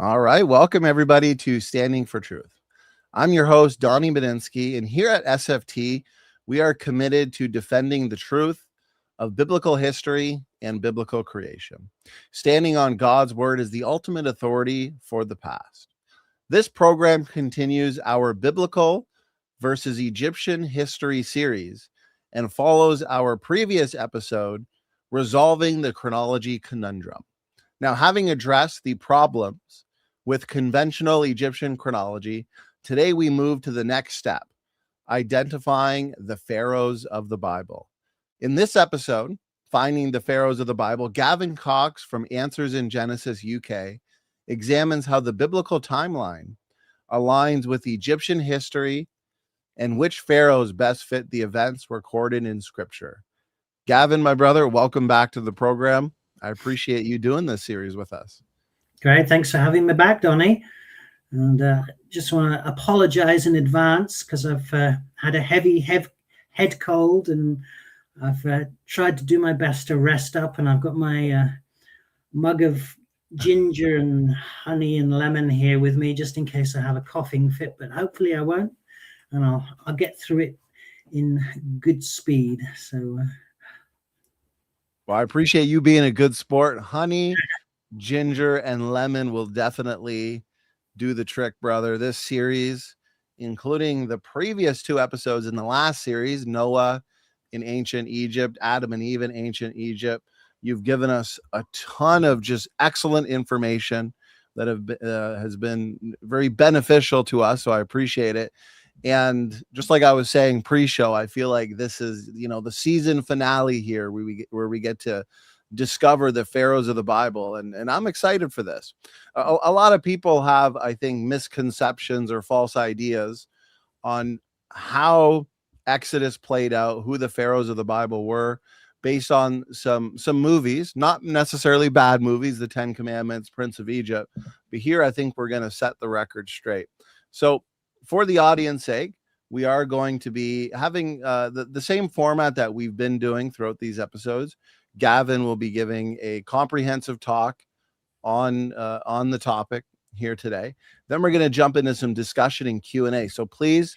All right. Welcome, everybody, to Standing for Truth. I'm your host, Donnie Bedinsky, and here at SFT, we are committed to defending the truth of biblical history and biblical creation. Standing on God's word is the ultimate authority for the past. This program continues our biblical versus Egyptian history series and follows our previous episode, Resolving the Chronology Conundrum. Now, having addressed the problems with conventional Egyptian chronology, today we move to the next step, identifying the pharaohs of the Bible. In this episode, Finding the Pharaohs of the Bible, Gavin Cox from Answers in Genesis UK examines how the biblical timeline aligns with Egyptian history and which pharaohs best fit the events recorded in Scripture. Gavin, my brother, welcome back to the program. I appreciate you doing this series with us. Great. Thanks for having me back, Donnie. And just want to apologize in advance because I've had a heavy head cold, and I've tried to do my best to rest up, and I've got my mug of ginger and honey and lemon here with me just in case I have a coughing fit, but hopefully I won't, and I'll get through it in good speed. So well, I appreciate you being a good sport. Honey, ginger, and lemon will definitely do the trick, brother. This series, including the previous two episodes in the last series, Noah in ancient Egypt, Adam and Eve in ancient Egypt, you've given us a ton of just excellent information that has been very beneficial to us, so I appreciate it. And just like I was saying pre-show, I feel like this is, the season finale here where we get to discover the pharaohs of the Bible. And I'm excited for this. A lot of people have, I think, misconceptions or false ideas on how Exodus played out, who the pharaohs of the Bible were, based on some movies, not necessarily bad movies, the Ten Commandments, Prince of Egypt. But here, I think we're going to set the record straight. So for the audience sake, we are going to be having the same format that we've been doing throughout these episodes. Gavin will be giving a comprehensive talk on the topic here today. Then we're going to jump into some discussion and Q&A. So please,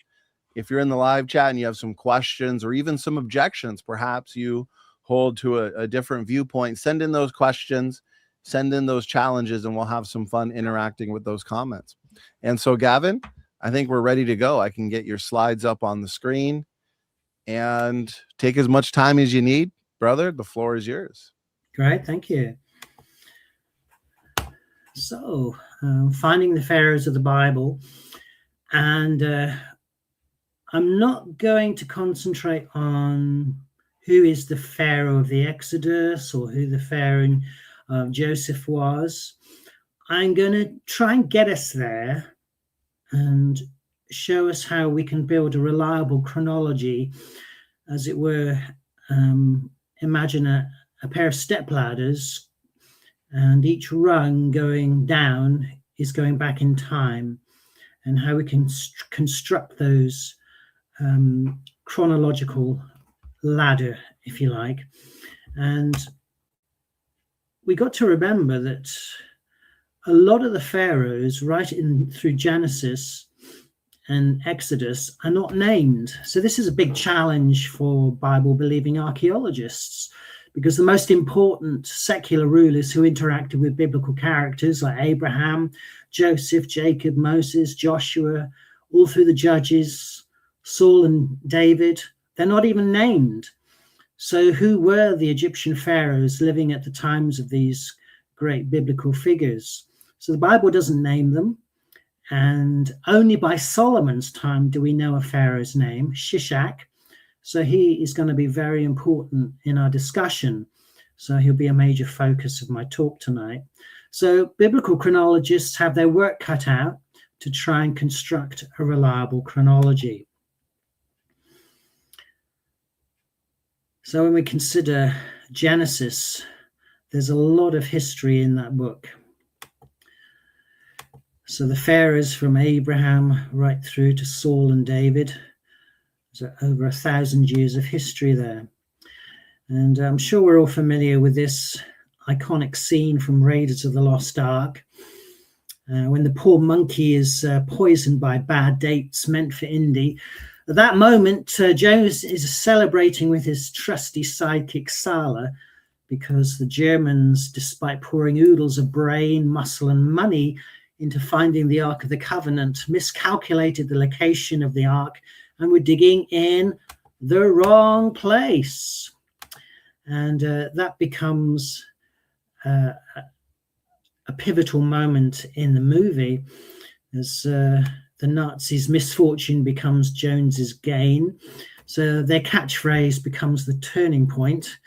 if you're in the live chat and you have some questions or even some objections, perhaps you hold to a different viewpoint, send in those questions, send in those challenges, and we'll have some fun interacting with those comments. And so, Gavin, I think we're ready to go. I can get your slides up on the screen and take as much time as you need. Brother, the floor is yours. Great, thank you. So, finding the pharaohs of the Bible, and I'm not going to concentrate on who is the pharaoh of the Exodus or who the pharaoh of Joseph was. I'm going to try and get us there and show us how we can build a reliable chronology, as it were. Imagine a pair of step ladders, and each rung going down is going back in time, and how we can construct those chronological ladder, if you like. And we got to remember that a lot of the pharaohs right in through Genesis and Exodus are not named. So this is a big challenge for Bible-believing archaeologists, because the most important secular rulers who interacted with biblical characters like Abraham, Joseph, Jacob, Moses, Joshua, all through the Judges, Saul and David, they're not even named. So who were the Egyptian pharaohs living at the times of these great biblical figures? So the Bible doesn't name them. And only by Solomon's time do we know a pharaoh's name, Shishak. So he is going to be very important in our discussion. So he'll be a major focus of my talk tonight. So biblical chronologists have their work cut out to try and construct a reliable chronology. So when we consider Genesis, there's a lot of history in that book. So the pharaohs from Abraham right through to Saul and David, there's over 1,000 years of history there. And I'm sure we're all familiar with this iconic scene from Raiders of the Lost Ark, when the poor monkey is poisoned by bad dates meant for Indy. At that moment, Jones is celebrating with his trusty sidekick Sala, because the Germans, despite pouring oodles of brain, muscle, and money into finding the Ark of the Covenant, miscalculated the location of the Ark and were digging in the wrong place. And that becomes a pivotal moment in the movie, as the Nazis' misfortune becomes Jones's gain. So their catchphrase becomes the turning point.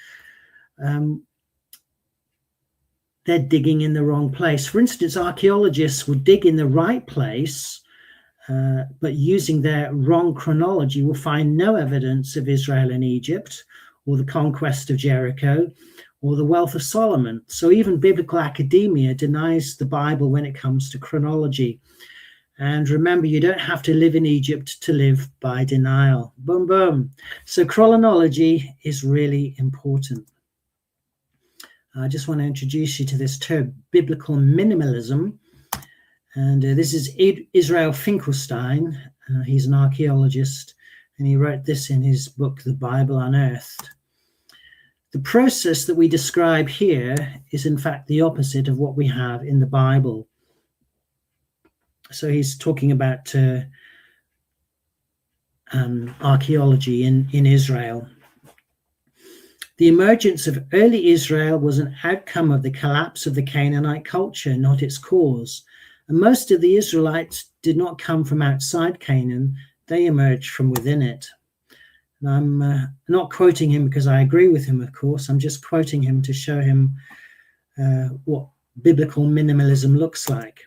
They're digging in the wrong place. For instance, archaeologists will dig in the right place, but using their wrong chronology will find no evidence of Israel and Egypt, or the conquest of Jericho, or the wealth of Solomon. So even biblical academia denies the Bible when it comes to chronology. And remember, you don't have to live in Egypt to live by denial. Boom, boom. So chronology is really important. I just want to introduce you to this term, biblical minimalism. And this is Israel Finkelstein. He's an archaeologist, and he wrote this in his book, The Bible Unearthed. The process that we describe here is, in fact, the opposite of what we have in the Bible. So he's talking about archaeology in Israel. The emergence of early Israel was an outcome of the collapse of the Canaanite culture, not its cause. And most of the Israelites did not come from outside Canaan, they emerged from within it. And I'm not quoting him because I agree with him, of course. I'm just quoting him to show him what biblical minimalism looks like.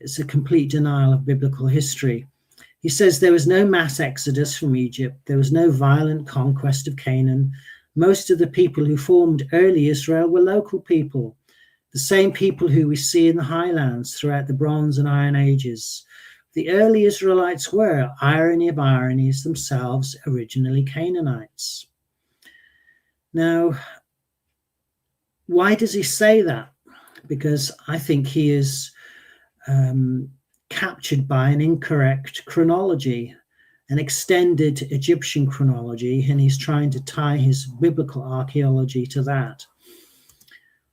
It's a complete denial of biblical history. He says there was no mass exodus from Egypt. There was no violent conquest of Canaan. Most of the people who formed early Israel were local people, the same people who we see in the highlands throughout the Bronze and Iron Ages. The early Israelites were, irony of ironies, themselves originally Canaanites. Now, why does he say that? Because I think he is captured by an incorrect chronology, an extended Egyptian chronology, and he's trying to tie his biblical archaeology to that.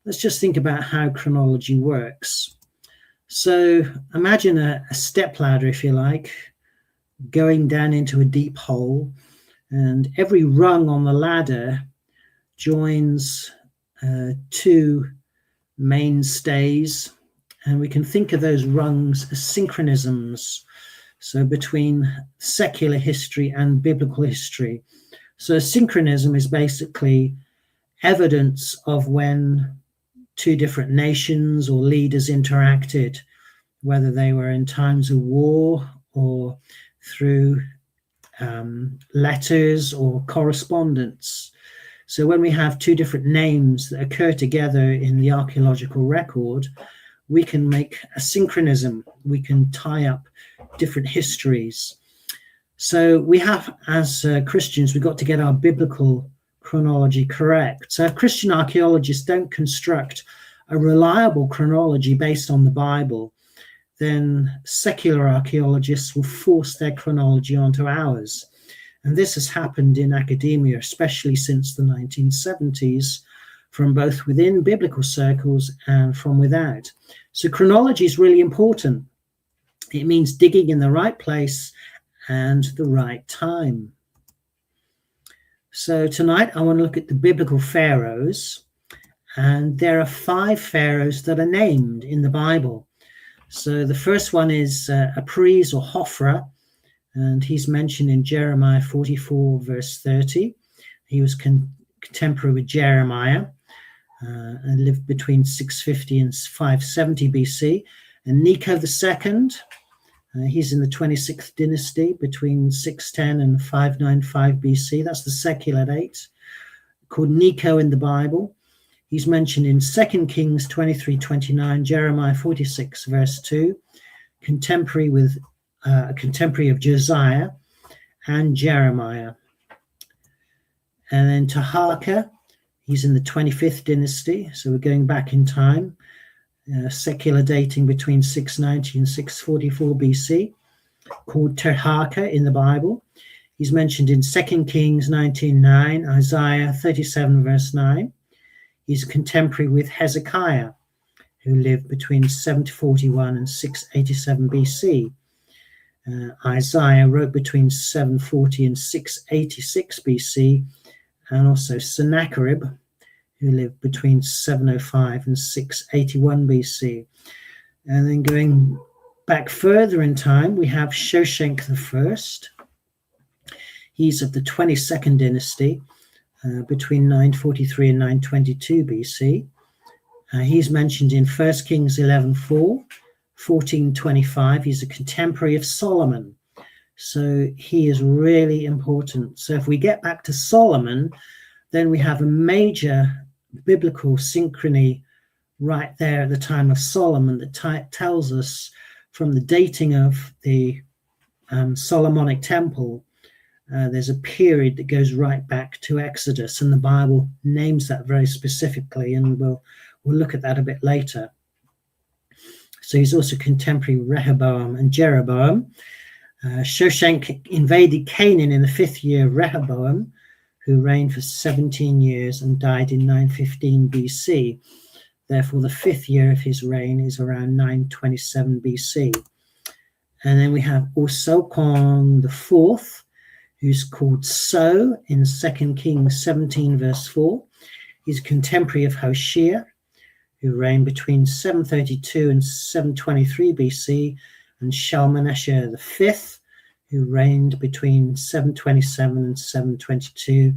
Let's just think about how chronology works. So imagine a stepladder, if you like, going down into a deep hole, and every rung on the ladder joins two mainstays, and we can think of those rungs as synchronisms, so between secular history and biblical history. So synchronism is basically evidence of when two different nations or leaders interacted, whether they were in times of war or through letters or correspondence. So when we have two different names that occur together in the archaeological record, we can make a synchronism. We can tie up different histories. So we have, as Christians, we've got to get our biblical chronology correct. So if Christian archaeologists don't construct a reliable chronology based on the Bible, then secular archaeologists will force their chronology onto ours. And this has happened in academia, especially since the 1970s, from both within biblical circles and from without. So chronology is really important. It means digging in the right place and the right time. So tonight I want to look at the biblical pharaohs, and there are 5 pharaohs that are named in the Bible. So the first one is Apries or Hophra, and he's mentioned in Jeremiah 44 verse 30. He was contemporary with Jeremiah and lived between 650 and 570 BC. And Necho II, he's in the 26th dynasty between 610 and 595 BC. That's the secular date, called Necho in the Bible. He's mentioned in 2 Kings 23:29, Jeremiah 46 verse 2, contemporary of Josiah and Jeremiah. And then Taharka, he's in the 25th dynasty, so we're going back in time. secular dating between 690 and 644 BC, called Terhaka in the Bible. He's mentioned in 2 Kings 19:9, Isaiah 37 verse 9. He's contemporary with Hezekiah, who lived between 741 and 687 BC. Isaiah wrote between 740 and 686 BC, and also Sennacherib, who lived between 705 and 681 BC. And then going back further in time, we have Shoshenq I. He's of the 22nd dynasty, between 943 and 922 BC. He's mentioned in 1 Kings 11:4, 1425. He's a contemporary of Solomon. So he is really important. So if we get back to Solomon, then we have a major biblical synchrony right there at the time of Solomon that tells us from the dating of the Solomonic temple, there's a period that goes right back to Exodus, and the Bible names that very specifically, and we'll look at that a bit later. So he's also contemporary Rehoboam and Jeroboam. Shoshenq invaded Canaan in the 5th year of Rehoboam, who reigned for 17 years and died in 915 BC. Therefore, the 5th year of his reign is around 927 BC. And then we have Osokon IV, who's called So in 2 Kings 17 verse 4. He's a contemporary of Hoshea, who reigned between 732 and 723 BC, and Shalmaneser V, who reigned between 727 and 722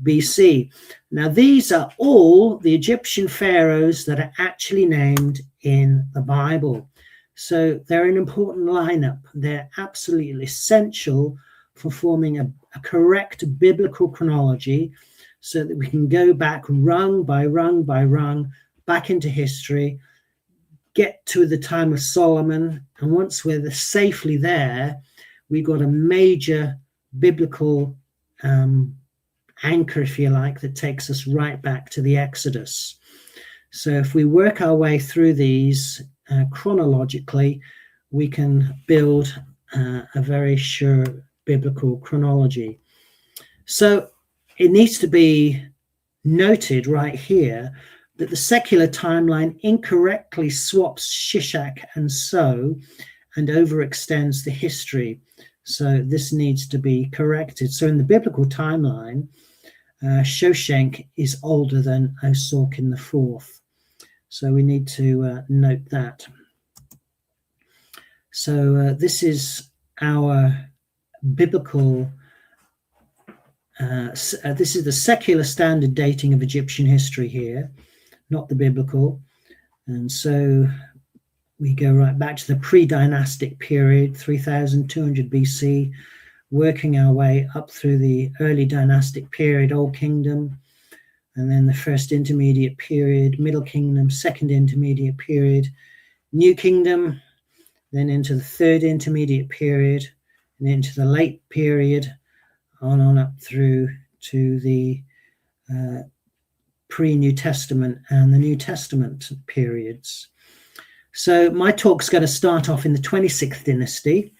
BC. Now, these are all the Egyptian pharaohs that are actually named in the Bible. So they're an important lineup. They're absolutely essential for forming a correct biblical chronology so that we can go back rung by rung by rung back into history, get to the time of Solomon, and once we're safely there, we got a major biblical anchor, if you like, that takes us right back to the Exodus. So if we work our way through these chronologically, we can build a very sure biblical chronology. So it needs to be noted right here that the secular timeline incorrectly swaps Shishak and So and overextends the history. So this needs to be corrected. So in the biblical timeline, Shoshenq is older than Osorkon IV. So we need to note that. So this is our biblical, this is the secular standard dating of Egyptian history here, not the biblical. And so we go right back to the pre-dynastic period, 3200 BC, working our way up through the early dynastic period, Old Kingdom, and then the first intermediate period, Middle Kingdom, second intermediate period, New Kingdom, then into the third intermediate period, and into the late period, on up through to the pre-New Testament and the New Testament periods. So my talk's going to start off in the 26th dynasty,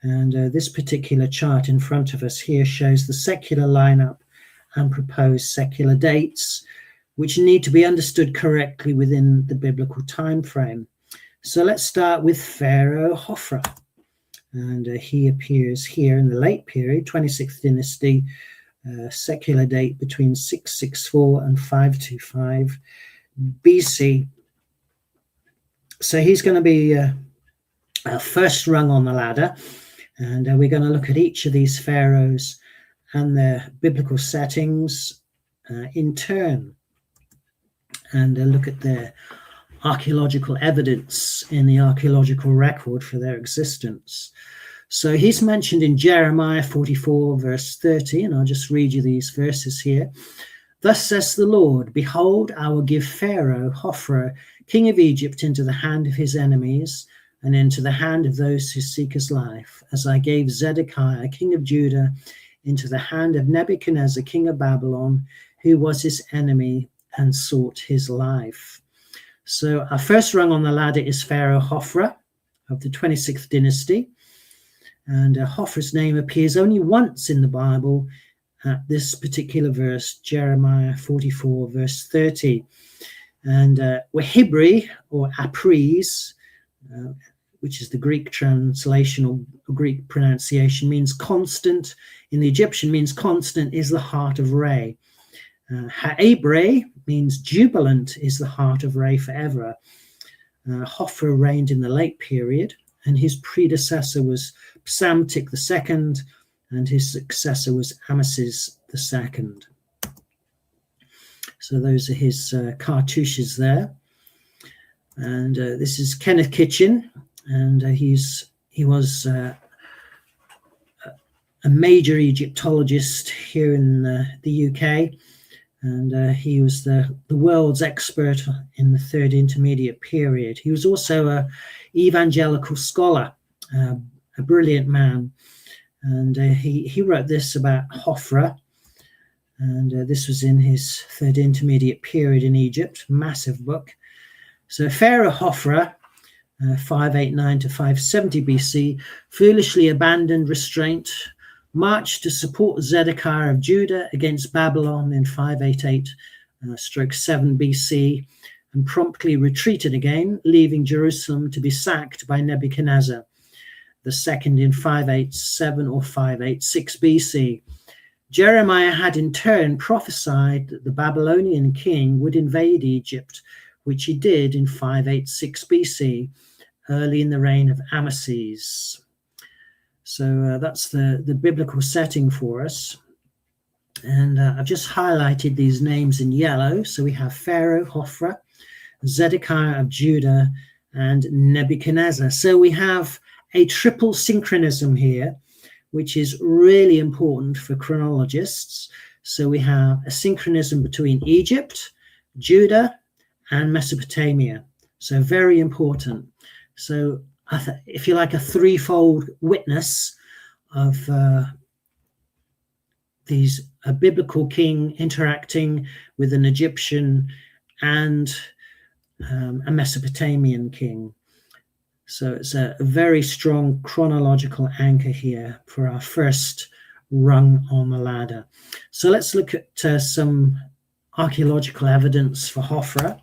and this particular chart in front of us here shows the secular lineup and proposed secular dates, which need to be understood correctly within the biblical time frame. So let's start with Pharaoh Hophra, and he appears here in the late period, 26th dynasty, secular date between 664 and 525 BC. So he's going to be first rung on the ladder, and we're going to look at each of these pharaohs and their biblical settings in turn, and look at their archaeological evidence in the archaeological record for their existence. So he's mentioned in Jeremiah 44 verse 30, and I'll just read you these verses here. Thus says the Lord, behold, I will give Pharaoh Hophra, king of Egypt, into the hand of his enemies, and into the hand of those who seek his life, as I gave Zedekiah, king of Judah, into the hand of Nebuchadnezzar, king of Babylon, who was his enemy and sought his life. So our first rung on the ladder is Pharaoh Hophra of the 26th dynasty. And Hophra's name appears only once in the Bible at this particular verse, Jeremiah 44, verse 30. And Wahibri, or Apries, which is the Greek translation or Greek pronunciation, means constant. In the Egyptian, means constant is the heart of Re. Ha'ebre means jubilant is the heart of Re forever. Hophra reigned in the late period, and his predecessor was Psamtik II, and his successor was Amasis II. So those are his cartouches there. And this is Kenneth Kitchen, and he was a major Egyptologist here in the UK, and he was the world's expert in the Third Intermediate Period. He was also an evangelical scholar, a brilliant man, and he wrote this about Hophra, and this was in his Third Intermediate Period in Egypt, massive book. So Pharaoh Hophra, 589 to 570 BC, foolishly abandoned restraint, marched to support Zedekiah of Judah against Babylon in 588-7 BC, and promptly retreated again, leaving Jerusalem to be sacked by Nebuchadnezzar II in 587 or 586 BC. Jeremiah had in turn prophesied that the Babylonian king would invade Egypt, which he did in 586 BC, early in the reign of Amasis. So that's the biblical setting for us. And I've just highlighted these names in yellow. So we have Pharaoh, Hophra, Zedekiah of Judah, and Nebuchadnezzar. So we have a triple synchronism here, which is really important for chronologists. So we have a synchronism between Egypt, Judah, and Mesopotamia. So very important. So if you like, a threefold witness of a biblical king interacting with an Egyptian and a Mesopotamian king. So it's a very strong chronological anchor here for our first rung on the ladder. So let's look at some archaeological evidence for Hophra.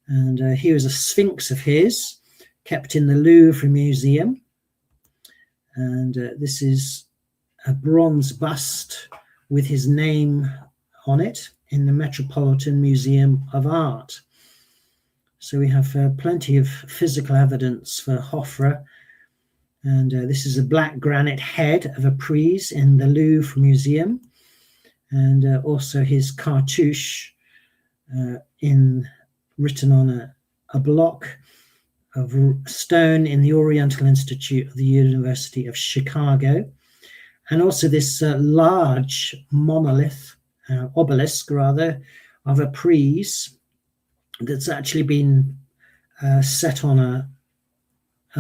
And here is a sphinx of his, kept in the Louvre Museum. And this is a bronze bust with his name on it in the Metropolitan Museum of Art. So we have plenty of physical evidence for Hophra. And this is a black granite head of a Apries in the Louvre Museum. And also his cartouche written on a block of stone in the Oriental Institute of the University of Chicago. And also this large monolith, obelisk rather, of a Apries that's actually been set on a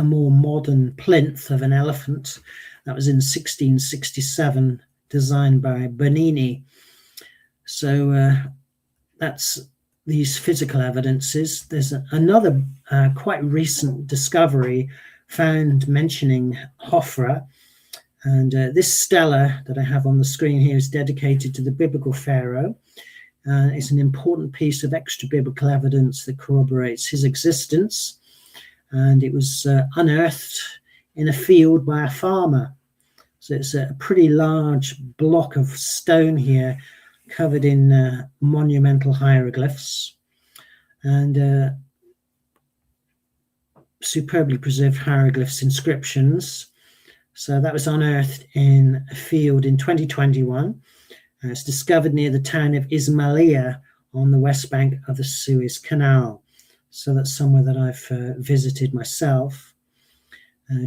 more modern plinth of an elephant. That was in 1667, designed by Bernini. So that's these physical evidences. There's another quite recent discovery found mentioning Hophra. And this stela that I have on the screen here is dedicated to the biblical Pharaoh. It's an important piece of extra biblical evidence that corroborates his existence. And it was unearthed in a field by a farmer. So it's a pretty large block of stone here, covered in monumental hieroglyphs and superbly preserved hieroglyphs inscriptions. So that was unearthed in a field in 2021. It's discovered near the town of Ismailia on the west bank of the Suez Canal. So that's somewhere that I've visited myself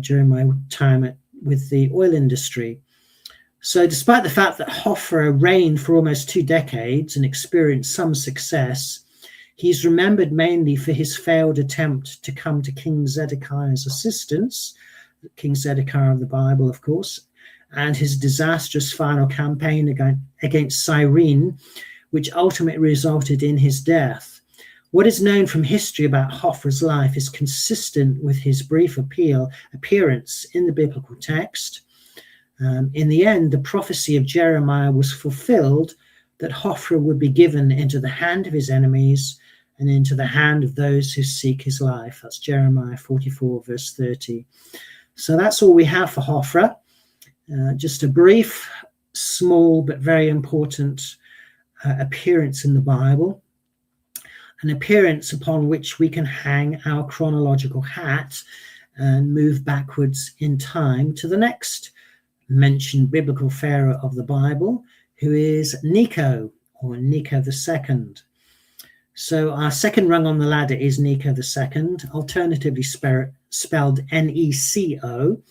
during my time with the oil industry. So despite the fact that Hophra reigned for almost 2 decades and experienced some success, he's remembered mainly for his failed attempt to come to King Zedekiah's assistance, King Zedekiah of the Bible, of course, and his disastrous final campaign against Cyrene, which ultimately resulted in his death. What is known from history about Hophra's life is consistent with his brief appearance in the biblical text. In the end, the prophecy of Jeremiah was fulfilled, that Hophra would be given into the hand of his enemies and into the hand of those who seek his life. That's Jeremiah 44, verse 30. So that's all we have for Hophra. Just a brief, small, but very important appearance in the Bible, an appearance upon which we can hang our chronological hat and move backwards in time to the next mentioned biblical pharaoh of the Bible, who is Necho, or Necho II. So our second rung on the ladder is Necho II, alternatively spelled Neco,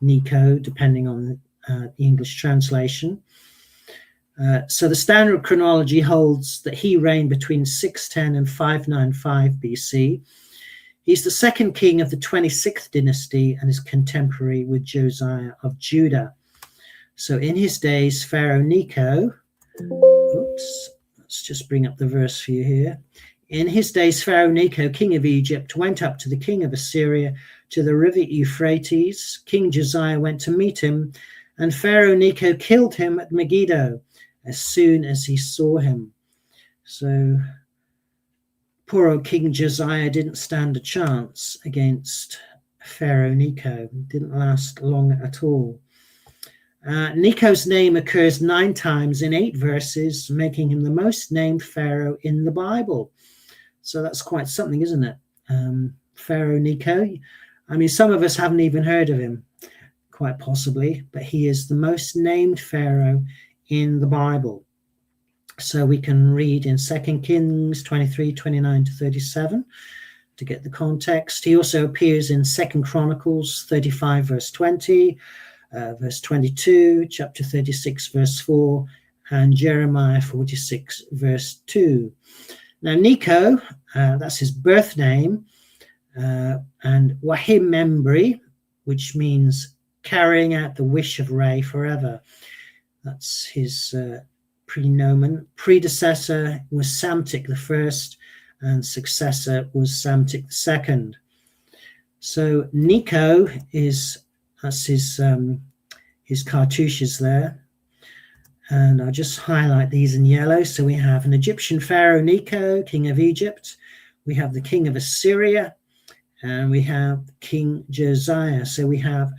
Necho, depending on the English translation. So the standard chronology holds that he reigned between 610 and 595 BC. He's the second king of the 26th dynasty and is contemporary with Josiah of Judah. So in his days, Pharaoh Necho, let's just bring up the verse for you here. In his days, Pharaoh Necho, king of Egypt, went up to the king of Assyria to the river Euphrates. King Josiah went to meet him, and Pharaoh Necho killed him at Megiddo as soon as he saw him. So poor old King Josiah didn't stand a chance against Pharaoh Necho. It didn't last long at all. Necho's name occurs 9 times in 8 verses, making him the most named pharaoh in the Bible. So that's quite something, isn't it? Pharaoh Necho. I mean, some of us haven't even heard of him, quite possibly, but he is the most named pharaoh in the Bible. So we can read in 2 Kings 23, 29 to 37 to get the context. He also appears in 2 Chronicles 35, verse 20, verse 22, chapter 36, verse 4, and Jeremiah 46, verse 2. Now, Necho, that's his birth name, and Wahim Membri, which means carrying out the wish of Re forever. That's his prenomen. Predecessor was Psamtik I, and successor was Psamtik II. So Necho that's his cartouches there. And I'll just highlight these in yellow. So we have an Egyptian pharaoh, Necho, king of Egypt. We have the king of Assyria, and we have King Josiah. So we have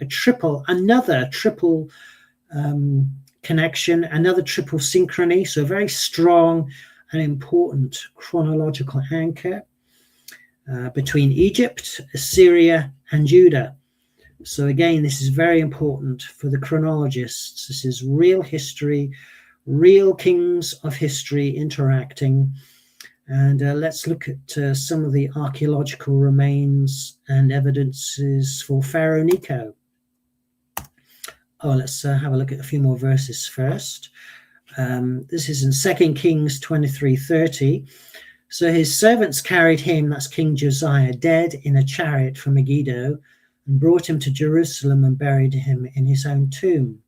another triple connection, another triple synchrony. So a very strong and important chronological anchor between Egypt, Assyria, and Judah. So again, this is very important for the chronologists. This is real history, real kings of history interacting. And let's look at some of the archaeological remains and evidences for Pharaoh Necho. Let's have a look at a few more verses first. This is in 2 Kings 23:30. So his servants carried him, that's King Josiah, dead in a chariot from Megiddo, and brought him to Jerusalem and buried him in his own tomb.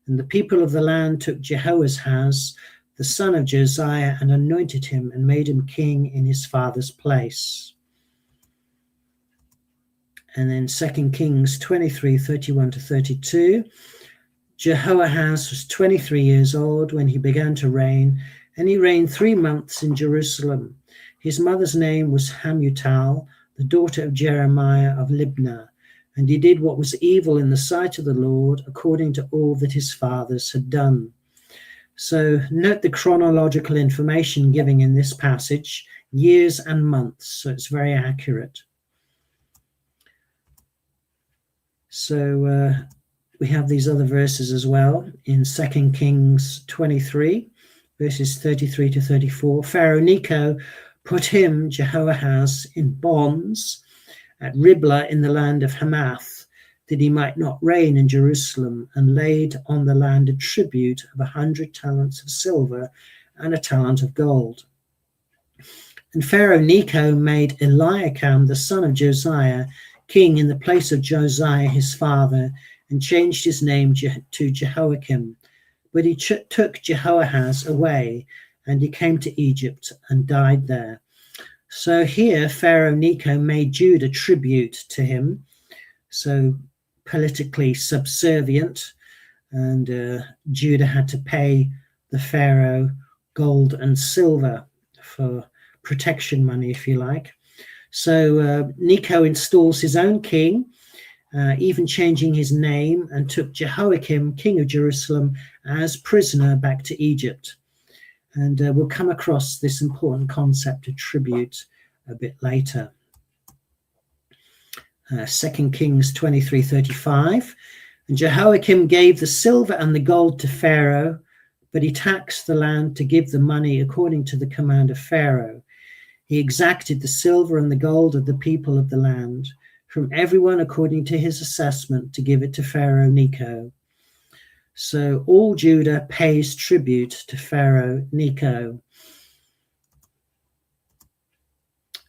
And the people of the land took Jehoahaz, the son of Josiah, and anointed him and made him king in his father's place. And then 2 Kings 23:31 to 32. Jehoahaz was 23 years old when he began to reign, and he reigned 3 months in Jerusalem. His mother's name was Hamutal, the daughter of Jeremiah of Libnah. And he did what was evil in the sight of the Lord, according to all that his fathers had done. So note the chronological information given in this passage, years and months, so it's very accurate. So we have these other verses as well in 2 Kings 23, verses 33 to 34. Pharaoh Necho put him, Jehoahaz, in bonds at Riblah in the land of Hamath, that he might not reign in Jerusalem, and laid on the land a tribute of 100 talents of silver and a talent of gold. And Pharaoh Necho made Eliakim, the son of Josiah, king in the place of Josiah his father, and changed his name to Jehoiakim. But he took Jehoahaz away, and he came to Egypt and died there. So here, Pharaoh Necho made Judah tribute to him, so politically subservient, and Judah had to pay the Pharaoh gold and silver for protection money, if you like. So Necho installs his own king, even changing his name, and took Jehoiakim, king of Jerusalem, as prisoner back to Egypt. And we'll come across this important concept of tribute a bit later. 2 Kings 23:35. And Jehoiakim gave the silver and the gold to Pharaoh, but he taxed the land to give the money according to the command of Pharaoh. He exacted the silver and the gold of the people of the land, from everyone according to his assessment, to give it to Pharaoh Necho. So all Judah pays tribute to Pharaoh Necho.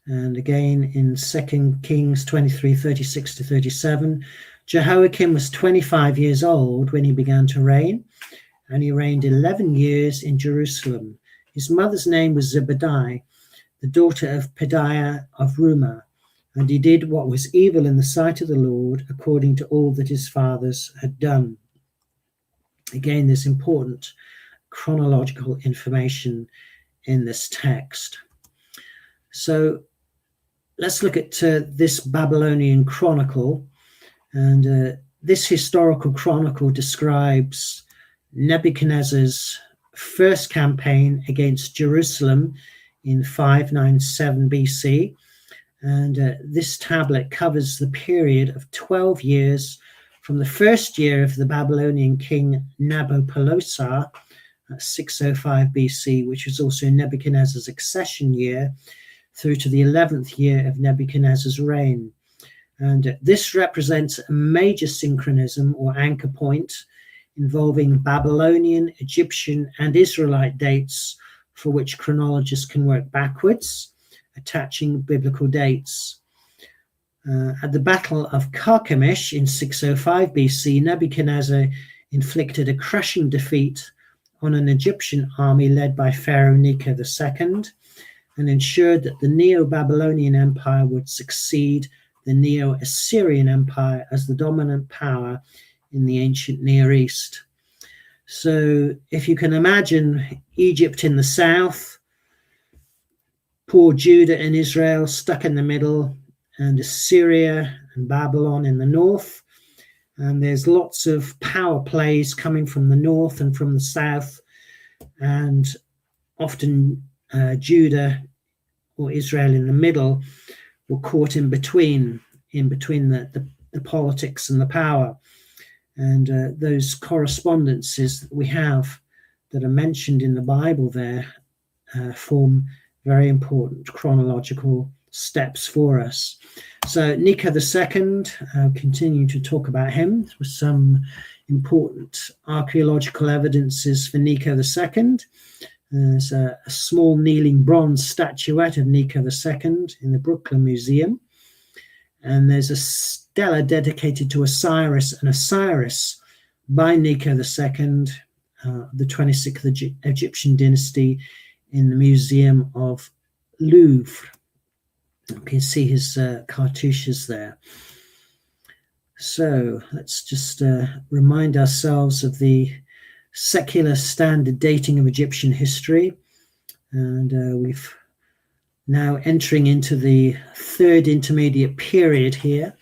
And again in 2 Kings 23:36-37, Jehoiakim was 25 years old when he began to reign, and he reigned 11 years in Jerusalem. His mother's name was Zebediah, the daughter of Pedaiah of Rumah, and he did what was evil in the sight of the Lord, according to all that his fathers had done. Again, there's important chronological information in this text. So let's look at this Babylonian chronicle. And this historical chronicle describes Nebuchadnezzar's first campaign against Jerusalem in 597 BC. And this tablet covers the period of 12 years from the first year of the Babylonian king Nabopolassar, 605 BC, which was also Nebuchadnezzar's accession year, through to the 11th year of Nebuchadnezzar's reign. And this represents a major synchronism or anchor point involving Babylonian, Egyptian, and Israelite dates for which chronologists can work backwards, attaching biblical dates. At the Battle of Carchemish in 605 BC, Nebuchadnezzar inflicted a crushing defeat on an Egyptian army led by Pharaoh Necho II, and ensured that the Neo-Babylonian Empire would succeed the Neo-Assyrian Empire as the dominant power in the ancient Near East. So if you can imagine Egypt in the south, poor Judah and Israel stuck in the middle, and Assyria and Babylon in the north, and there's lots of power plays coming from the north and from the south, and often Judah or Israel in the middle were caught in between the politics and the power. And those correspondences that we have that are mentioned in the Bible there form very important chronological steps for us. So Necho II, I'll continue to talk about him with some important archaeological evidences for Necho II. There's a small kneeling bronze statuette of Necho II in the Brooklyn Museum. And there's a stela dedicated to Osiris and Osiris by Necho II, the 26th Egyptian dynasty, in the Museum of Louvre. You can see his cartouches there. So let's just remind ourselves of the secular standard dating of Egyptian history. And we've now entering into the third intermediate period here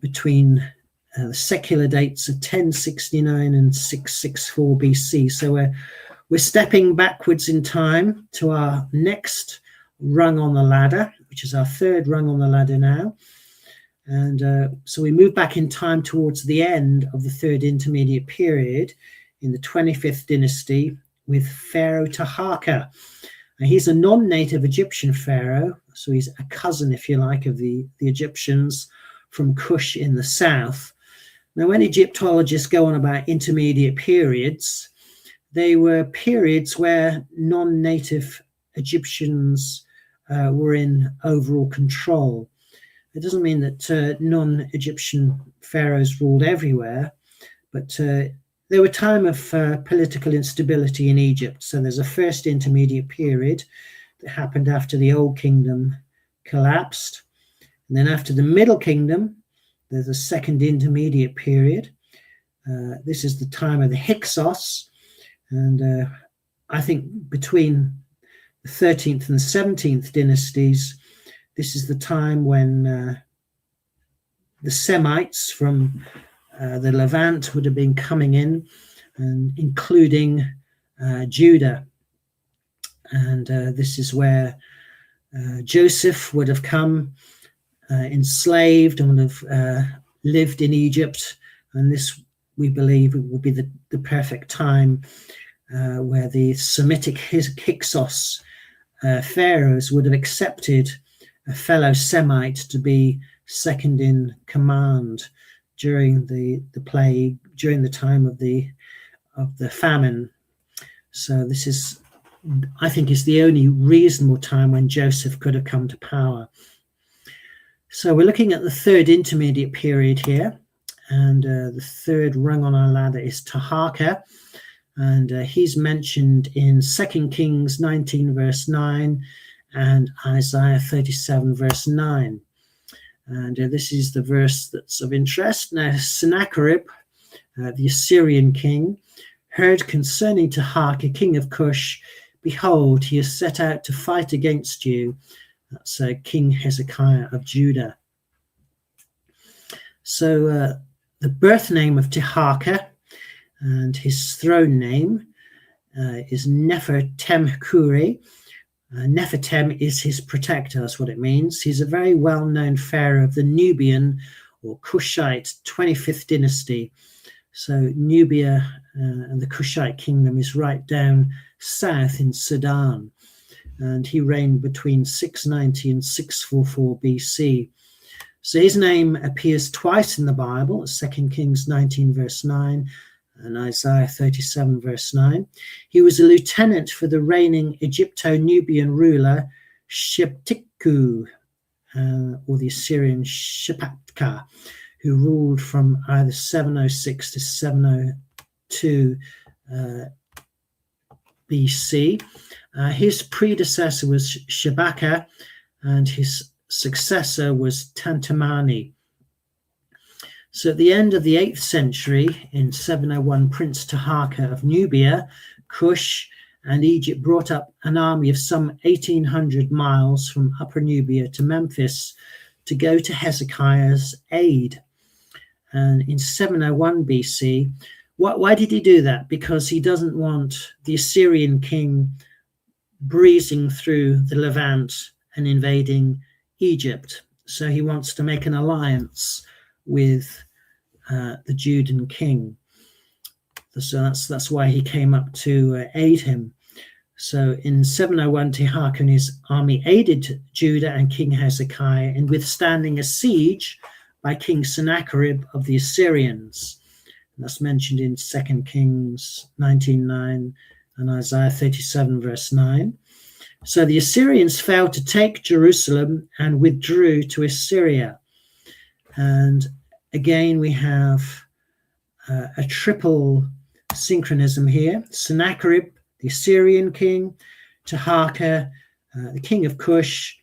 between the secular dates of 1069 and 664 BC. So we're stepping backwards in time to our next rung on the ladder, which is our third rung on the ladder now. And so we move back in time towards the end of the third intermediate period in the 25th dynasty with Pharaoh Taharqa. And he's a non-native Egyptian pharaoh, so he's a cousin, if you like, of the Egyptians from Kush in the south. Now, when Egyptologists go on about intermediate periods, they were periods where non-native Egyptians were in overall control. It doesn't mean that non-Egyptian pharaohs ruled everywhere, but there were time of political instability in Egypt. So there's a first intermediate period that happened after the Old Kingdom collapsed. And then after the Middle Kingdom, there's a second intermediate period. This is the time of the Hyksos. And I think between the 13th and 17th dynasties, this is the time when the Semites from the Levant would have been coming in, and including Judah. And this is where Joseph would have come enslaved and would have lived in Egypt. And this, we believe, will be the perfect time where the Semitic Hyksos pharaohs would have accepted a fellow Semite to be second in command during the plague, during the time of the famine. So this is, I think, is the only reasonable time when Joseph could have come to power. So we're looking at the third intermediate period here, and the third rung on our ladder is Taharqa, and he's mentioned in 2 Kings 19 verse 9 and Isaiah 37 verse 9. And this is the verse that's of interest. Now Sennacherib, the Assyrian king, heard concerning Taharqa, king of Cush, behold, he has set out to fight against you. That's King Hezekiah of Judah. So the birth name of Taharqa and his throne name is Nefertemkure. Nefertem is his protector, that's what it means. He's a very well-known pharaoh of the Nubian or Kushite 25th dynasty. So Nubia and the Kushite kingdom is right down south in Sudan. And he reigned between 690 and 644 BC. So his name appears twice in the Bible, 2 Kings 19 verse 9 and Isaiah 37 verse 9. He was a lieutenant for the reigning Egypto-Nubian ruler Sheptiku, or the Assyrian Shepatka, who ruled from either 706 to 702 BC. His predecessor was Shabaka, and his successor was Tantamani. So at the end of the 8th century, in 701, Prince Taharqa of Nubia, Cush, and Egypt brought up an army of some 1,800 miles from Upper Nubia to Memphis to go to Hezekiah's aid. And in 701 BC, why did he do that? Because he doesn't want the Assyrian king breezing through the Levant and invading Egypt. So he wants to make an alliance with the Judean king. So that's why he came up to aid him. So in 701, Taharqa and his army aided Judah and King Hezekiah in withstanding a siege by King Sennacherib of the Assyrians. And that's mentioned in 2 Kings 19:9 and Isaiah 37 verse 9. So the Assyrians failed to take Jerusalem and withdrew to Assyria. And again, we have a triple synchronism here. Sennacherib, the Assyrian king, Taharqa, the king of Cush,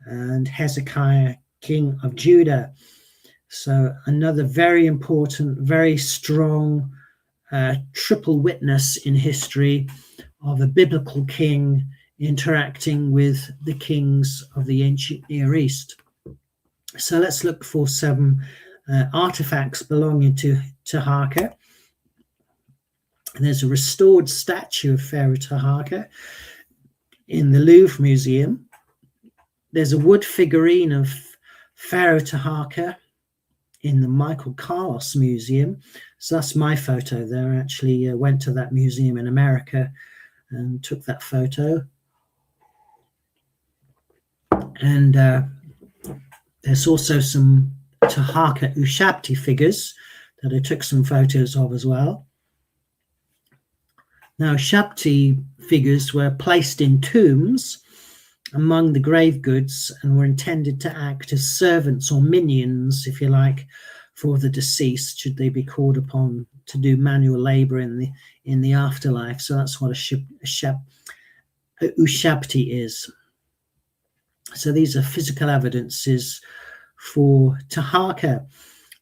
and Hezekiah, king of Judah. So another very important, very strong triple witness in history of a biblical king interacting with the kings of the ancient Near East. So let's look for some artifacts belonging to Taharqa. There's a restored statue of Pharaoh Taharqa in the Louvre Museum. There's a wood figurine of Pharaoh Taharqa in the Michael Carlos Museum. So that's my photo there. I actually went to that museum in America and took that photo. And there's also some Taharqa Ushabti figures that I took some photos of as well. Now, Ushabti figures were placed in tombs among the grave goods and were intended to act as servants or minions, if you like, for the deceased, should they be called upon to do manual labor in the afterlife. So that's what a Ushabti is. So these are physical evidences for Taharqa.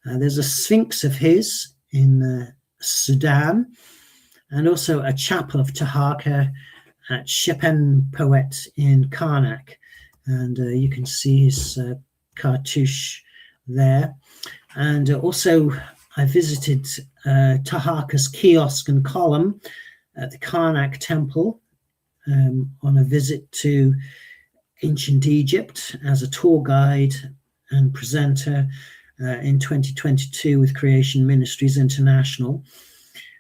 There's a sphinx of his in Sudan, and also a chapel of Taharqa at Shepen Poet in Karnak. And you can see his cartouche there. And also I visited Taharqa's kiosk and column at the Karnak temple on a visit to ancient Egypt as a tour guide and presenter in 2022 with Creation Ministries International.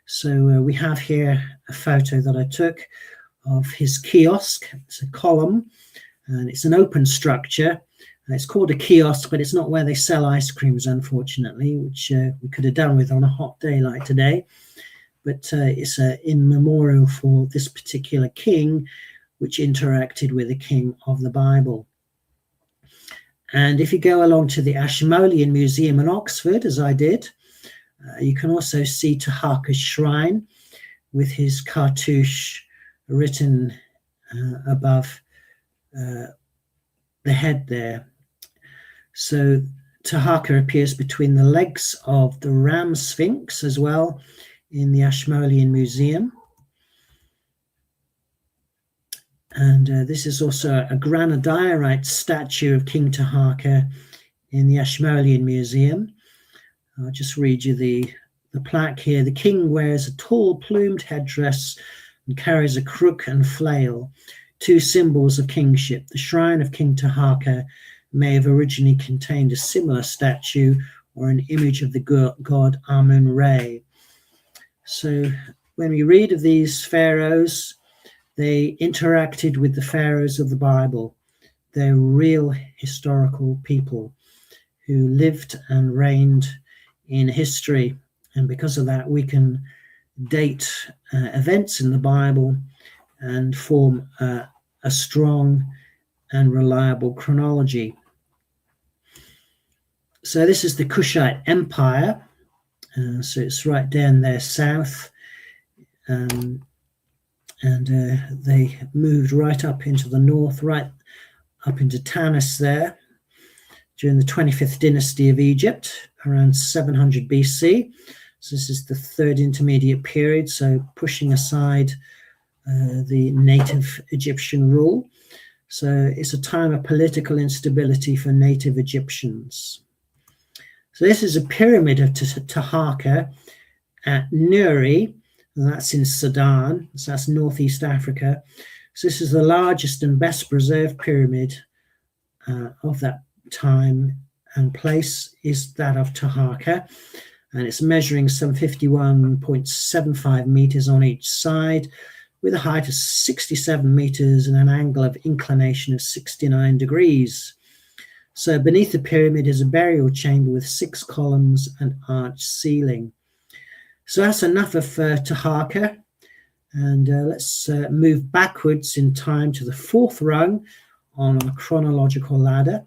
So we have here a photo that I took of his kiosk. It's a column and it's an open structure. It's called a kiosk, but it's not where they sell ice creams, unfortunately, which we could have done with on a hot day like today. But it's in memorial for this particular king, which interacted with the king of the Bible. And if you go along to the Ashmolean Museum in Oxford, as I did, you can also see Taharqa's shrine with his cartouche written above the head there. So Taharqa appears between the legs of the Ram Sphinx as well in the Ashmolean Museum. And this is also a granodiorite statue of King Taharqa in the Ashmolean Museum. I'll just read you the plaque here. The king wears a tall plumed headdress and carries a crook and flail, two symbols of kingship. The shrine of King Taharqa may have originally contained a similar statue or an image of the god Amun-Re. So when we read of these pharaohs, they interacted with the pharaohs of the Bible. They're real historical people who lived and reigned in history. And because of that, we can date events in the Bible and form a strong and reliable chronology. So this is the Kushite Empire. So it's right down there south. And they moved right up into the north, right up into Tanis there during the 25th dynasty of Egypt, around 700 BC. So this is the third intermediate period, so pushing aside the native Egyptian rule. So it's a time of political instability for native Egyptians. So this is a pyramid of Taharqa at Nuri, and that's in Sudan, so that's northeast Africa. So this is the largest and best preserved pyramid of that time and place is that of Taharqa, and it's measuring some 51.75 meters on each side with a height of 67 meters and an angle of inclination of 69 degrees. So beneath the pyramid is a burial chamber with 6 columns and arched ceiling. So that's enough of Taharqa, and let's move backwards in time to the 4th rung on a chronological ladder.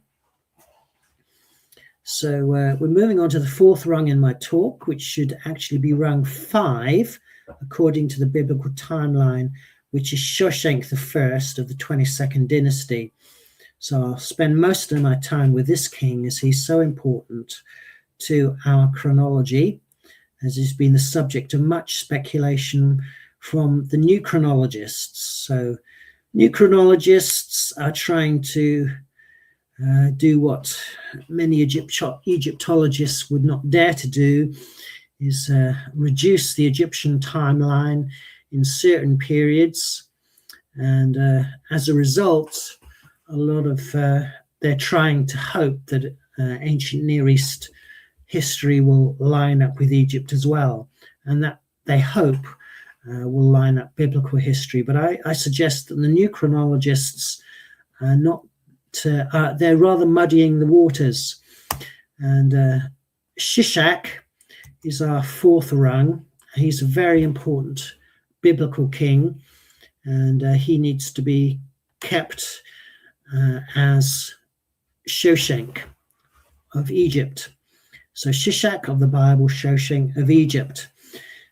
So we're moving on to the 4th rung in my talk, which should actually be rung 5 according to the biblical timeline, which is Shoshenq I of the 22nd dynasty. So I'll spend most of my time with this king as he's so important to our chronology, as he's been the subject of much speculation from the new chronologists. So new chronologists are trying to do what many Egyptologists would not dare to do, is reduce the Egyptian timeline in certain periods. And as a result, a lot of they're trying to hope that ancient Near East history will line up with Egypt as well, and that they hope will line up biblical history. But I suggest that the new chronologists are not, they're rather muddying the waters. And Shishak is our 4th rung. He's a very important biblical king, and he needs to be kept as Shoshenq of Egypt. So Shishak of the Bible, Shoshenq of Egypt.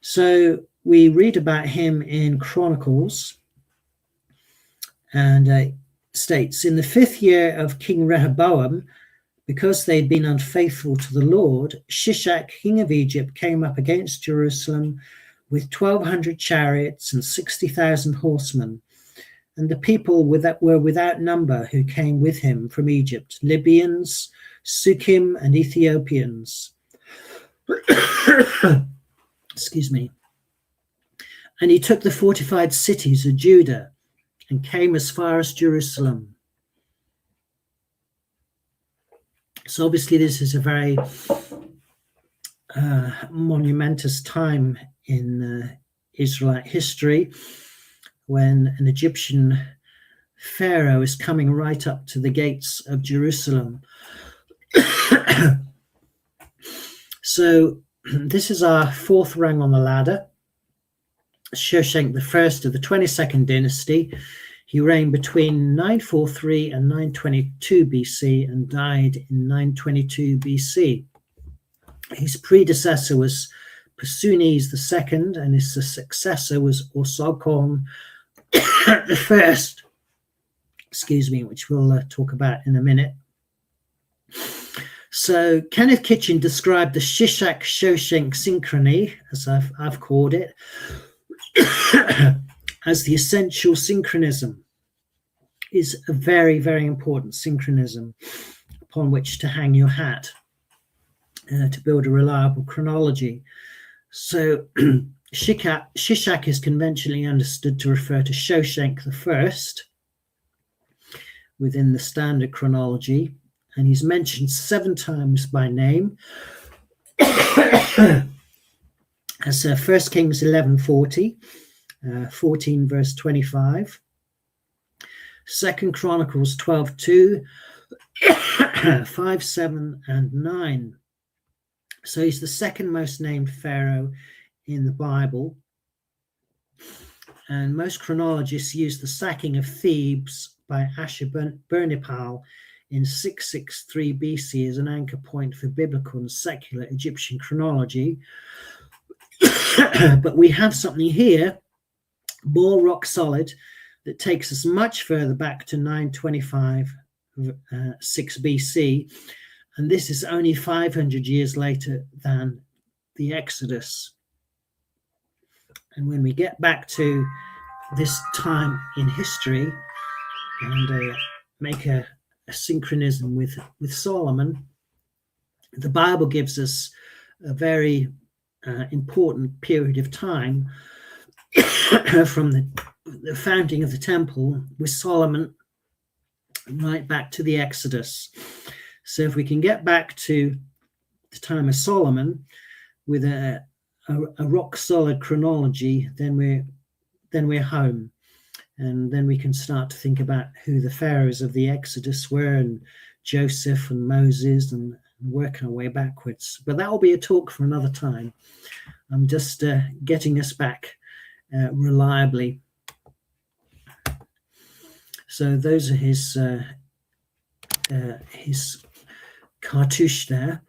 So we read about him in Chronicles, and states, in the 5th year of King Rehoboam, because they'd been unfaithful to the Lord, Shishak, king of Egypt, came up against Jerusalem with 1,200 chariots and 60,000 horsemen. And the people were without number who came with him from Egypt, Libyans, Sukkim, and Ethiopians. Excuse me. And he took the fortified cities of Judah and came as far as Jerusalem. So obviously this is a very monumentous time in Israelite history, when an Egyptian pharaoh is coming right up to the gates of Jerusalem. So this is our 4th rung on the ladder. Shoshenq I of the 22nd dynasty. He reigned between 943 and 922 BC and died in 922 BC. His predecessor was Pasunes II, and his successor was Osogkorn I, which we'll talk about in a minute. So Kenneth Kitchen described the Shishak-Shoshenq synchrony, as I've called it, as the essential synchronism. Is a very, very important synchronism upon which to hang your hat to build a reliable chronology. So Shishak is conventionally understood to refer to Shoshenq I within the standard chronology, and he's mentioned 7 times by name. As 1 Kings 11:40, 14 verse 25, 2 Chronicles 12:2, 5:7, and 9. So he's the second most named pharaoh in the Bible. And most chronologists use the sacking of Thebes by Ashurbanipal in 663 BC as an anchor point for biblical and secular Egyptian chronology. But we have something here, more rock solid, that takes us much further back to 925 6 BC, and this is only 500 years later than the Exodus. And when we get back to this time in history and make a synchronism with Solomon, the Bible gives us a very important period of time from the founding of the temple with Solomon right back to the Exodus. So if we can get back to the time of Solomon with a rock solid chronology, then we're home, and then we can start to think about who the pharaohs of the Exodus were, and Joseph and Moses, and working our way backwards. But that will be a talk for another time. I'm just getting us back reliably. So those are his cartouche there.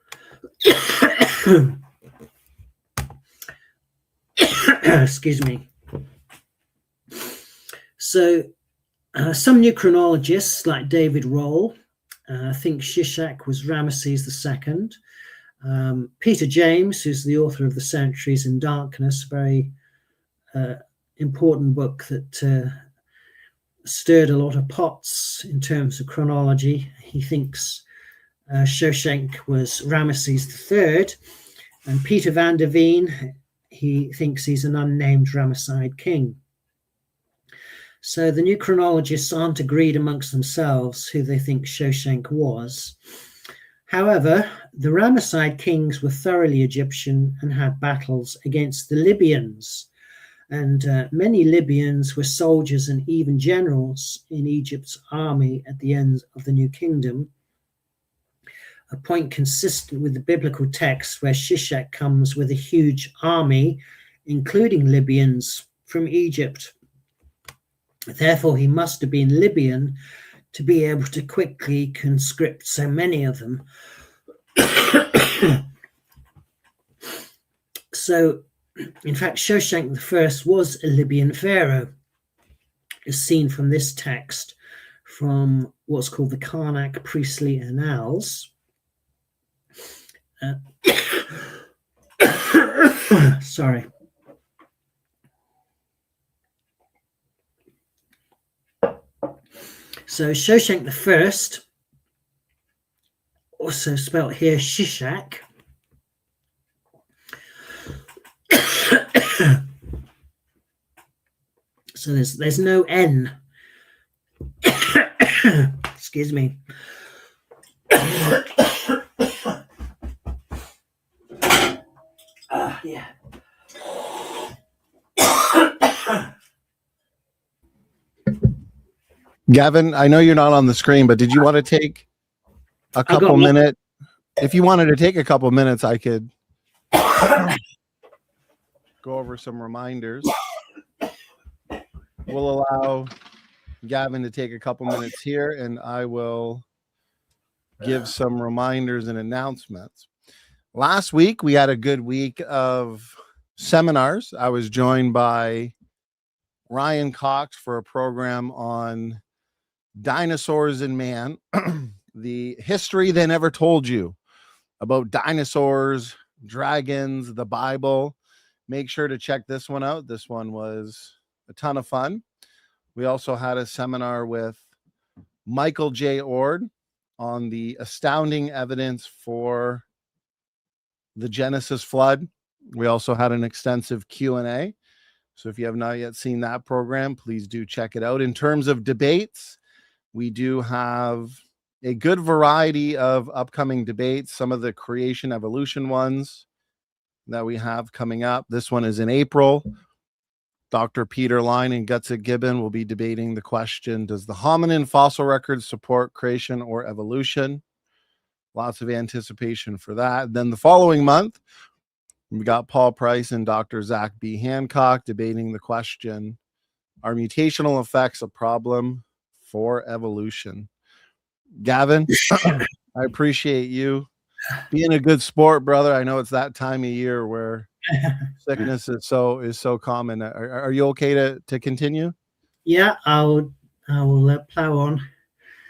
Excuse me. So some new chronologists like David Roll think Shishak was Ramesses II. Peter James, who's the author of The Centuries in Darkness, very important book that stirred a lot of pots in terms of chronology. He thinks Shoshenq was Ramesses III, and Peter van der Veen, he thinks he's an unnamed Ramesside king. So the new chronologists aren't agreed amongst themselves who they think Shoshenq was. However, the Ramesside kings were thoroughly Egyptian and had battles against the Libyans. And many Libyans were soldiers and even generals in Egypt's army at the end of the New Kingdom, a point consistent with the biblical text where Shishak comes with a huge army, including Libyans from Egypt. Therefore, he must have been Libyan to be able to quickly conscript so many of them. So, in fact, Shoshenq I was a Libyan pharaoh, as seen from this text from what's called the Karnak Priestly Annals. Sorry. So Shoshenq the First, also spelt here Shishak, so there's no N. Excuse me. Yeah. Gavin, I know you're not on the screen, but did you want to take a couple minutes? If you wanted to take a couple minutes, I could go over some reminders. We'll allow Gavin to take a couple minutes here, and I will give some reminders and announcements. Last week, we had a good week of seminars. I was joined by Ryan Cox for a program on dinosaurs and man, the history they never told you about dinosaurs, dragons, the Bible. Make sure to check this one out. This one was a ton of fun. We also had a seminar with Michael J. Ord on the astounding evidence for the Genesis flood. We also had an extensive Q&A. So if you have not yet seen that program, please do check it out. In terms of debates, we do have a good variety of upcoming debates, some of the creation evolution ones that we have coming up. This one is in April. Dr. Peter Line and Gutzit Gibbon will be debating the question, does the hominin fossil record support creation or evolution? Lots of anticipation for that. Then the following month, we got Paul Price and Dr. Zach B. Hancock debating the question, are mutational effects a problem for evolution? Gavin, I appreciate you being a good sport, brother. I know it's that time of year where sickness is so common. Are you okay to continue? Yeah, I will plow on.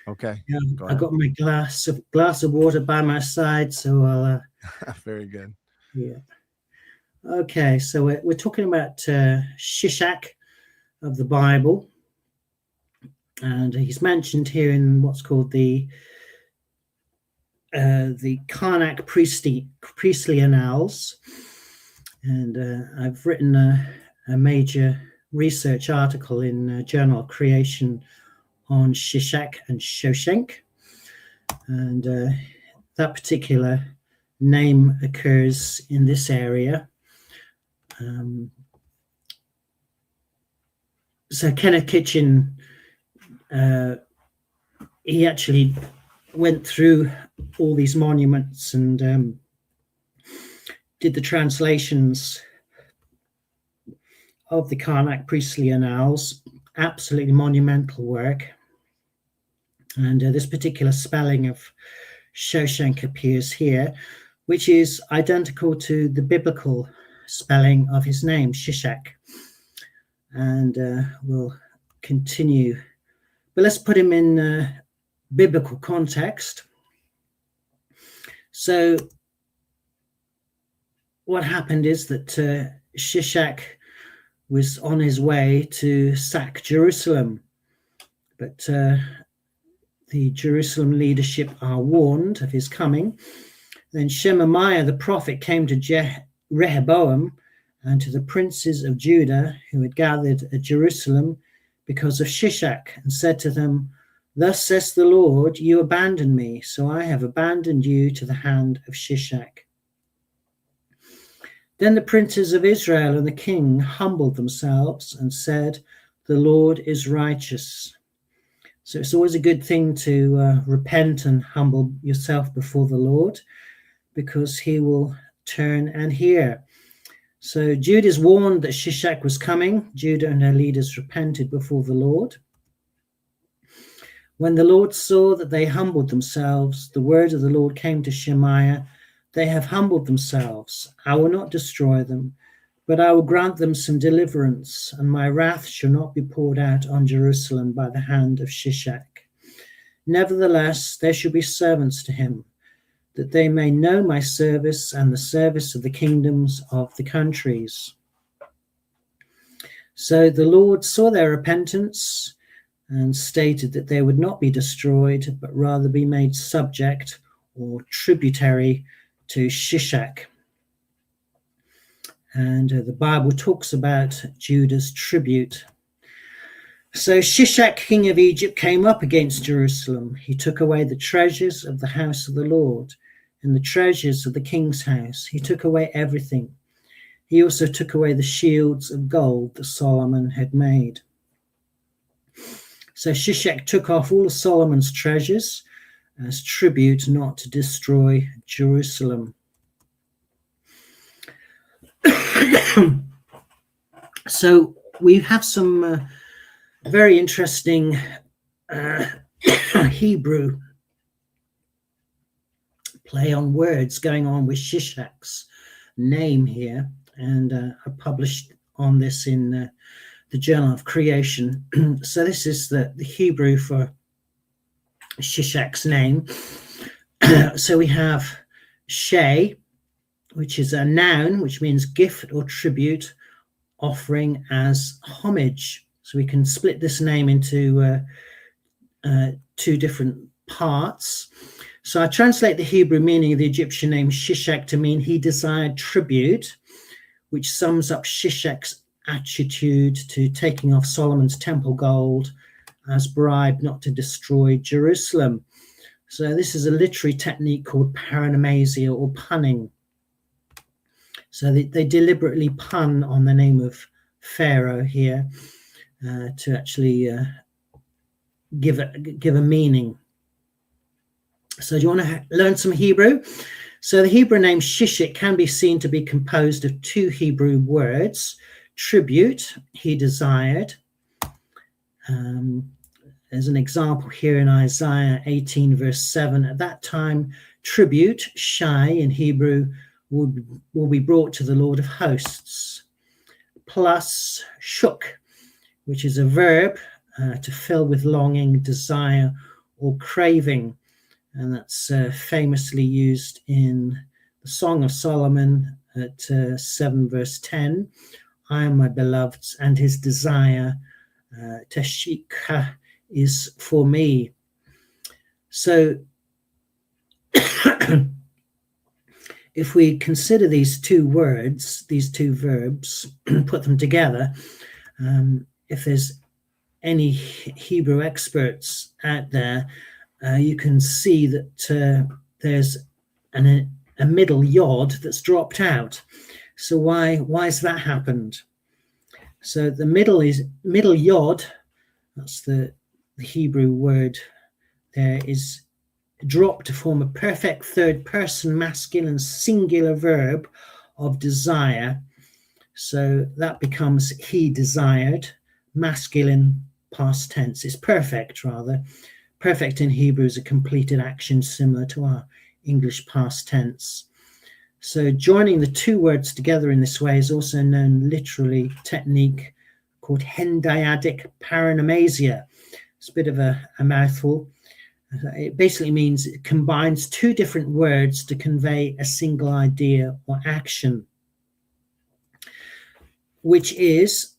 Okay. Yeah, I got my glass of water by my side, so I'll. Very good. Yeah. Okay, so we're talking about Shishak of the Bible, and he's mentioned here in what's called the Karnak Priestly Annals, and I've written a major research article in Journal of Creation on Shishak and Shoshenq, and that particular name occurs in this area. So Kenneth Kitchen, he actually went through all these monuments and did the translations of the Karnak Priestly Annals. Absolutely monumental work. And this particular spelling of Shoshenq appears here, which is identical to the biblical spelling of his name, Shishak. And we'll continue. But let's put him in biblical context. So what happened is that Shishak was on his way to sack Jerusalem, but the Jerusalem leadership are warned of his coming. Then Shemaiah the prophet came to Rehoboam and to the princes of Judah who had gathered at Jerusalem because of Shishak, and said to them, thus says the Lord, you abandoned me, so I have abandoned you to the hand of Shishak. Then the princes of Israel and the king humbled themselves and said, the Lord is righteous. So it's always a good thing to repent and humble yourself before the Lord, because he will turn and hear. So Judah is warned that Shishak was coming. Judah and her leaders repented before the Lord. When the Lord saw that they humbled themselves, the word of the Lord came to Shemaiah, they have humbled themselves. I will not destroy them, but I will grant them some deliverance, and my wrath shall not be poured out on Jerusalem by the hand of Shishak. Nevertheless, there shall be servants to him, that they may know my service and the service of the kingdoms of the countries. So the Lord saw their repentance and stated that they would not be destroyed, but rather be made subject or tributary to Shishak. And the Bible talks about Judah's tribute. So Shishak, king of Egypt, came up against Jerusalem. He took away the treasures of the house of the Lord and the treasures of the king's house. He took away everything. He also took away the shields of gold that Solomon had made. So Shishak took off all of Solomon's treasures as tribute not to destroy Jerusalem. So we have some very interesting Hebrew play on words going on with Shishak's name here, and I published on this in the Journal of Creation. So this is the Hebrew for Shishak's name. So we have Shay, which is a noun, which means gift or tribute, offering as homage. So we can split this name into two different parts. So I translate the Hebrew meaning of the Egyptian name Shishak to mean he desired tribute, which sums up Shishak's attitude to taking off Solomon's temple gold as bribe not to destroy Jerusalem. So this is a literary technique called paranomasia, or punning. So they deliberately pun on the name of Pharaoh here to actually give a meaning. So do you want to learn some Hebrew? So the Hebrew name Shishak can be seen to be composed of two Hebrew words. Tribute, he desired. There's an example here in Isaiah 18 verse 7. At that time, tribute, shai in Hebrew, will be brought to the Lord of hosts. Plus shuk, which is a verb to fill with longing, desire, or craving. And that's famously used in the Song of Solomon at 7 verse 10. I am my beloved's, and his desire, teshika, is for me. So if we consider these two words, these two verbs, put them together, if there's any Hebrew experts out there, you can see that there's a middle yod that's dropped out. So why has that happened? So the middle yod, that's the Hebrew word there, is dropped to form a perfect third person masculine singular verb of desire. So that becomes he desired, masculine past tense. It's perfect, rather. Perfect in Hebrew is a completed action similar to our English past tense. So joining the two words together in this way is also known literally technique called hendiadic paranomasia. It's a bit of a mouthful. It basically means it combines two different words to convey a single idea or action, which is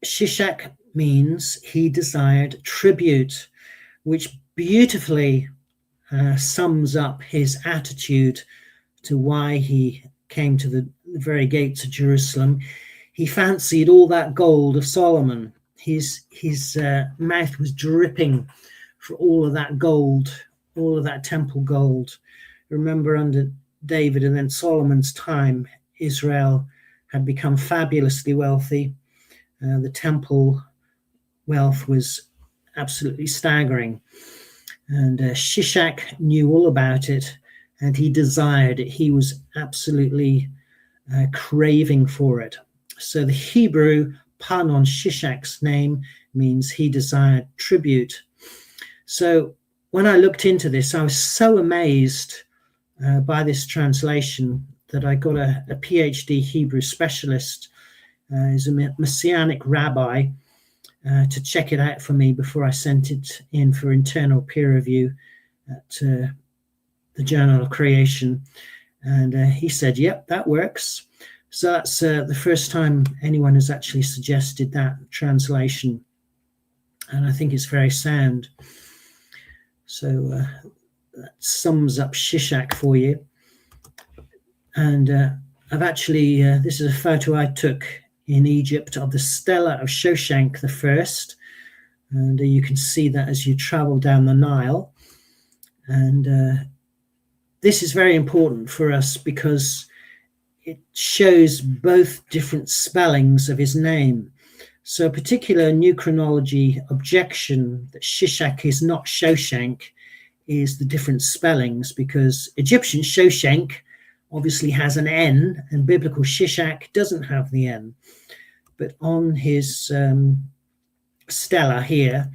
Shishak means he desired tribute, which beautifully sums up his attitude to why he came to the very gates of Jerusalem. He fancied all that gold of Solomon. His mouth was dripping for all of that gold, all of that temple gold. Remember, under David and then Solomon's time, Israel had become fabulously wealthy. The temple wealth was absolutely staggering. And Shishak knew all about it, and he desired it. He was absolutely craving for it. So the Hebrew pun on Shishak's name means he desired tribute. So when I looked into this, I was so amazed by this translation that I got a PhD Hebrew specialist. He's a Messianic rabbi, to check it out for me before I sent it in for internal peer review at the Journal of Creation. And he said, yep, that works. So that's the first time anyone has actually suggested that translation. And I think it's very sound. So that sums up Shishak for you. And I've actually, this is a photo I took in Egypt of the Stela of Shoshank I. And you can see that as you travel down the Nile. And this is very important for us because it shows both different spellings of his name. So a particular new chronology objection that Shishak is not Shoshank is the different spellings, because Egyptian Shoshank obviously has an N and biblical Shishak doesn't have the N. But on his stela here,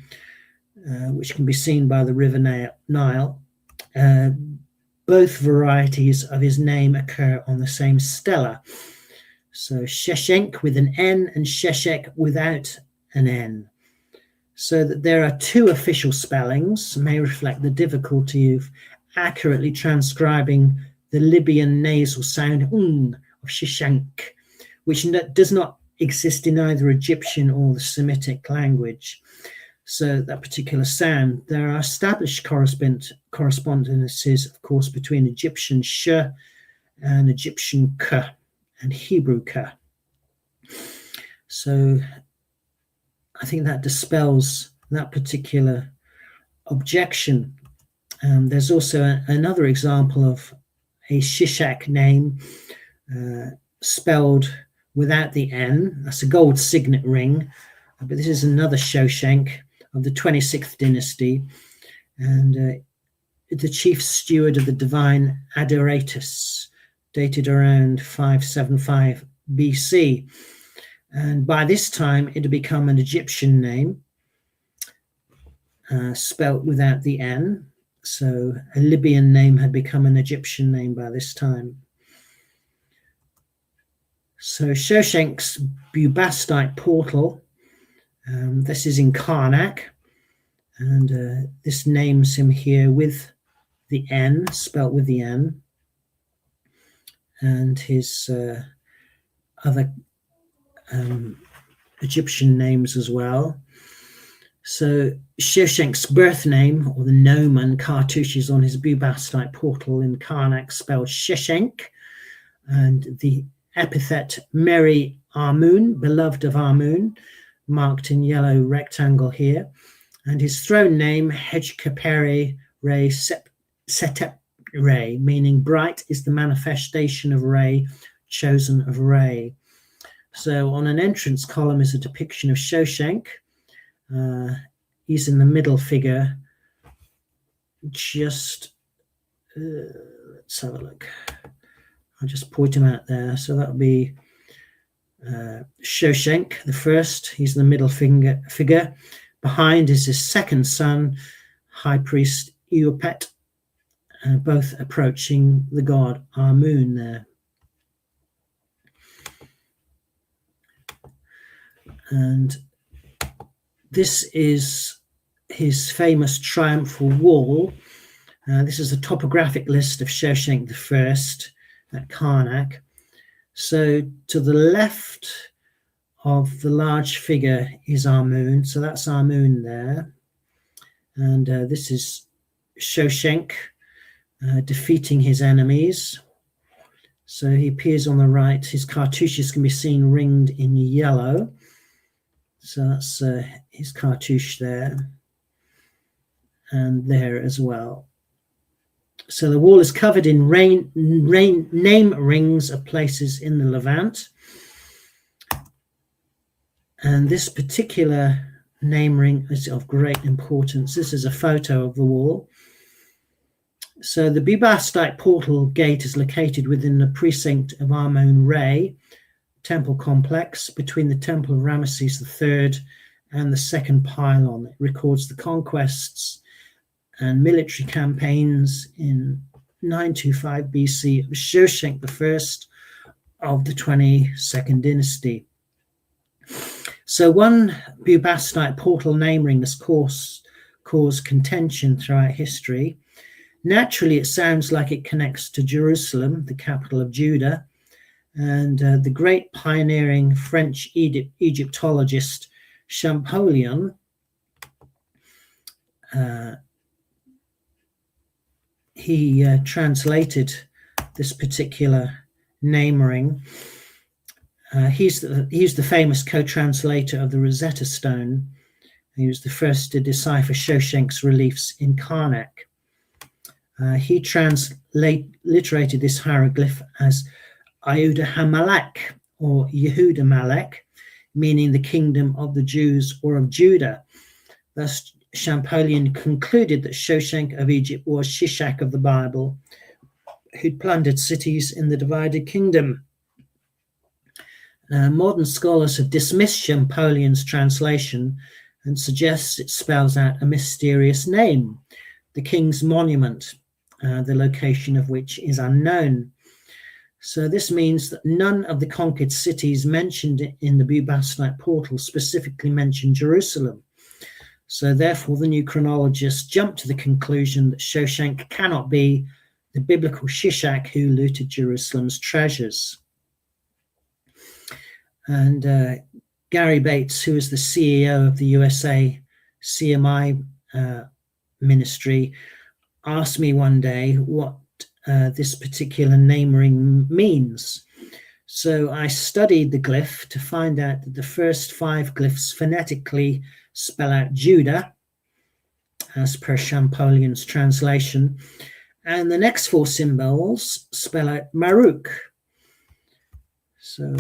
which can be seen by the River Nile, both varieties of his name occur on the same stela. So Sheshenk with an N and Sheshek without an N. So that there are two official spellings may reflect the difficulty of accurately transcribing the Libyan nasal sound of Sheshenk, which does not exist in either Egyptian or the Semitic language. So that particular sound, there are established correspondences, of course, between Egyptian sh and Egyptian k and Hebrew k. So I think that dispels that particular objection. There's also another example of a Shishak name spelled without the N. That's a gold signet ring, but this is another Shoshank of the 26th dynasty, and the chief steward of the divine Adoratus, dated around 575 BC. And by this time, it had become an Egyptian name, spelt without the N. So a Libyan name had become an Egyptian name by this time. So Shoshank's Bubastite portal, this is in Karnak, and this names him here with the N, spelt with the N, and his other Egyptian names as well. So Shoshank's birth name, or the Nomen cartouche, is on his Bubastite portal in Karnak, spelled Sheshenk, and the epithet Meri Amun, beloved of Amun, marked in yellow rectangle here, and his throne name Hejkapere Re Setep Re, meaning bright is the manifestation of Re, chosen of Re. So on an entrance column is a depiction of Shoshank. He's in the middle figure. Just let's have a look. I'll just point him out there. So that'll be Shoshank the first. He's the middle figure. Behind is his second son, High Priest Eopet, both approaching the god Amun there. And this is his famous triumphal wall. This is a topographic list of Shoshank I at Karnak. So to the left of the large figure is Amun. So that's Amun there. And this is Shoshank defeating his enemies. So he appears on the right. His cartouches can be seen ringed in yellow. So that's his cartouche there, and there as well. So the wall is covered in name rings of places in the Levant. And this particular name ring is of great importance. This is a photo of the wall. So the Bubastite portal gate is located within the precinct of Amun-Re temple complex between the temple of Ramesses III and the second pylon. It records the conquests and military campaigns in 925 BC of Shoshank I of the 22nd dynasty. So one Bubastite portal name ring has caused contention throughout history. Naturally, it sounds like it connects to Jerusalem, the capital of Judah, and the great pioneering French Egyptologist Champollion he translated this particular name ring. He's the famous co-translator of the Rosetta Stone. He was the first to decipher Shoshenq's reliefs in Karnak. He transliterated this hieroglyph as Yehuda Hamalek, or Yehuda Malek, meaning the kingdom of the Jews or of Judah. Thus, Champollion concluded that Shoshenq of Egypt was Shishak of the Bible, who'd plundered cities in the divided kingdom. Modern scholars have dismissed Champollion's translation and suggest it spells out a mysterious name, the King's Monument, the location of which is unknown. So this means that none of the conquered cities mentioned in the Bubastite portal specifically mention Jerusalem. So therefore, the new chronologists jump to the conclusion that Shoshenq cannot be the biblical Shishak who looted Jerusalem's treasures. And Gary Bates, who is the CEO of the USA CMI ministry, asked me one day what this particular name ring means. So I studied the glyph to find out that the first 5 glyphs phonetically spell out Judah, as per Champollion's translation, and the next 4 symbols spell out Maruk. So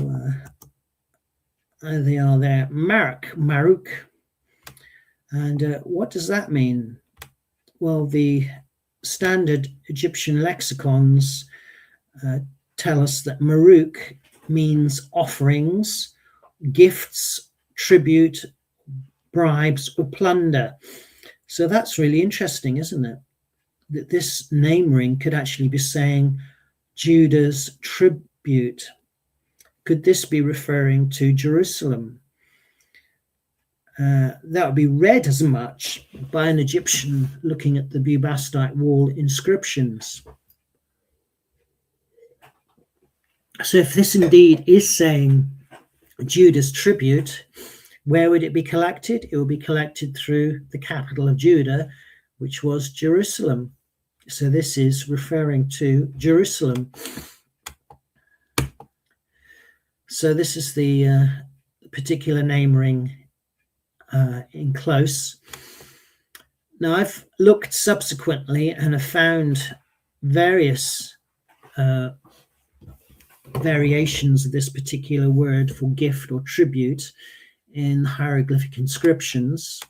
they are there, Maruk. And what does that mean? Well, the standard Egyptian lexicons tell us that Maruk means offerings, gifts, tribute, bribes, or plunder. So that's really interesting, isn't it? That this name ring could actually be saying Judah's tribute. Could this be referring to Jerusalem? That would be read as much by an Egyptian looking at the Bubastite wall inscriptions. So if this indeed is saying Judah's tribute, where would it be collected? It will be collected through the capital of Judah, which was Jerusalem. So this is referring to Jerusalem. So this is the particular name ring in close. Now I've looked subsequently and have found various variations of this particular word for gift or tribute in hieroglyphic inscriptions.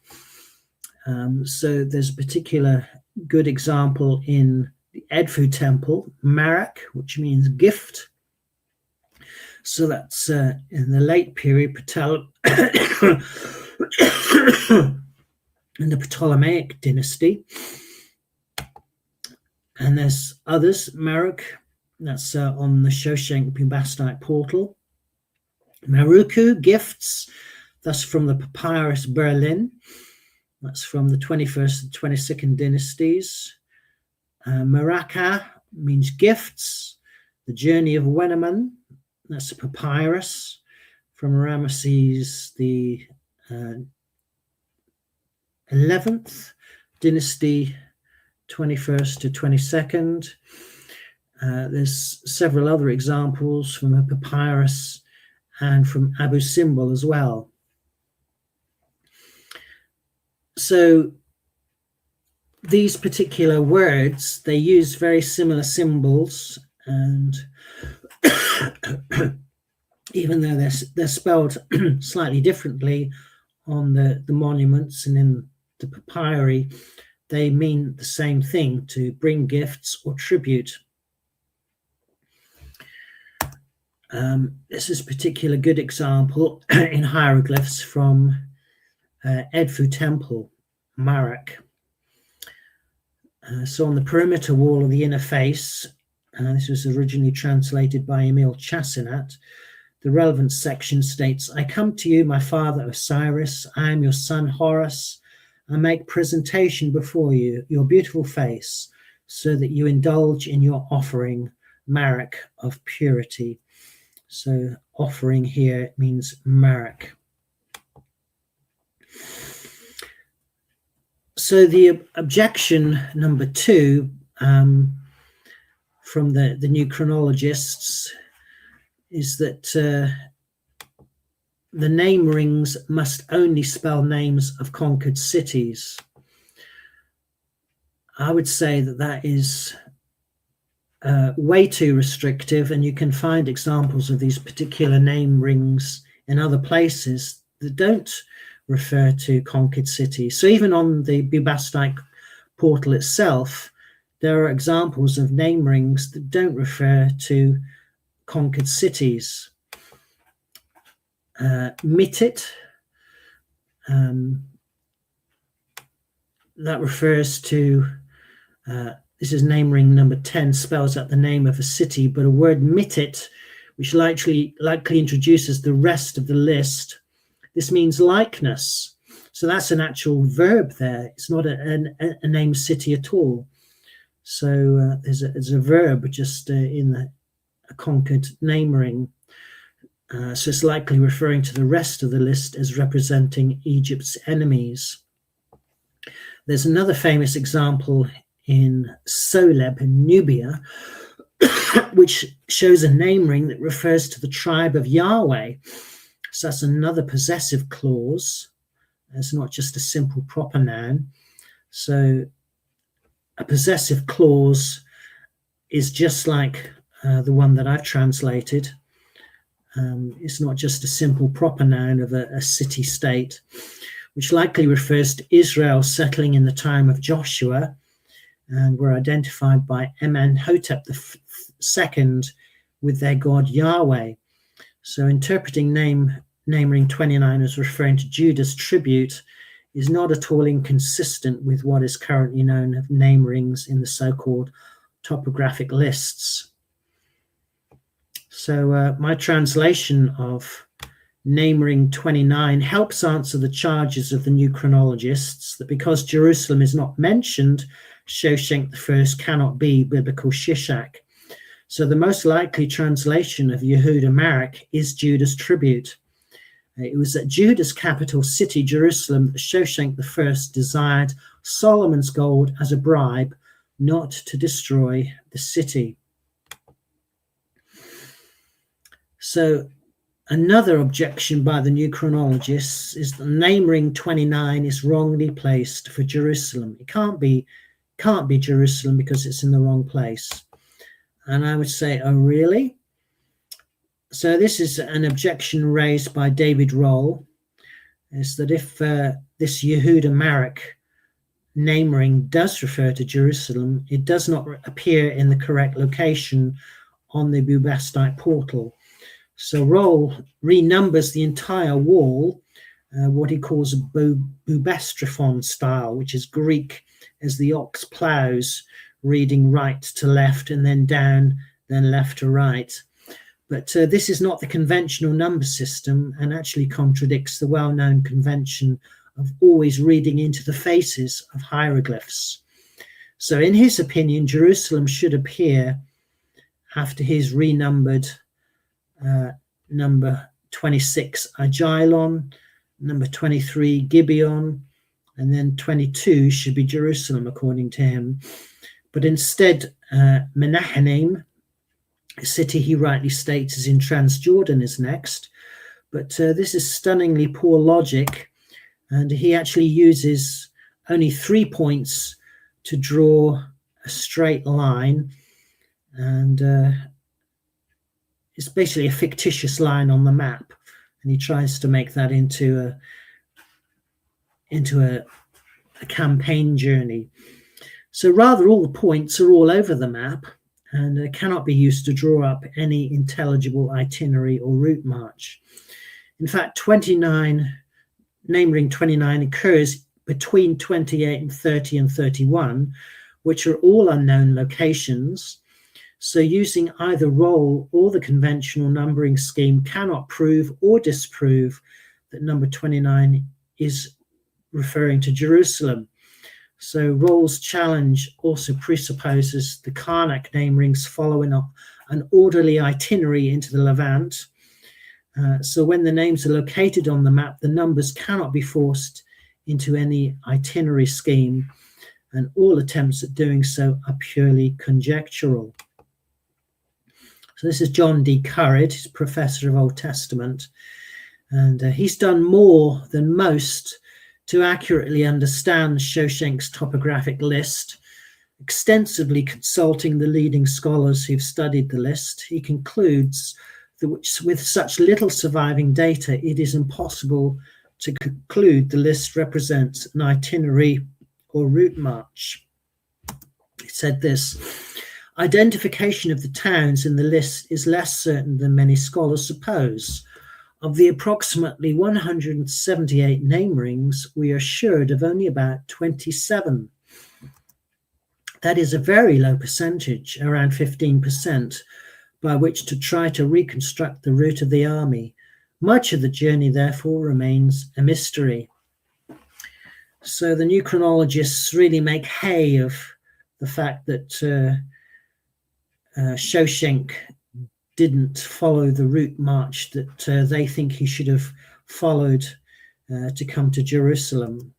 So there's a particular good example in the Edfu temple, Marak, which means gift. So that's in the late period, in the Ptolemaic dynasty. And there's others, Maruk, that's on the Shoshenq Bubastite portal. Maruku, gifts, that's from the Papyrus Berlin. That's from the 21st and 22nd dynasties. Maraka means gifts. The Journey of Weneman, that's a papyrus from Ramesses the 11th dynasty, 21st to 22nd. There's several other examples from a papyrus and from Abu Simbel as well. So these particular words, they use very similar symbols, and even though they're spelled slightly differently on the monuments and in the papyri, they mean the same thing, to bring gifts or tribute. This is a particular good example in hieroglyphs from Edfu Temple, Marak. So on the perimeter wall of the inner face, this was originally translated by Emil Chassinat, the relevant section states, I come to you, my father Osiris, I am your son Horus, I make presentation before you, your beautiful face, so that you indulge in your offering, Marek of purity. So offering here means Marek. So the objection number 2 from the new chronologists is that the name rings must only spell names of conquered cities. I would say that that is way too restrictive, and you can find examples of these particular name rings in other places that don't refer to conquered cities. So even on the Bubastite portal itself, there are examples of name rings that don't refer to conquered cities. Mitit, that refers to, this is name ring number 10, spells out the name of a city, but a word mitit, which likely introduces the rest of the list, this means likeness. So that's an actual verb there. It's not a named city at all. So there's a verb just in a conquered name ring. So it's likely referring to the rest of the list as representing Egypt's enemies. There's another famous example in Soleb in Nubia, which shows a name ring that refers to the tribe of Yahweh. So that's another possessive clause. It's not just a simple proper noun. So a possessive clause is just like the one that I've translated. It's not just a simple proper noun of a city-state, which likely refers to Israel settling in the time of Joshua and were identified by Amenhotep II with their god Yahweh. So interpreting name ring 29 as referring to Judah's tribute is not at all inconsistent with what is currently known as name rings in the so-called topographic lists. So my translation of name ring 29 helps answer the charges of the new chronologists that because Jerusalem is not mentioned, Shoshenq I cannot be biblical Shishak. So the most likely translation of Yehuda Marek is Judah's tribute. It was at Judah's capital city, Jerusalem, that Shoshenq I desired Solomon's gold as a bribe, not to destroy the city. So another objection by the new chronologists is the name ring 29 is wrongly placed for Jerusalem. It can't be Jerusalem because it's in the wrong place. And I would say, oh, really? So this is an objection raised by David Roll, is that if this Yehuda Marek name ring does refer to Jerusalem, it does not appear in the correct location on the Bubastite portal. So Roll renumbers the entire wall, what he calls a Bubastraphon style, which is Greek as the ox plows, reading right to left and then down, then left to right. But this is not the conventional number system and actually contradicts the well-known convention of always reading into the faces of hieroglyphs. So in his opinion, Jerusalem should appear after his renumbered number 26 Ajalon, number 23 Gibeon, and then 22 should be Jerusalem according to him. But instead, Menachem, a city he rightly states is in Transjordan, is next. But this is stunningly poor logic, and he actually uses only 3 points to draw a straight line, and it's basically a fictitious line on the map, and he tries to make that into a campaign journey. So rather, all the points are all over the map and cannot be used to draw up any intelligible itinerary or route march. In fact, name ring 29 occurs between 28 and 30 and 31, which are all unknown locations. So using either roll or the conventional numbering scheme cannot prove or disprove that number 29 is referring to Jerusalem. So Roll's challenge also presupposes the Karnak name rings following up an orderly itinerary into the Levant. So when the names are located on the map, the numbers cannot be forced into any itinerary scheme, and all attempts at doing so are purely conjectural. So this is John D. Currid, he's professor of Old Testament, and he's done more than most to accurately understand Shoshenq's topographic list. Extensively consulting the leading scholars who've studied the list, he concludes that with such little surviving data, it is impossible to conclude the list represents an itinerary or route march. He said this: identification of the towns in the list is less certain than many scholars suppose. Of the approximately 178 name rings, we are assured of only about 27. That is a very low percentage, around 15%, by which to try to reconstruct the route of the army. Much of the journey, therefore, remains a mystery. So the new chronologists really make hay of the fact that Shoshenq didn't follow the route march that they think he should have followed to come to Jerusalem.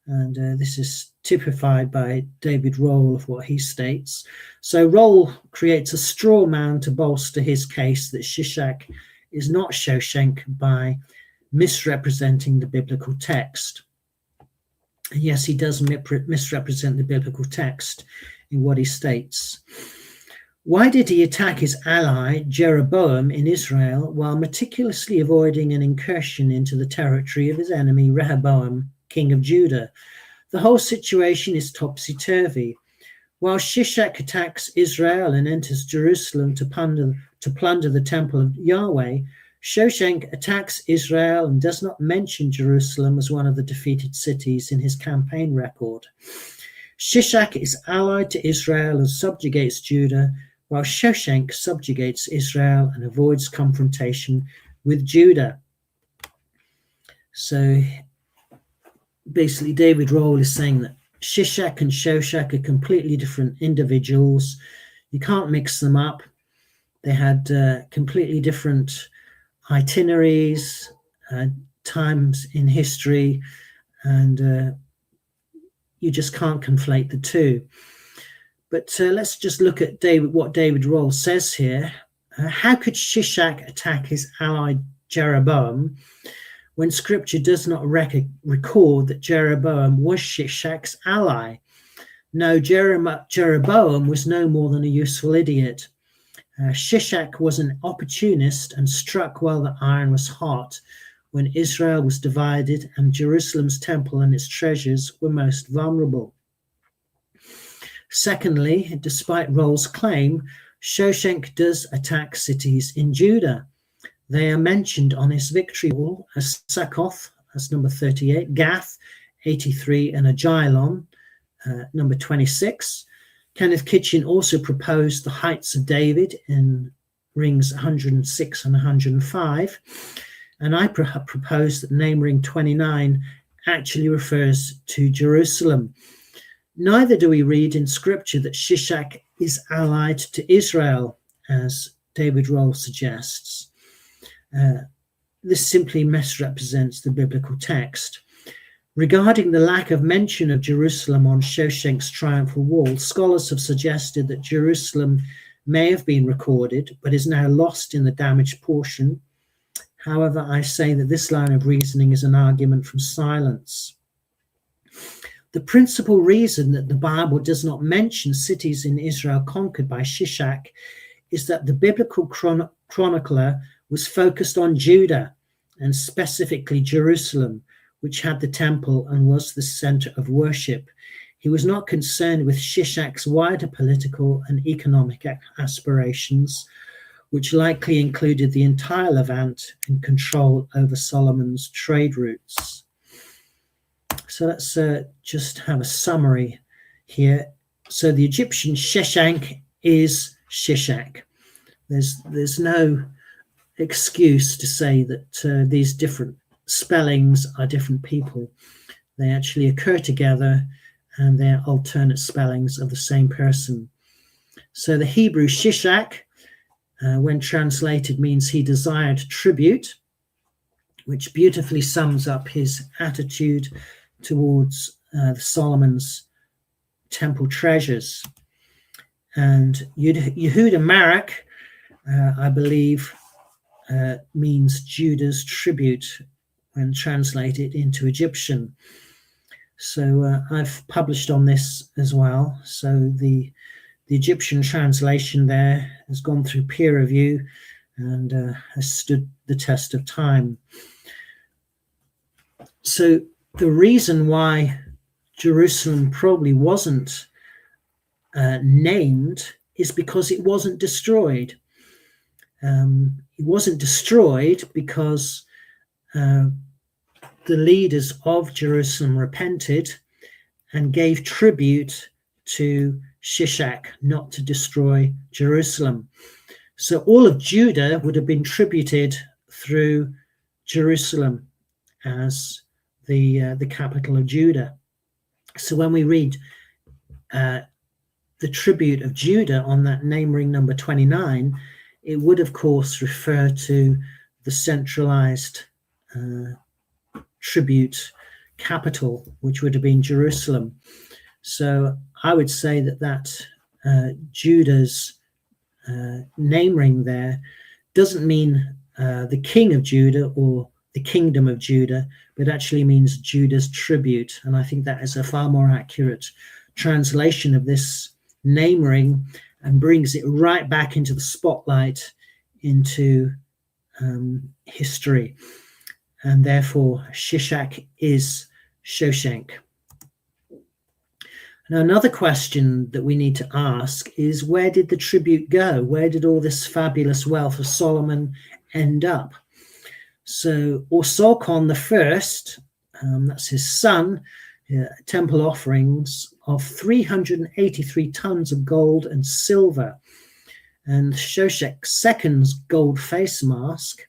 And this is typified by David Roll of what he states. So Roll creates a straw man to bolster his case that Shishak is not Shoshenq by misrepresenting the biblical text. And yes, he does misrepresent the biblical text in what he states. Why did he attack his ally Jeroboam in Israel while meticulously avoiding an incursion into the territory of his enemy Rehoboam, king of Judah? The whole situation is topsy-turvy. While Shishak attacks Israel and enters Jerusalem to plunder the temple of Yahweh, Shoshenq attacks Israel and does not mention Jerusalem as one of the defeated cities in his campaign record. Shishak is allied to Israel and subjugates Judah, while Shoshenq subjugates Israel and avoids confrontation with Judah. So basically, David Roll is saying that Shishak and Shoshenq are completely different individuals. You can't mix them up. They had completely different itineraries, times in history, and you just can't conflate the two. But let's just look at what David Roll says here. How could Shishak attack his ally Jeroboam when scripture does not record that Jeroboam was Shishak's ally? No, Jeroboam was no more than a useful idiot. Shishak was an opportunist and struck while the iron was hot, when Israel was divided and Jerusalem's temple and its treasures were most vulnerable. Secondly, despite Roll's claim, Shoshenq does attack cities in Judah. They are mentioned on his victory wall as Succoth, as number 38, Gath, 83, and Ajalon, number 26. Kenneth Kitchen also proposed the heights of David in rings 106 and 105. And I propose that name ring 29 actually refers to Jerusalem. Neither do we read in scripture that Shishak is allied to Israel, as David Roll suggests. This simply misrepresents the biblical text. Regarding the lack of mention of Jerusalem on Shoshenq's triumphal wall, scholars have suggested that Jerusalem may have been recorded, but is now lost in the damaged portion. However, I say that this line of reasoning is an argument from silence. The principal reason that the Bible does not mention cities in Israel conquered by Shishak is that the biblical chronicler was focused on Judah, and specifically Jerusalem, which had the temple and was the center of worship. He was not concerned with Shishak's wider political and economic aspirations, which likely included the entire Levant and control over Solomon's trade routes. So let's just have a summary here. So the Egyptian Shoshenq is Shishak. There's no excuse to say that these different spellings are different people. They actually occur together, and they're alternate spellings of the same person. So the Hebrew Shishak, when translated, means he desired tribute, which beautifully sums up his attitude towards Solomon's temple treasures. And Yehuda Marak, I believe, means Judah's tribute when translated into Egyptian. So I've published on this as well. So the Egyptian translation there has gone through peer review and has stood the test of time. So the reason why Jerusalem probably wasn't named is because it wasn't destroyed. It wasn't destroyed because the leaders of Jerusalem repented and gave tribute to Shishak, not to destroy Jerusalem. So all of Judah would have been tributed through Jerusalem as the capital of Judah. So when we read the tribute of Judah on that name ring number 29, it would of course refer to the centralized tribute capital, which would have been Jerusalem. So I would say that Judah's name ring there doesn't mean the king of Judah or the kingdom of Judah, but actually means Judah's tribute. And I think that is a far more accurate translation of this name ring and brings it right back into the spotlight, into history. And therefore, Shishak is Shoshenq. Now, another question that we need to ask is, where did the tribute go? Where did all this fabulous wealth of Solomon end up? So Orsorkon I, that's his son, temple offerings of 383 tons of gold and silver, and Shoshek's second's gold face mask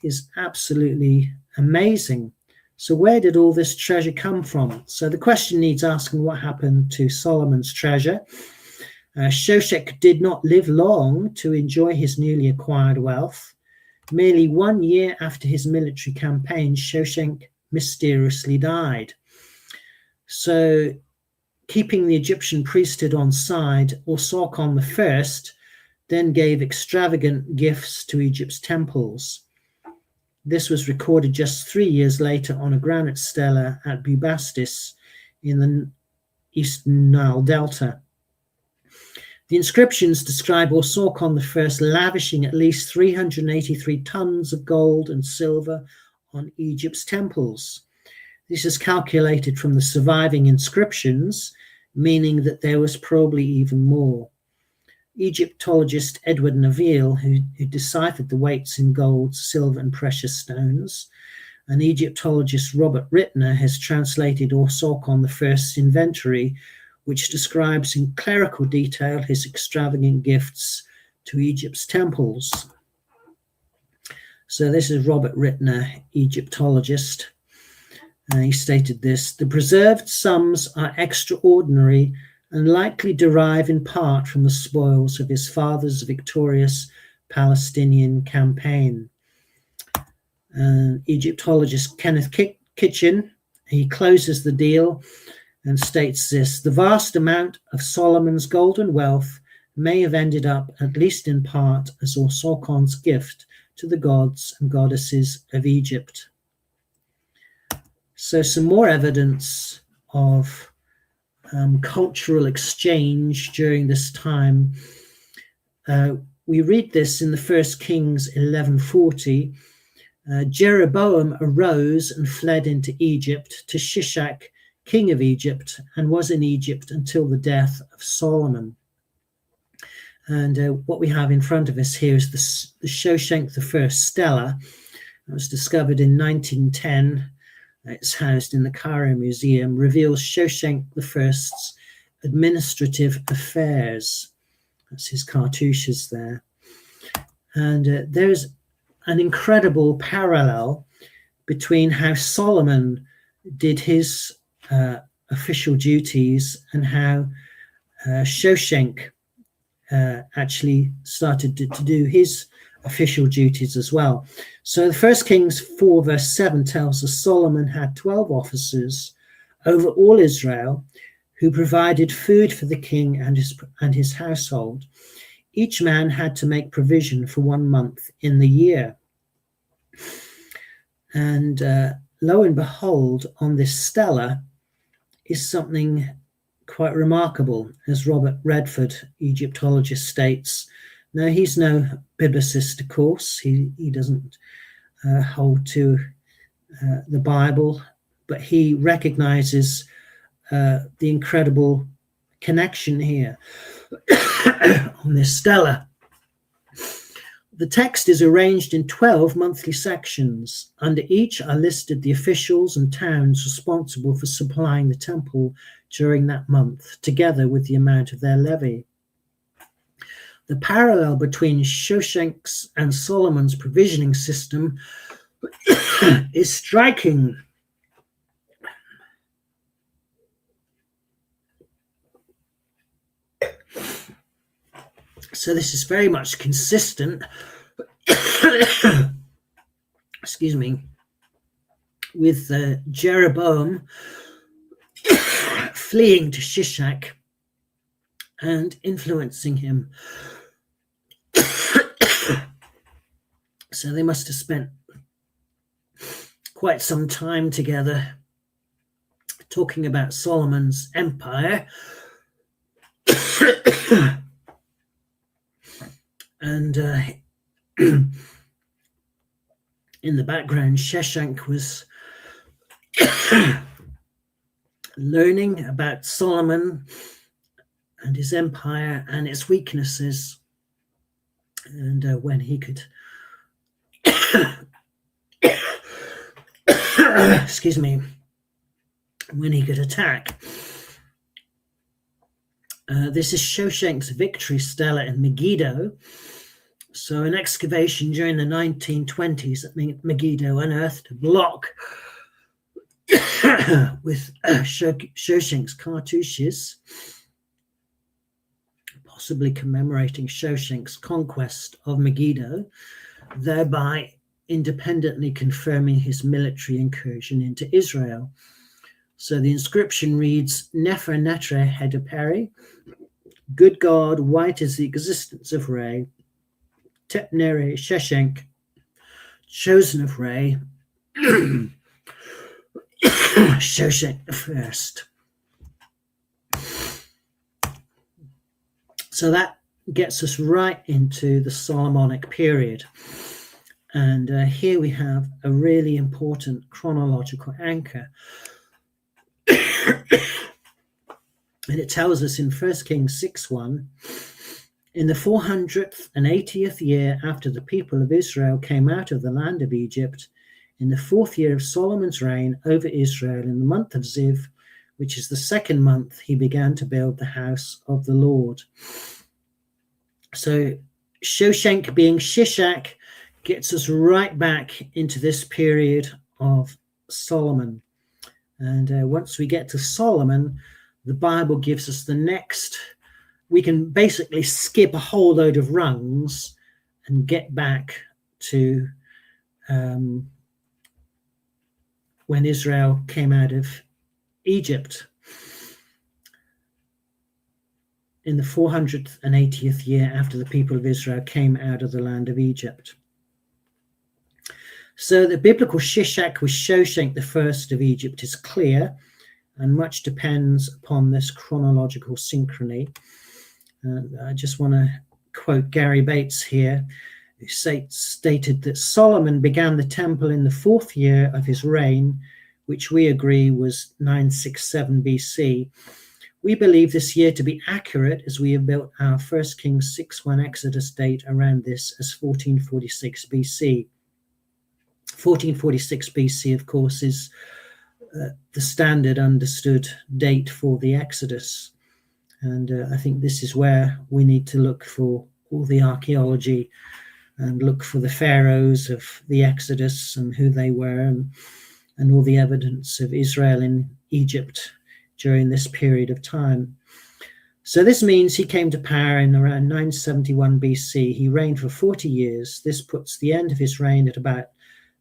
is absolutely amazing. So where did all this treasure come from? So the question needs asking, what happened to Solomon's treasure? Shoshek did not live long to enjoy his newly acquired wealth. Merely 1 year after his military campaign, Shoshenq mysteriously died. So, keeping the Egyptian priesthood on side, Orsorkon I then gave extravagant gifts to Egypt's temples. This was recorded just 3 years later on a granite stela at Bubastis in the eastern Nile Delta. The inscriptions describe Orsorkon I lavishing at least 383 tons of gold and silver on Egypt's temples. This is calculated from the surviving inscriptions, meaning that there was probably even more. Egyptologist Edward Neville, who deciphered the weights in gold, silver, and precious stones, and Egyptologist Robert Rittner has translated Orsorkon I's inventory, which describes in clerical detail his extravagant gifts to Egypt's temples. So this is Robert Rittner, Egyptologist. He stated this: the preserved sums are extraordinary and likely derive in part from the spoils of his father's victorious Palestinian campaign. Egyptologist Kenneth Kitchen, he closes the deal and states this: the vast amount of Solomon's golden wealth may have ended up, at least in part, as Orsorkon's gift to the gods and goddesses of Egypt. So some more evidence of cultural exchange during this time. We read this in the 1 Kings 11:40. Jeroboam arose and fled into Egypt to Shishak, king of Egypt, and was in Egypt until the death of Solomon. And what we have in front of us here is the Shoshenq I stela. It was discovered in 1910. It's housed in the Cairo Museum, reveals Shoshenq I's administrative affairs. That's his cartouches there. And there's an incredible parallel between how Solomon did his official duties and how Shoshenq actually started to do his official duties as well. So the 1 Kings 4 verse 7 tells us Solomon had 12 officers over all Israel who provided food for the king and his household. Each man had to make provision for 1 month in the year. And lo and behold, on this stela is something quite remarkable, as Robert Redford, Egyptologist, states. Now, he's no biblicist, of course. He doesn't hold to the Bible, but he recognizes the incredible connection here on this stela. The text is arranged in 12 monthly sections. Under each are listed the officials and towns responsible for supplying the temple during that month, together with the amount of their levy. The parallel between Shoshenq's and Solomon's provisioning system is striking. So this is very much consistent, excuse me, with Jeroboam fleeing to Shishak and influencing him. So they must have spent quite some time together talking about Solomon's empire. And in the background, Shoshenq was learning about Solomon and his empire and its weaknesses, and when he could excuse me, when he could attack. This is Shoshenq's victory stela in Megiddo. So an excavation during the 1920s at Megiddo unearthed a block with Shoshenq's cartouches, possibly commemorating Shoshenq's conquest of Megiddo, thereby independently confirming his military incursion into Israel. So the inscription reads, Nefer Netre Hedeperi, good God, white is the existence of Re, Tepnere Shoshenq, chosen of Re, Shoshenq the first. So that gets us right into the Solomonic period. And here we have a really important chronological anchor. And it tells us in 1 Kings 6:1, in the 480th year after the people of Israel came out of the land of Egypt, in the 4th year of Solomon's reign over Israel, in the month of Ziv, which is the 2nd month, he began to build the house of the Lord. So Shoshenq being Shishak gets us right back into this period of Solomon. And once we get to Solomon, the Bible gives us the next. We can basically skip a whole load of rungs and get back to when Israel came out of Egypt in the 480th year after the people of Israel came out of the land of Egypt. So the biblical Shishak was Shoshenq the first of Egypt is clear, and much depends upon this chronological synchrony. I just want to quote Gary Bates here, who stated that Solomon began the temple in the 4th year of his reign, which we agree was 967 BC. We believe this year to be accurate, as we have built our 1 Kings 6:1 Exodus date around this as 1446 BC. 1446 BC, of course, is the standard understood date for the Exodus. And I think this is where we need to look for all the archaeology and look for the pharaohs of the Exodus and who they were, and all the evidence of Israel in Egypt during this period of time. So this means he came to power in around 971 BC. He reigned for 40 years. This puts the end of his reign at about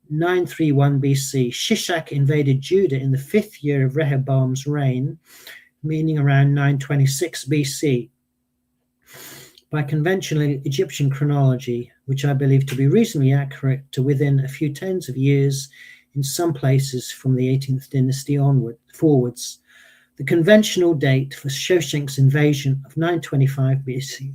931 BC. Shishak invaded Judah in the 5th year of Rehoboam's reign, meaning around 926 BC. By conventional Egyptian chronology, which I believe to be reasonably accurate to within a few tens of years in some places from the 18th dynasty forwards, the conventional date for Shoshank's invasion of 925 BC.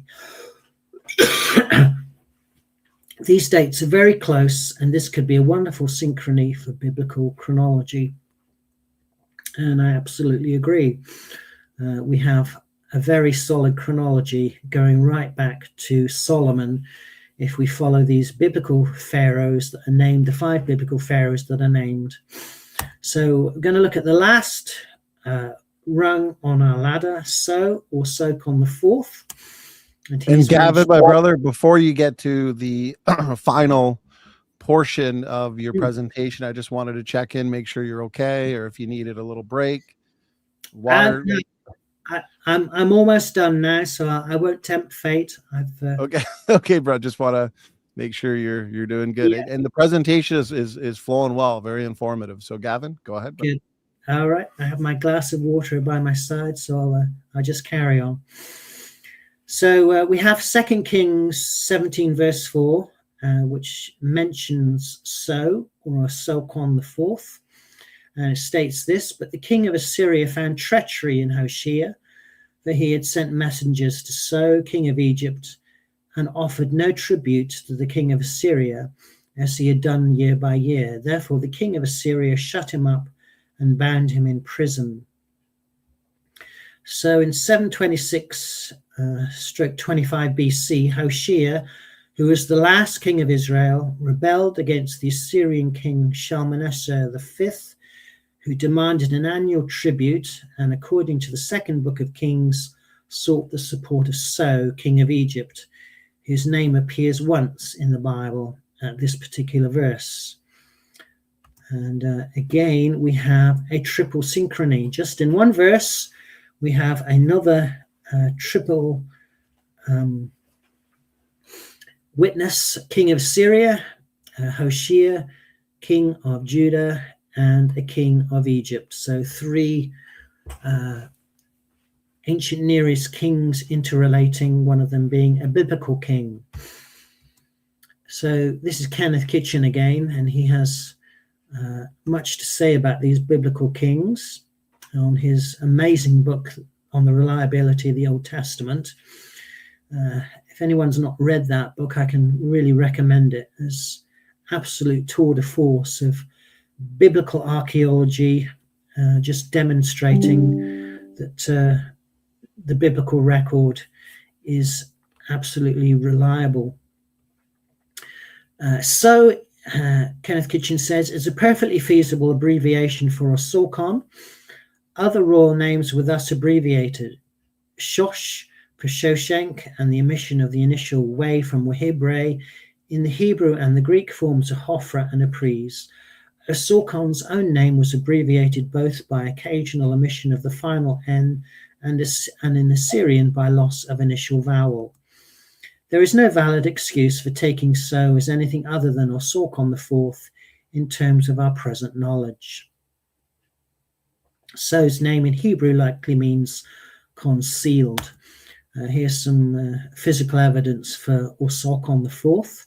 These dates are very close, and this could be a wonderful synchrony for biblical chronology. And I absolutely agree. We have a very solid chronology going right back to Solomon if we follow these biblical pharaohs that are named, the 5 biblical pharaohs that are named. So we're going to look at the last rung on our ladder, So on the 4th. And Gavin, my brother, before you get to the final portion of your presentation, I just wanted to check in, make sure you're okay, or if you needed a little break. Water. I'm almost done now, so I won't tempt fate. Okay, bro. Just want to make sure you're doing good. Yeah. And the presentation is flowing well, very informative. So, Gavin, go ahead. Bro. Good. All right. I have my glass of water by my side, so I'll just carry on. So we have 2 Kings 17, verse 4, which mentions So on the 4th. And it states this: "But the king of Assyria found treachery in Hoshea, for he had sent messengers to So, king of Egypt, and offered no tribute to the king of Assyria, as he had done year by year. Therefore the king of Assyria shut him up and bound him in prison." So in 726 /25 BC, Hoshea, who was the last king of Israel, rebelled against the Assyrian king Shalmaneser V, who demanded an annual tribute, and according to the 2nd book of Kings, sought the support of So, king of Egypt, whose name appears once in the Bible at this particular verse. And again, we have a triple synchrony. Just in one verse, we have another triple witness: king of Syria, Hoshea, king of Judah, and a king of Egypt. So 3 ancient Near East kings interrelating, one of them being a biblical king. So this is Kenneth Kitchen again, and he has much to say about these biblical kings on his amazing book on the reliability of the Old Testament. If anyone's not read that book, I can really recommend it as absolute tour de force of biblical archaeology, just demonstrating that the biblical record is absolutely reliable. Kenneth Kitchen says, is a perfectly feasible abbreviation for Osorkon. Other royal names were thus abbreviated: Shosh for Shoshenk, and the omission of the initial way from Wehibre in the Hebrew and the Greek forms of Hophra and Apries. Osorkon's own name was abbreviated both by occasional omission of the final N and in Assyrian by loss of initial vowel. There is no valid excuse for taking So as anything other than Osorkon IV in terms of our present knowledge. So's name in Hebrew likely means concealed. Here's some physical evidence for Osorkon IV.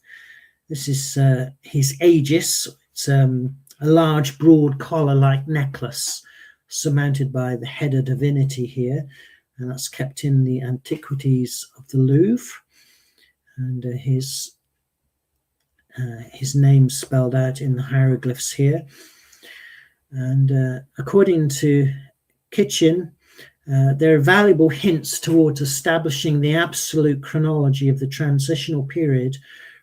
This is his aegis. It's a large, broad collar-like necklace surmounted by the head of divinity here, and that's kept in the Antiquities of the Louvre. And his name spelled out in the hieroglyphs here. And according to Kitchen, there are valuable hints towards establishing the absolute chronology of the transitional period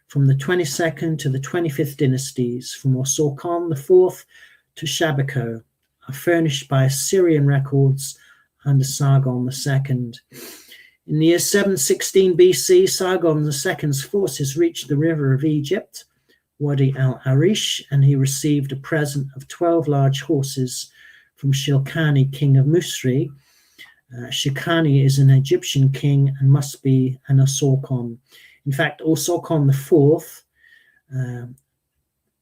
from the 22nd to the 25th dynasties, from Osorkon IV to Shabako, are furnished by Assyrian records under Sargon II. In the year 716 BC, Sargon II's forces reached the river of Egypt, Wadi al-Arish, and he received a present of 12 large horses from Shilkani, king of Musri. Shilkani is an Egyptian king and must be an Osorkon. In fact, Osorkon IV,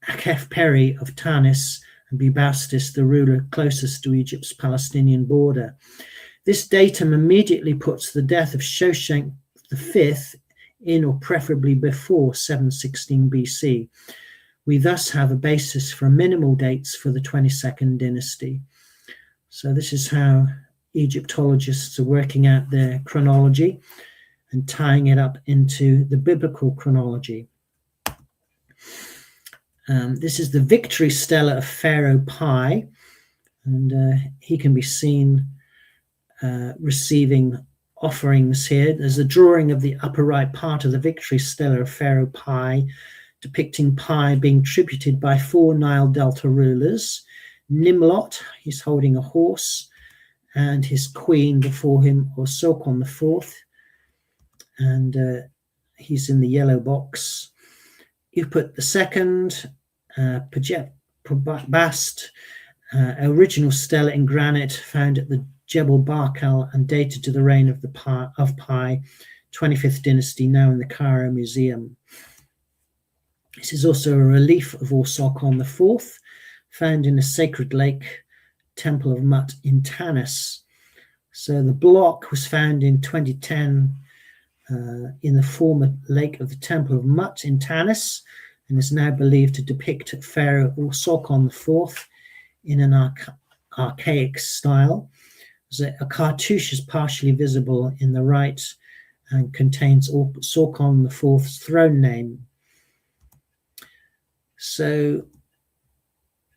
Akef-Peri of Tanis, and Bubastis, the ruler closest to Egypt's Palestinian border. This datum immediately puts the death of Shoshenq V in or preferably before 716 BC. We thus have a basis for minimal dates for the 22nd dynasty. So this is how Egyptologists are working out their chronology and tying it up into the biblical chronology. This is the victory stela of Pharaoh Pi, and he can be seen receiving offerings here. There's a drawing of the upper right part of the victory stela of Pharaoh Pi, depicting Pi being tributed by 4 Nile Delta rulers. Nimlot, he's holding a horse, and his queen before him, Osorkon IV, and he's in the yellow box. You put the second, Bast, original stela in granite found at the Jebel Barkal and dated to the reign of Pi, 25th dynasty, now in the Cairo Museum. This is also a relief of Osorkon IV, found in a sacred lake, Temple of Mut in Tanis. So the block was found in 2010 in the former lake of the Temple of Mut in Tanis, and is now believed to depict Pharaoh Osorkon IV in an archaic style. A cartouche is partially visible in the right and contains Osorkon IV's throne name. So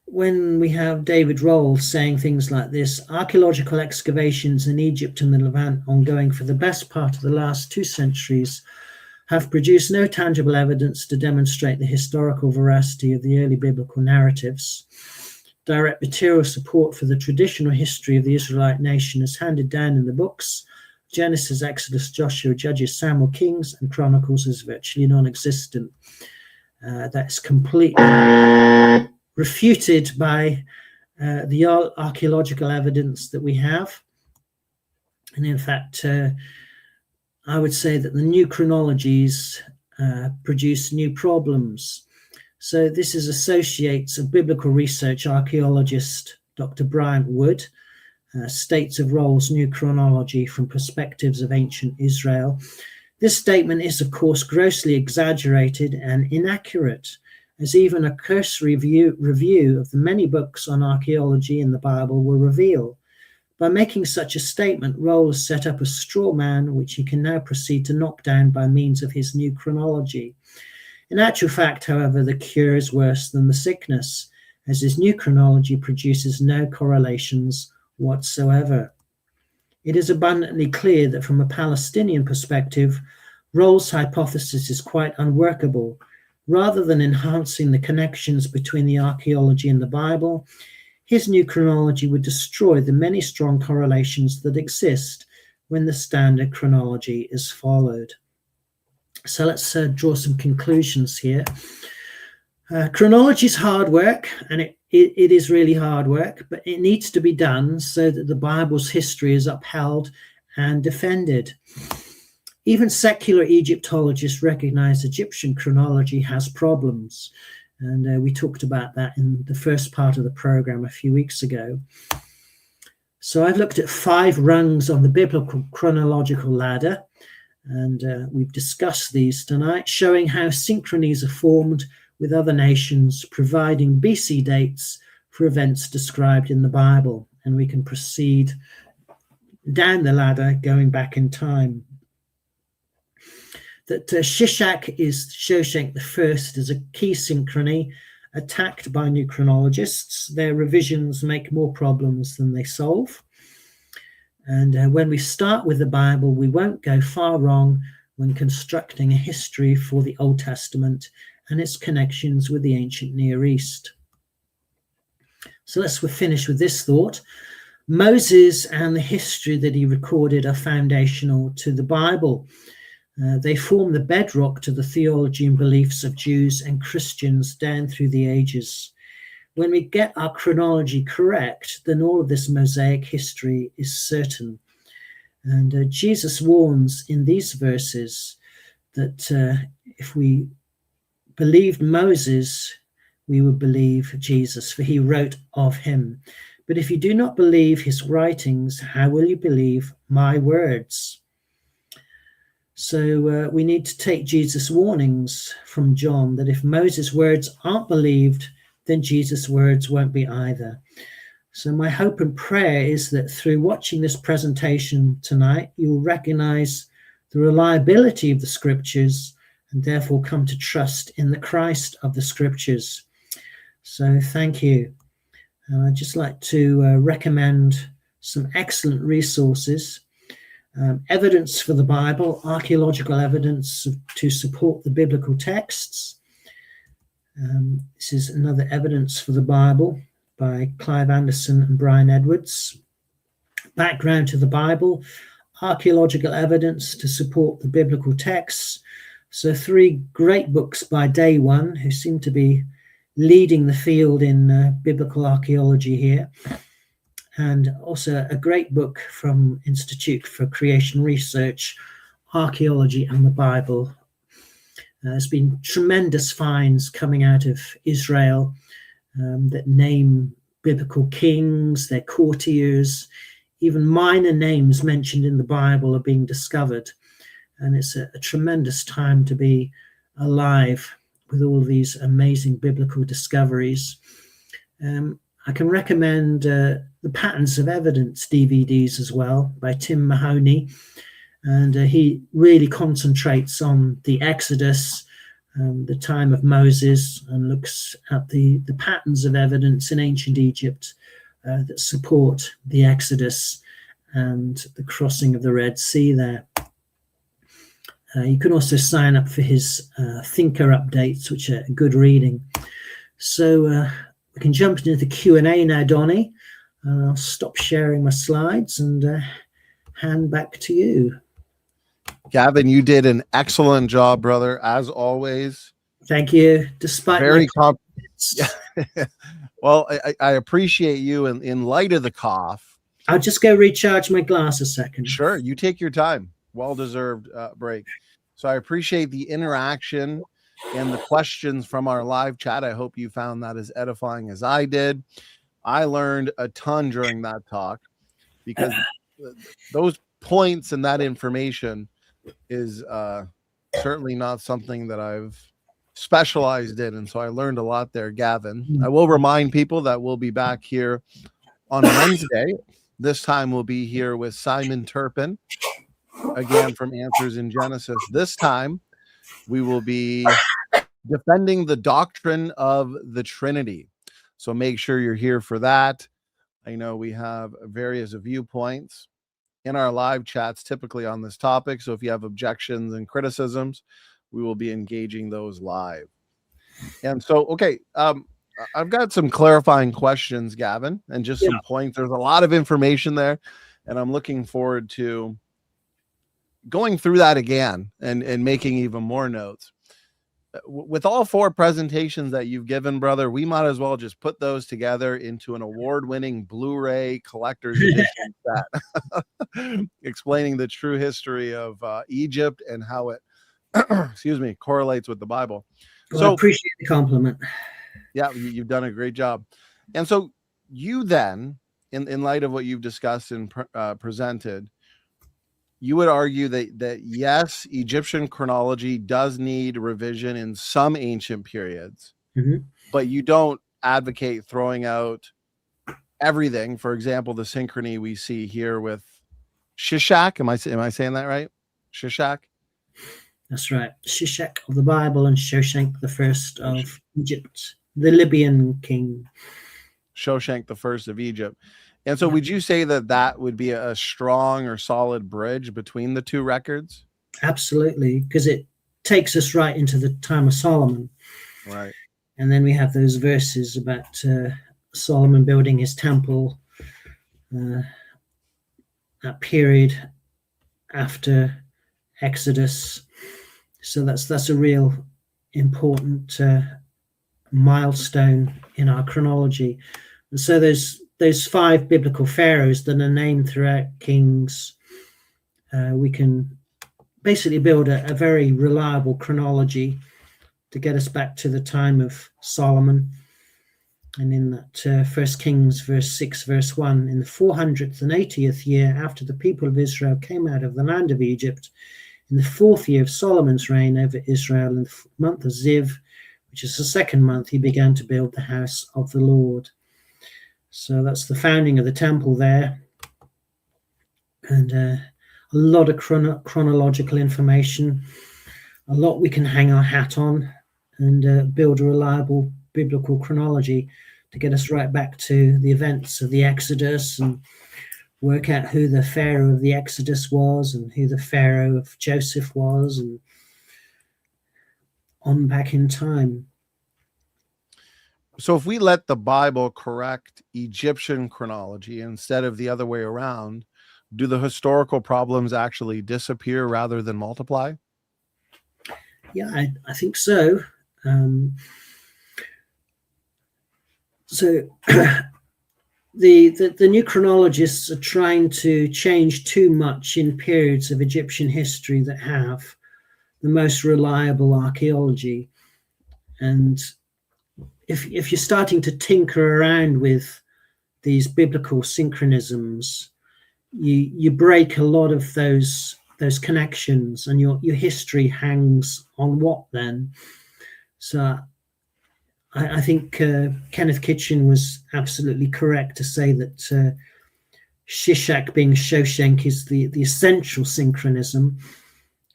when we have David Rolls saying things like this, archaeological excavations in Egypt and the Levant ongoing for the best part of the last 2 centuries have produced no tangible evidence to demonstrate the historical veracity of the early biblical narratives. Direct material support for the traditional history of the Israelite nation is handed down in the books Genesis, Exodus, Joshua, Judges, Samuel, Kings, and Chronicles is virtually non-existent. That's completely refuted by the archaeological evidence that we have. And in fact, I would say that the new chronologies produce new problems. So this is Associates of Biblical Research archaeologist Dr. Bryant Wood, States of Rolls' New Chronology from Perspectives of Ancient Israel. This statement is, of course, grossly exaggerated and inaccurate, as even a cursory review of the many books on archaeology in the Bible will reveal. By making such a statement, Rolls set up a straw man, which he can now proceed to knock down by means of his new chronology. In actual fact, however, the cure is worse than the sickness, as his new chronology produces no correlations whatsoever. It is abundantly clear that from a Palestinian perspective, Rolls' hypothesis is quite unworkable. Rather than enhancing the connections between the archaeology and the Bible, his new chronology would destroy the many strong correlations that exist when the standard chronology is followed. So let's draw some conclusions here. Chronology is hard work, and it is really hard work, but it needs to be done so that the Bible's history is upheld and defended. Even secular Egyptologists recognize Egyptian chronology has problems. And we talked about that in the first part of the program a few weeks ago. So I've looked at 5 rungs on the biblical chronological ladder, and we've discussed these tonight, showing how synchronies are formed with other nations, providing BC dates for events described in the Bible. And we can proceed down the ladder, going back in time. That Shishak is Shoshenq I is a key synchrony attacked by new chronologists. Their revisions make more problems than they solve. And when we start with the Bible, we won't go far wrong when constructing a history for the Old Testament and its connections with the ancient Near East. So let's finish with this thought. Moses and the history that he recorded are foundational to the Bible. They form the bedrock to the theology and beliefs of Jews and Christians down through the ages. When we get our chronology correct, then all of this Mosaic history is certain. And Jesus warns in these verses that if we believed Moses, we would believe Jesus, for he wrote of him. But if you do not believe his writings, how will you believe my words? So we need to take Jesus' warnings from John that if Moses' words aren't believed, then Jesus' words won't be either. So my hope and prayer is that through watching this presentation tonight, you'll recognize the reliability of the scriptures and therefore come to trust in the Christ of the scriptures. So thank you. And I'd just like to recommend some excellent resources. Evidence for the Bible, archaeological evidence to support the biblical texts. This is another evidence for the Bible by Clive Anderson and Brian Edwards. Background to the Bible, archaeological evidence to support the biblical texts. So 3 great books by Day One, who seem to be leading the field in biblical archaeology here. And also a great book from Institute for Creation Research, Archaeology and the Bible. There's been tremendous finds coming out of Israel that name biblical kings, their courtiers, even minor names mentioned in the Bible are being discovered. And it's a tremendous time to be alive with all these amazing biblical discoveries. I can recommend the Patterns of Evidence DVDs as well by Tim Mahoney. And he really concentrates on the Exodus, the time of Moses, and looks at the patterns of evidence in ancient Egypt that support the Exodus and the crossing of the Red Sea there. You can also sign up for his Thinker updates, which are good reading. So we can jump into the Q&A now, Donnie. I'll stop sharing my slides and hand back to you. Gavin, you did an excellent job, brother, as always. Thank you. Despite very well, I appreciate you in light of the cough. I'll just go recharge my glass a second. Sure, you take your time. Well-deserved break. So I appreciate the interaction and the questions from our live chat. I hope you found that as edifying as I did. I learned a ton during that talk because those points and that information is certainly not something that I've specialized in. And so I learned a lot there, Gavin. I will remind people that we'll be back here on Wednesday. This time we'll be here with Simon Turpin, again from Answers in Genesis. This time we will be defending the doctrine of the Trinity. So make sure you're here for that. I know we have various viewpoints in our live chats typically on this topic. So if you have objections and criticisms, we will be engaging those live. And so, okay, I've got some clarifying questions, Gavin, and just some points. There's a lot of information there, and I'm looking forward to going through that again and making even more notes. With all 4 presentations that you've given, brother, we might as well just put those together into an award-winning Blu-ray collector's edition set, explaining the true history of Egypt and how it, excuse me, correlates with the Bible. Well, so I appreciate the compliment. Yeah, you've done a great job. And so you then, in light of what you've discussed and presented, you would argue that yes, Egyptian chronology does need revision in some ancient periods, but you don't advocate throwing out everything. For example, the synchrony we see here with Shishak. Am I saying that right? Shishak? That's right. Shishak of the Bible and Shoshank the first of Egypt, the Libyan king. Shoshank the first of Egypt. And so would you say that would be a strong or solid bridge between the 2 records? Absolutely, because it takes us right into the time of Solomon. Right. And then we have those verses about Solomon building his temple that period after Exodus. So that's a real important milestone in our chronology. And so those 5 biblical pharaohs that are named throughout Kings, we can basically build a very reliable chronology to get us back to the time of Solomon. And in that 1 Kings verse 6, verse 1, in the 480th year after the people of Israel came out of the land of Egypt, in the 4th year of Solomon's reign over Israel, in the month of Ziv, which is the 2nd month, he began to build the house of the Lord. So that's the founding of the temple there. And a lot of chronological information, a lot we can hang our hat on and build a reliable biblical chronology to get us right back to the events of the Exodus and work out who the Pharaoh of the Exodus was and who the Pharaoh of Joseph was, and on back in time. So if we let the Bible correct Egyptian chronology instead of the other way around, do the historical problems actually disappear rather than multiply? Yeah, I think so. So the new chronologists are trying to change too much in periods of Egyptian history that have the most reliable archaeology. And if you're starting to tinker around with these biblical synchronisms, you break a lot of those connections, and your history hangs on what then? So I think Kenneth Kitchen was absolutely correct to say that Shishak being Shoshenq is the essential synchronism,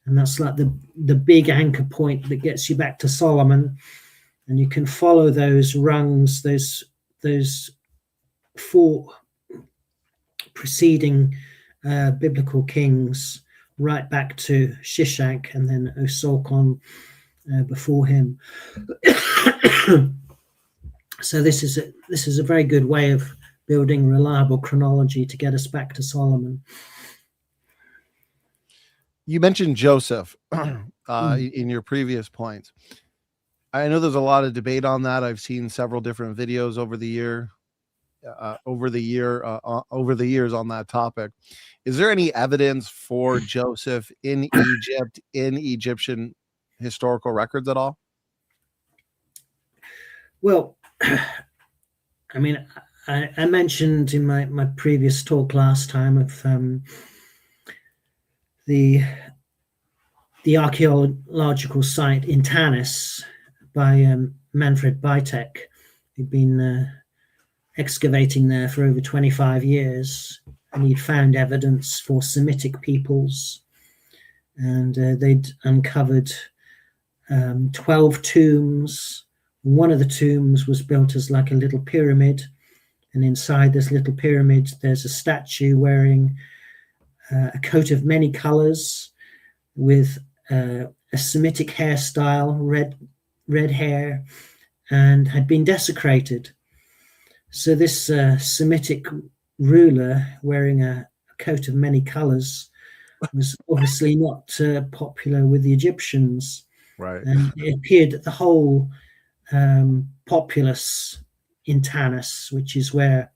and that's like the big anchor point that gets you back to Solomon, and you can follow those rungs, those 4 preceding biblical kings right back to Shishak and then Osorkon before him. So this is a very good way of building reliable chronology to get us back to Solomon. You mentioned Joseph in your previous points. I know there's a lot of debate on that. I've seen several different videos over the years on that topic. Is there any evidence for Joseph in Egypt, in Egyptian historical records at all? Well, I mean, I mentioned in my previous talk last time of the archaeological site in Tanis by Manfred Bytek, who'd been excavating there for over 25 years, and he'd found evidence for Semitic peoples, and they'd uncovered 12 tombs. One of the tombs was built as like a little pyramid, and inside this little pyramid there's a statue wearing a coat of many colors with a Semitic hairstyle, red hair, and had been desecrated. So this Semitic ruler wearing a coat of many colors was obviously not popular with the Egyptians. Right. And it appeared that the whole populace in Tanis, which is where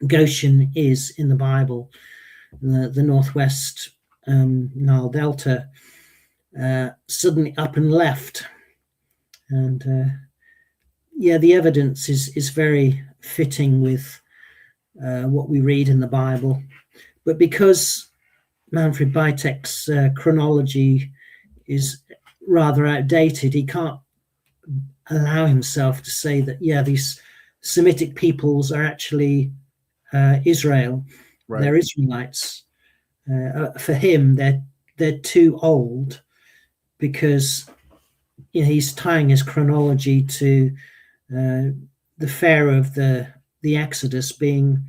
Goshen is in the Bible, the northwest Nile Delta, suddenly up and left. And the evidence is very fitting with what we read in the Bible. But because Manfred Bytek's chronology is rather outdated, he can't allow himself to say that, these Semitic peoples are actually Israel. Right. They're Israelites. For him, they're too old, because he's tying his chronology to the Pharaoh of the Exodus being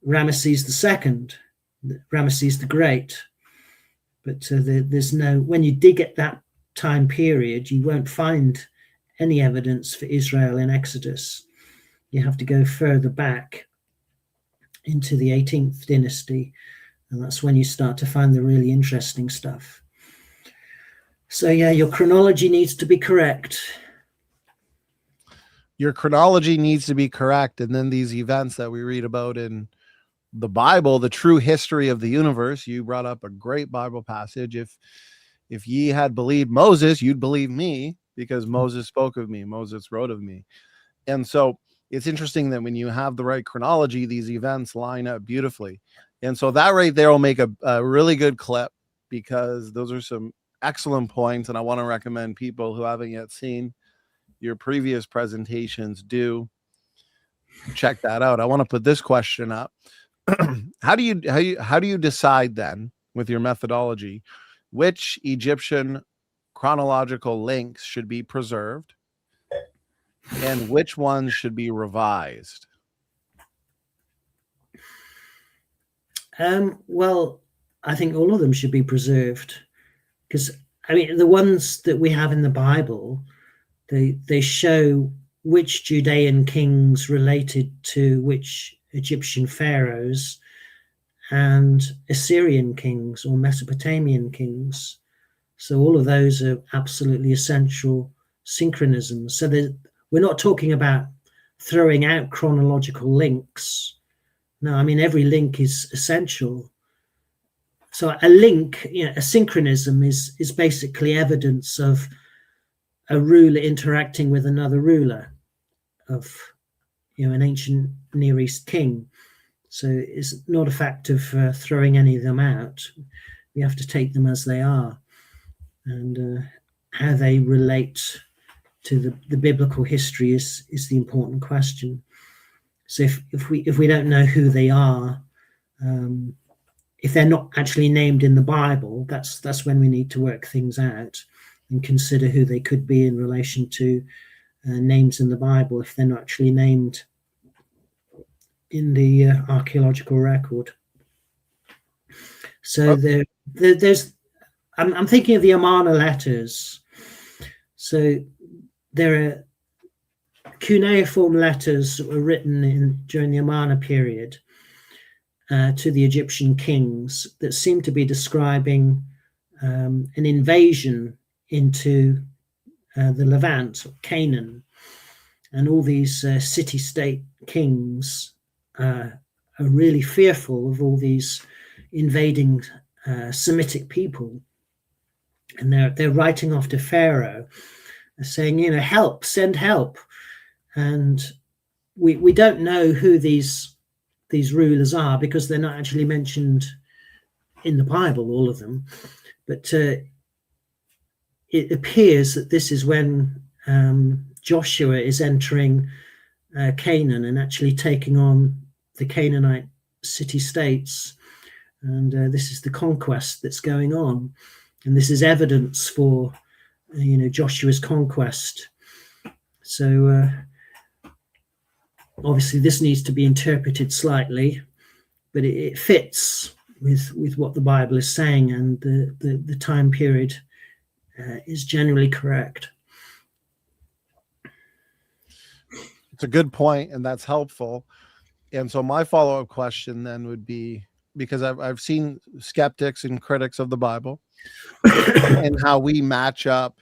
Ramesses II, Ramesses the Great. But there's no, when you dig at that time period, you won't find any evidence for Israel in Exodus. You have to go further back. into the 18th dynasty, and that's when you start to find the really interesting stuff. So yeah, your chronology needs to be correct. Your chronology needs to be correct, and then these events that we read about in the Bible, the true history of the universe. You brought up a great Bible passage. If ye had believed Moses, you'd believe me, because Moses spoke of me, Moses wrote of me. And so it's interesting that when you have the right chronology, these events line up beautifully. And so that right there will make a really good clip, because those are some excellent points. And I want to recommend people who haven't yet seen your previous presentations do check that out. I want to put this question up. How do you decide then, with your methodology, which Egyptian chronological links should be preserved and which ones should be revised? Well, I think all of them should be preserved, because I mean the ones that we have in the Bible, they show which Judean kings related to which Egyptian pharaohs and Assyrian kings or Mesopotamian kings. So all of those are absolutely essential synchronisms. So we're not talking about throwing out chronological links. No, I mean, every link is essential. So a link, a synchronism is basically evidence of a ruler interacting with another ruler of, an ancient Near East king. So it's not a fact of throwing any of them out. We have to take them as they are, and how they relate to the biblical history is the important question. So if we don't know who they are, if they're not actually named in the Bible, that's when we need to work things out and consider who they could be in relation to names in the Bible if they're not actually named in the archaeological record. So there's I'm thinking of the Amarna letters. So there are cuneiform letters that were written during the Amarna period to the Egyptian kings that seem to be describing an invasion into the Levant, Canaan, and all these city-state kings are really fearful of all these invading Semitic people, and they're writing off to Pharaoh, saying, help, send help. And we don't know who these rulers are, because they're not actually mentioned in the Bible, all of them. But it appears that this is when Joshua is entering Canaan and actually taking on the Canaanite city-states. And this is the conquest that's going on. And this is evidence for, Joshua's conquest. So obviously this needs to be interpreted slightly, but it fits with what the Bible is saying, and the time period is generally correct. It's a good point, and that's helpful. And so my follow-up question then would be, because I've seen skeptics and critics of the Bible and how we match up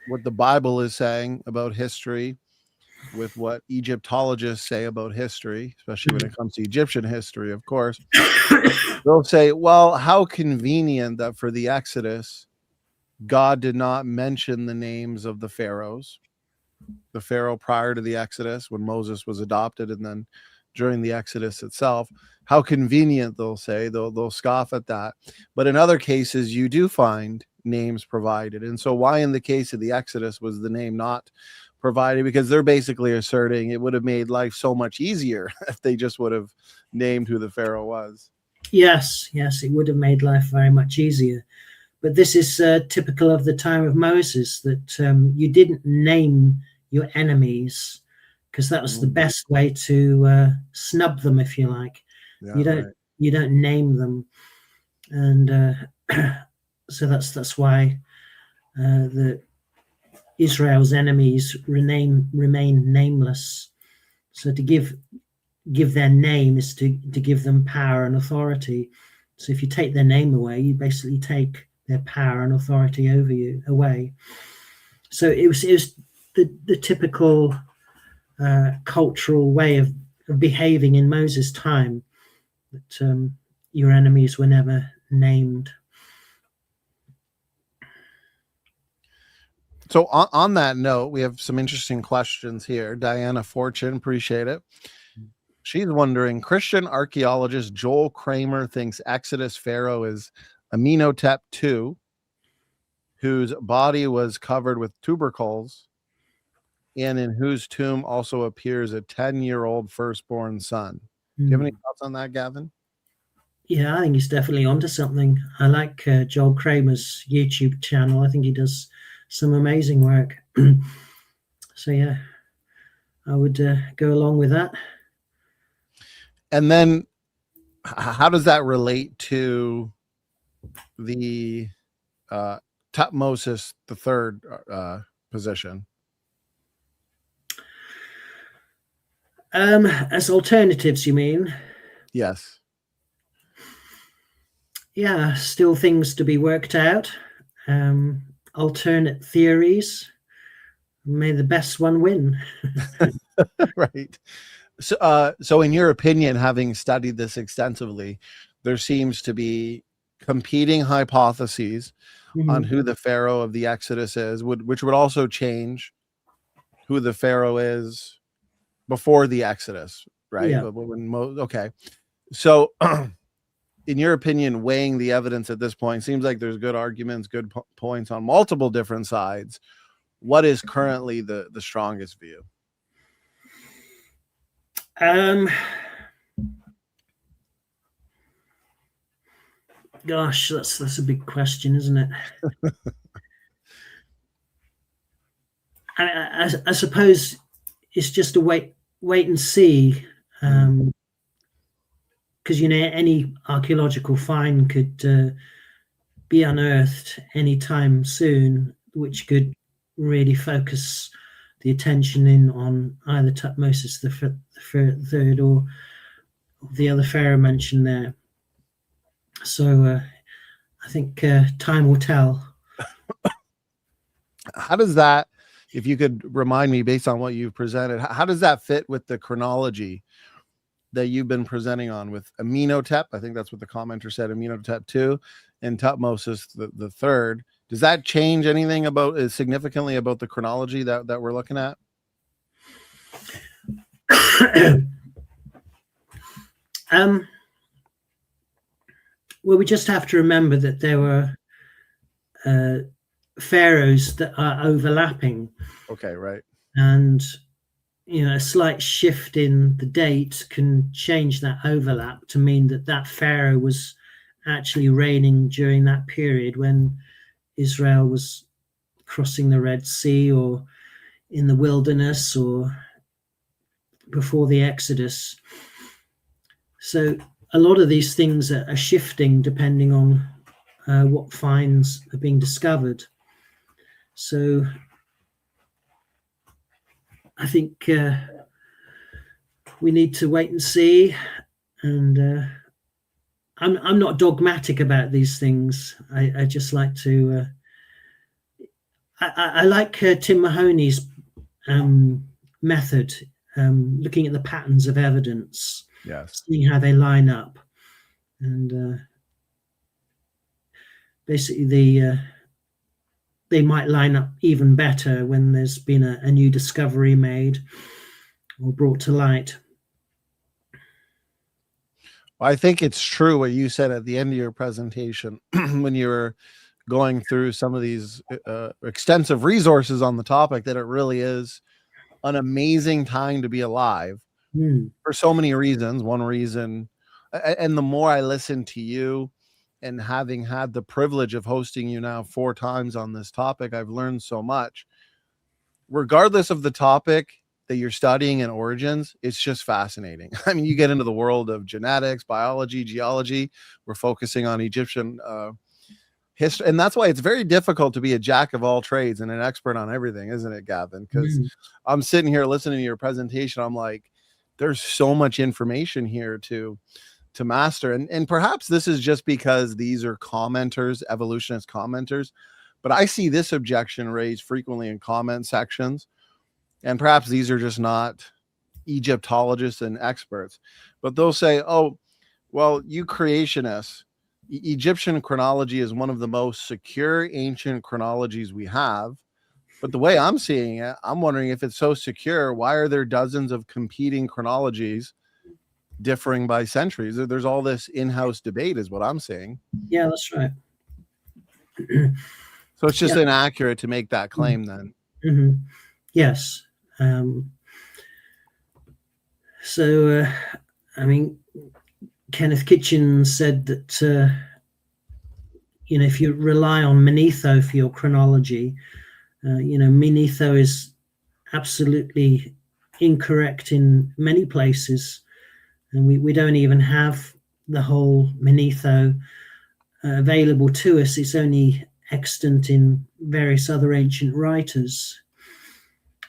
what the Bible is saying about history with what Egyptologists say about history, especially when it comes to Egyptian history, of course. They'll say, well, how convenient that for the Exodus, God did not mention the names of the pharaohs, the pharaoh prior to the Exodus when Moses was adopted, and then during the Exodus itself. How convenient, they'll say. They'll scoff at that. But in other cases, you do find names provided. And so why in the case of the Exodus was the name not provided? Because they're basically asserting it would have made life so much easier if they just would have named who the pharaoh was. Yes, it would have made life very much easier. But this is typical of the time of Moses, that you didn't name your enemies, because that was the best way to snub them, if you like. Yeah, you don't name them, and so that's why the Israel's enemies remain nameless. So to give give their name is to give them power and authority. So if you take their name away, you basically take their power and authority over you away. So it was the typical cultural way of behaving in Moses' time, that your enemies were never named. So on that note, we have some interesting questions here. Diana Fortune, appreciate it. She's wondering, Christian archaeologist Joel Kramer thinks Exodus Pharaoh is Amenhotep II, whose body was covered with tubercles, and in whose tomb also appears a 10-year-old firstborn son. Do you have any thoughts on that, Gavin? Yeah, I think he's definitely onto something. I like Joel Kramer's YouTube channel. I think he does some amazing work. So yeah, I would go along with that. And then how does that relate to the Tutmosis III position? As alternatives, you mean? Yes. Yeah, still things to be worked out. Alternate theories. May the best one win. Right. So in your opinion, having studied this extensively, there seems to be competing hypotheses on who the Pharaoh of the Exodus is, which would also change who the Pharaoh is before the Exodus, right? Yeah. Okay. So in your opinion, weighing the evidence at this point, seems like there's good arguments, good points on multiple different sides. What is currently the strongest view? Gosh, that's a big question, isn't it? I suppose it's just a wait and see, because any archaeological find could be unearthed anytime soon, which could really focus the attention in on either Tutmosis III or the other pharaoh mentioned there. So I think time will tell. How does that, if you could remind me based on what you've presented, how does that fit with the chronology that you've been presenting on with Amenhotep? I think that's what the commenter said, Amenhotep II, and Tutmosis the third. Does that change anything significantly about the chronology that we're looking at? Well, we just have to remember that there were pharaohs that are overlapping. Okay, right. And a slight shift in the date can change that overlap to mean that pharaoh was actually reigning during that period when Israel was crossing the Red Sea or in the wilderness or before the Exodus. So a lot of these things are shifting depending on what finds are being discovered. So I think we need to wait and see. And I'm not dogmatic about these things. I just like to. I like Tim Mahoney's method, looking at the patterns of evidence, yes, seeing how they line up, and basically they might line up even better when there's been a new discovery made or brought to light. I think it's true what you said at the end of your presentation when you were going through some of these extensive resources on the topic, that it really is an amazing time to be alive for so many reasons. One reason, and the more I listen to you, and having had the privilege of hosting you now 4 times on this topic, I've learned so much. Regardless of the topic that you're studying and origins, it's just fascinating. I mean, you get into the world of genetics, biology, geology. We're focusing on Egyptian history, and that's why it's very difficult to be a jack of all trades and an expert on everything, isn't it, Gavin? Because I'm sitting here listening to your presentation, I'm like, there's so much information here to master. And perhaps this is just because these are commenters, evolutionist commenters, but I see this objection raised frequently in comment sections. And perhaps these are just not Egyptologists and experts, but they'll say, oh, well, you creationists, Egyptian chronology is one of the most secure ancient chronologies we have. But the way I'm seeing it, I'm wondering, if it's so secure, why are there dozens of competing chronologies differing by centuries? There's all this in-house debate is what I'm saying. Yeah, that's right. So it's just inaccurate to make that claim then. Mm-hmm. Yes. So, I mean, Kenneth Kitchen said that, if you rely on Manetho for your chronology, Manetho is absolutely incorrect in many places. And we don't even have the whole Manetho available to us. It's only extant in various other ancient writers.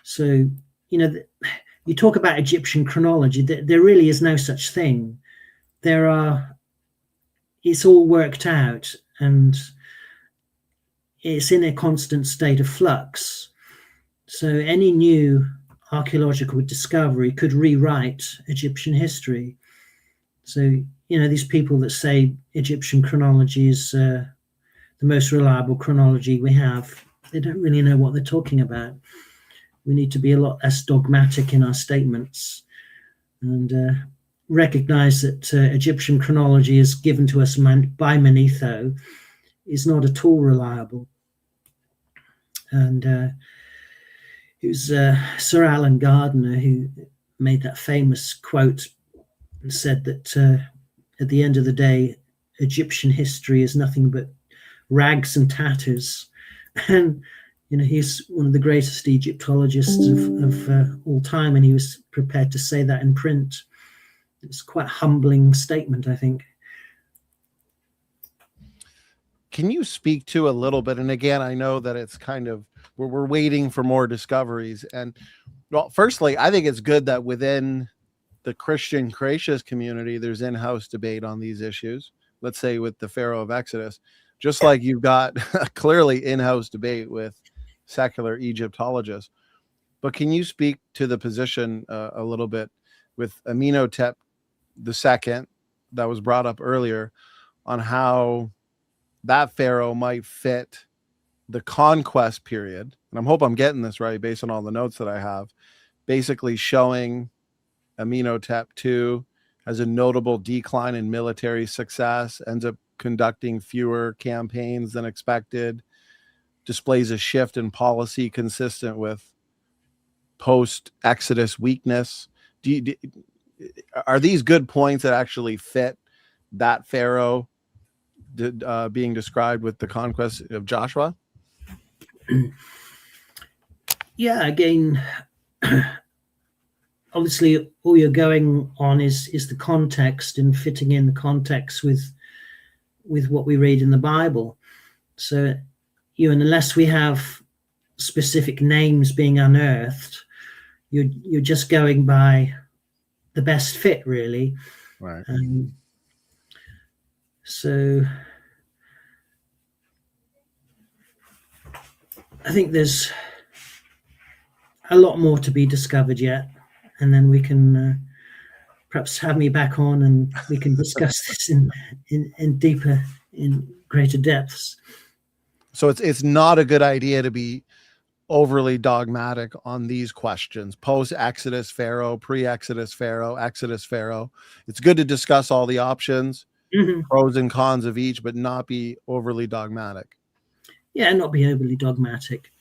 So, you talk about Egyptian chronology, there really is no such thing. It's all worked out, and it's in a constant state of flux. So any new archaeological discovery could rewrite Egyptian history. So, these people that say Egyptian chronology is the most reliable chronology we have, they don't really know what they're talking about. We need to be a lot less dogmatic in our statements and recognize that Egyptian chronology is given to us by Manetho is not at all reliable. And it was Sir Alan Gardner who made that famous quote and said that at the end of the day, Egyptian history is nothing but rags and tatters. And he's one of the greatest Egyptologists of all time, and he was prepared to say that in print. It's quite a humbling statement, I think. Can you speak to a little bit? And again, I know that it's kind of, we're waiting for more discoveries. And well, firstly, I think it's good that within the Christian creationist community, there's in-house debate on these issues. Let's say with the Pharaoh of Exodus, just like you've got clearly in-house debate with secular Egyptologists. But can you speak to the position a little bit with Amenhotep II that was brought up earlier on how that pharaoh might fit the conquest period? And I hope I'm getting this right based on all the notes that I have, basically showing Amenhotep II has a notable decline in military success, ends up conducting fewer campaigns than expected, displays a shift in policy consistent with post-Exodus weakness. Are these good points that actually fit that pharaoh being described with the conquest of Joshua? Yeah, again, obviously all you're going on is the context and fitting in the context with what we read in the Bible. So, unless we have specific names being unearthed, you're just going by the best fit, really. Right. So I think there's a lot more to be discovered yet, and then we can perhaps have me back on and we can discuss this in deeper, in greater depths. So it's not a good idea to be overly dogmatic on these questions: post-Exodus Pharaoh, pre-Exodus Pharaoh, Exodus Pharaoh. It's good to discuss all the options, pros and cons of each, but not be overly dogmatic. Yeah, not be overly dogmatic,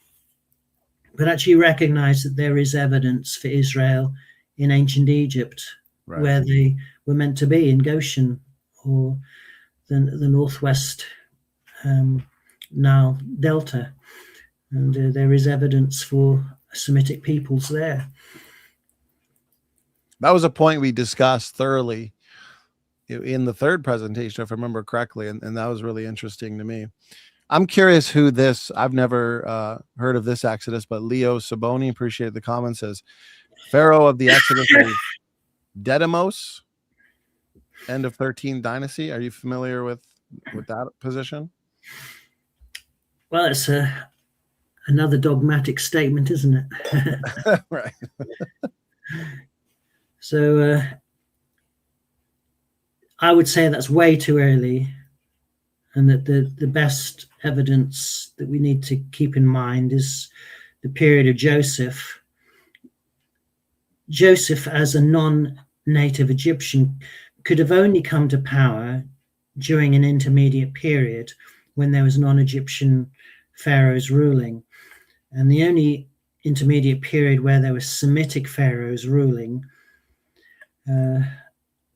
but actually recognize that there is evidence for Israel in ancient Egypt, right, where they were meant to be, in Goshen or the northwest Nile Delta. And there is evidence for Semitic peoples there. That was a point we discussed thoroughly in the third presentation, if I remember correctly, and that was really interesting to me. I'm curious who this, I've never heard of this Exodus, but Leo Saboni, appreciate the comment, says, Pharaoh of the Exodus Dedimos, end of 13th dynasty. Are you familiar with that position? Well, it's another dogmatic statement, isn't it? Right. So I would say that's way too early, and that the best evidence that we need to keep in mind is the period of Joseph. Joseph, as a non-native Egyptian, could have only come to power during an intermediate period when there was non-Egyptian pharaohs ruling. And the only intermediate period where there were Semitic pharaohs ruling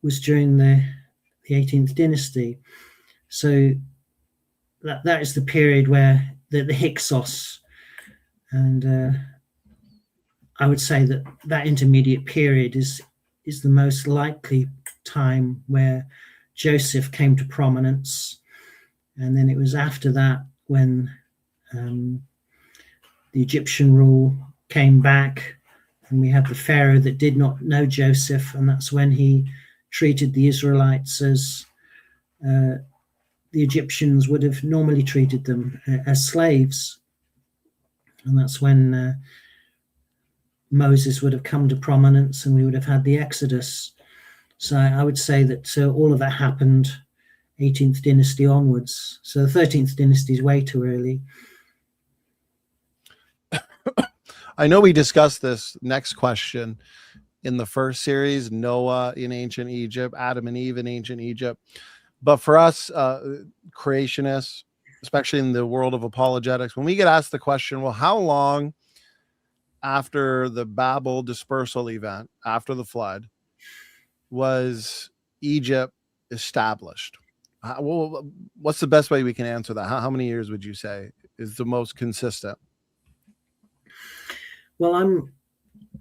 was during the 18th dynasty. So that is the period where the Hyksos, and I would say that intermediate period is the most likely time where Joseph came to prominence. And then it was after that when the Egyptian rule came back, and we have the Pharaoh that did not know Joseph, and that's when he treated the Israelites as the Egyptians would have normally treated them, as slaves. And that's when Moses would have come to prominence, and we would have had the Exodus. So I would say that all of that happened 18th dynasty onwards. So the 13th dynasty is way too early. I know we discussed this next question in the first series, Noah in ancient Egypt, Adam and Eve in ancient Egypt. But for us, creationists, especially in the world of apologetics, when we get asked the question, well, how long after the Babel dispersal event, after the flood, was Egypt established? Well, what's the best way we can answer that? How many years would you say is the most consistent? Well,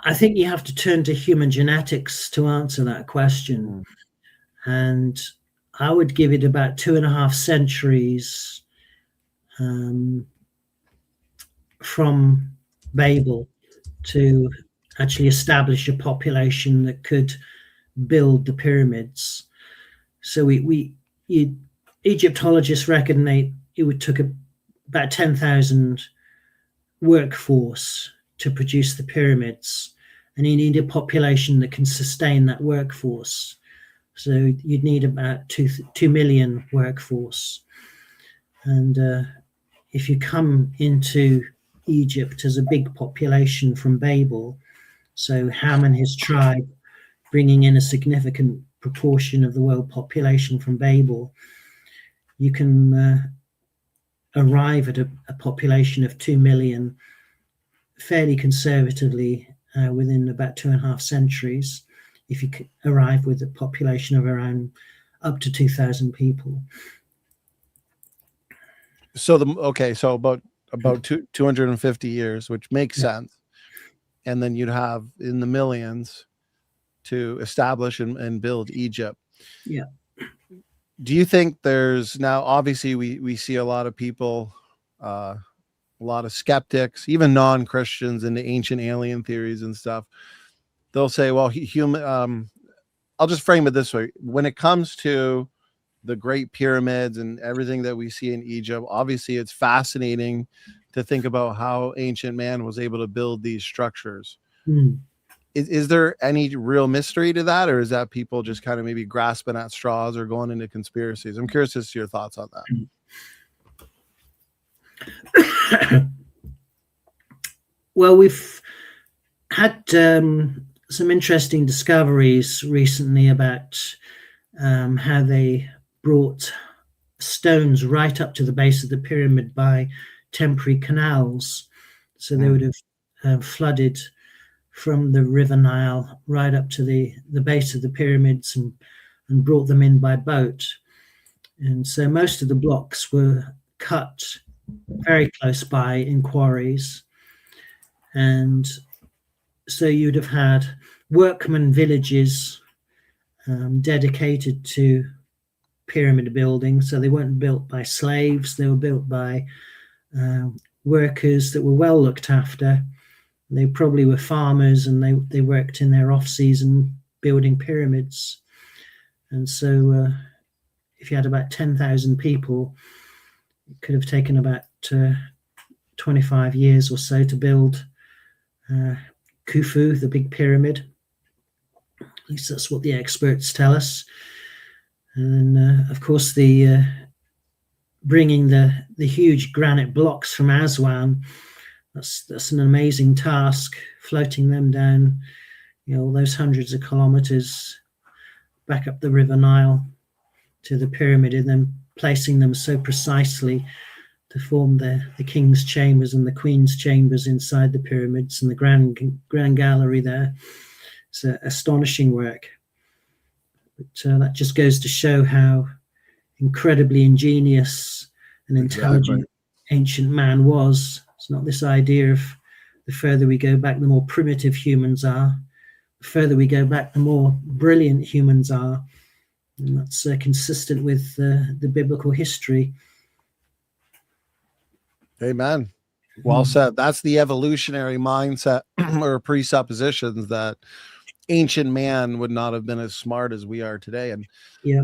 I think you have to turn to human genetics to answer that question. And I would give it about 2.5 centuries from Babel to actually establish a population that could build the pyramids. So Egyptologists reckon it would took about 10,000 workforce to produce the pyramids, and you need a population that can sustain that workforce. So you'd need about 2 million workforce. And if you come into Egypt as a big population from Babel, so Ham and his tribe bringing in a significant proportion of the world population from Babel, you can arrive at a population of 2 million fairly conservatively within about 2.5 centuries, if you arrive with a population of around up to 2,000 people. So about 250 years, which makes sense. And then you'd have in the millions to establish and build Egypt. Yeah. Do you think there's now, obviously we see a lot of people, a lot of skeptics, even non-Christians into ancient alien theories and stuff. They'll say, well, I'll just frame it this way. When it comes to the Great Pyramids and everything that we see in Egypt, obviously it's fascinating to think about how ancient man was able to build these structures. Is there any real mystery to that, or is that people just kind of maybe grasping at straws or going into conspiracies? I'm curious as to your thoughts on that. Well, we've had some interesting discoveries recently about how they brought stones right up to the base of the pyramid by temporary canals. So they would have flooded from the River Nile right up to the base of the pyramids and brought them in by boat. And so most of the blocks were cut very close by in quarries. And so you'd have had workman villages dedicated to pyramid building. So they weren't built by slaves, they were built by workers that were well looked after. They probably were farmers, and they worked in their off season building pyramids. And so if you had about 10,000 people, it could have taken about 25 years or so to build Khufu, the big pyramid. At least that's what the experts tell us. And of course, the bringing the huge granite blocks from Aswan, that's an amazing task, floating them down, all those hundreds of kilometers back up the River Nile to the pyramid, and then placing them so precisely to form the king's chambers and the queen's chambers inside the pyramids and the grand gallery there. It's astonishing work. But that just goes to show how incredibly ingenious and intelligent ancient man was. It's not this idea of the further we go back, the more primitive humans are. The further we go back, the more brilliant humans are. And that's consistent with the biblical history. Amen. Well said. That's the evolutionary mindset or presuppositions that ancient man would not have been as smart as we are today. And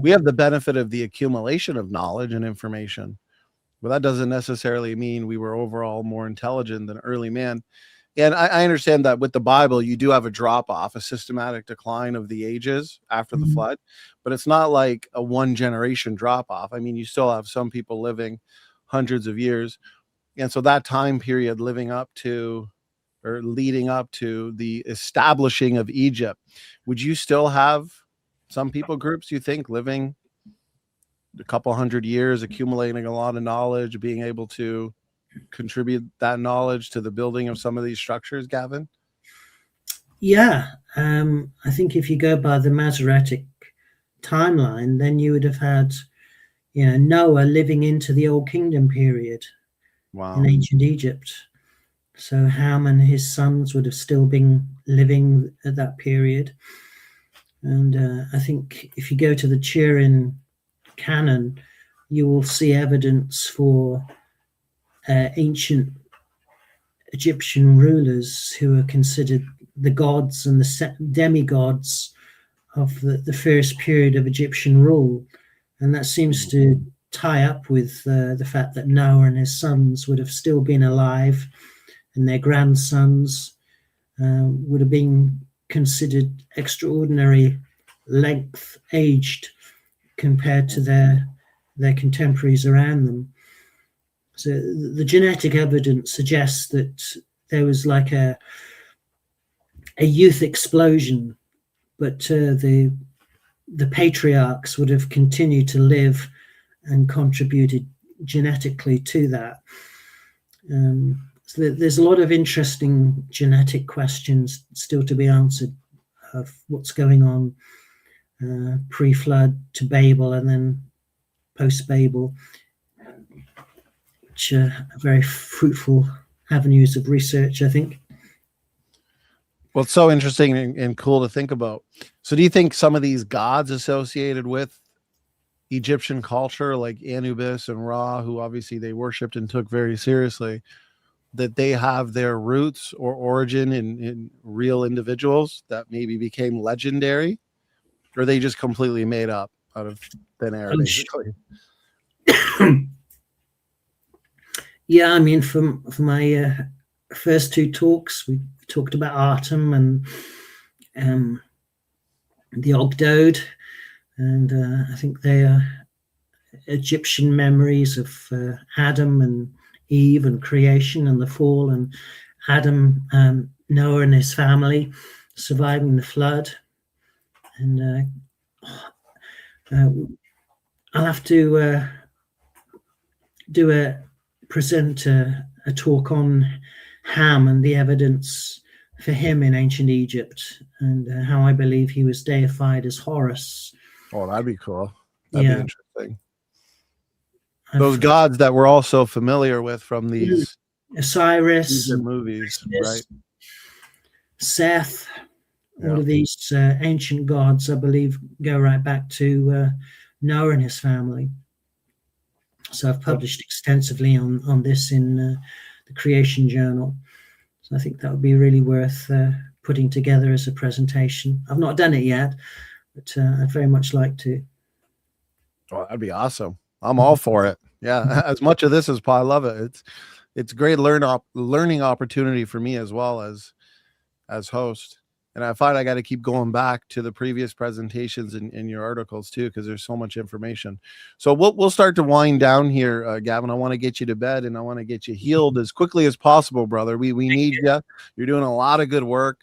we have the benefit of the accumulation of knowledge and information, but that doesn't necessarily mean we were overall more intelligent than early man. And I understand that with the Bible, you do have a drop off, a systematic decline of the ages after the flood, but it's not like a one generation drop off. I mean, you still have some people living hundreds of years. And so that time period leading up to the establishing of Egypt, would you still have some people groups, you think, living a couple hundred years, accumulating a lot of knowledge, being able to contribute that knowledge to the building of some of these structures, Gavin? Yeah, I think if you go by the Masoretic timeline, then you would have had, Noah living into the Old Kingdom period. Wow. In ancient Egypt. So Ham and his sons would have still been living at that period. And I think if you go to the Turin canon, you will see evidence for ancient Egyptian rulers who are considered the gods and the demigods of the first period of Egyptian rule. And that seems to tie up with the fact that Noah and his sons would have still been alive, and their grandsons would have been considered extraordinary length aged compared to their contemporaries around them. So the genetic evidence suggests that there was like a youth explosion, but the patriarchs would have continued to live and contributed genetically to that. So there's a lot of interesting genetic questions still to be answered of what's going on pre-flood to Babel and then post-Babel, which are very fruitful avenues of research, I think. Well, it's so interesting and cool to think about. So do you think some of these gods associated with Egyptian culture, like Anubis and Ra, who obviously they worshipped and took very seriously, that they have their roots or origin in real individuals that maybe became legendary, or are they just completely made up out of thin air, basically? Yeah, I mean, for my first two talks, we talked about Artem and the Ogdode, and I think they are Egyptian memories of Adam and Eve and creation and the fall, and Adam, Noah and his family surviving the flood. And I'll have to present a talk on Ham and the evidence for him in ancient Egypt, and how I believe he was deified as Horus. Oh, that'd be cool. That'd be interesting. Those gods that we're all so familiar with from these Osiris movies, right? Seth, all of these ancient gods, I believe, go right back to Noah and his family. So I've published extensively on this in the Creation Journal. So I think that would be really worth putting together as a presentation. I've not done it yet, but I'd very much like to. Well, that'd be awesome. I'm all for it. Yeah, as much of this as I love it. It's great learning opportunity for me as well as host. And I find I got to keep going back to the previous presentations in your articles too, because there's so much information. So we'll start to wind down here, Gavin. I want to get you to bed and I want to get you healed as quickly as possible, brother. We need you. You're doing a lot of good work,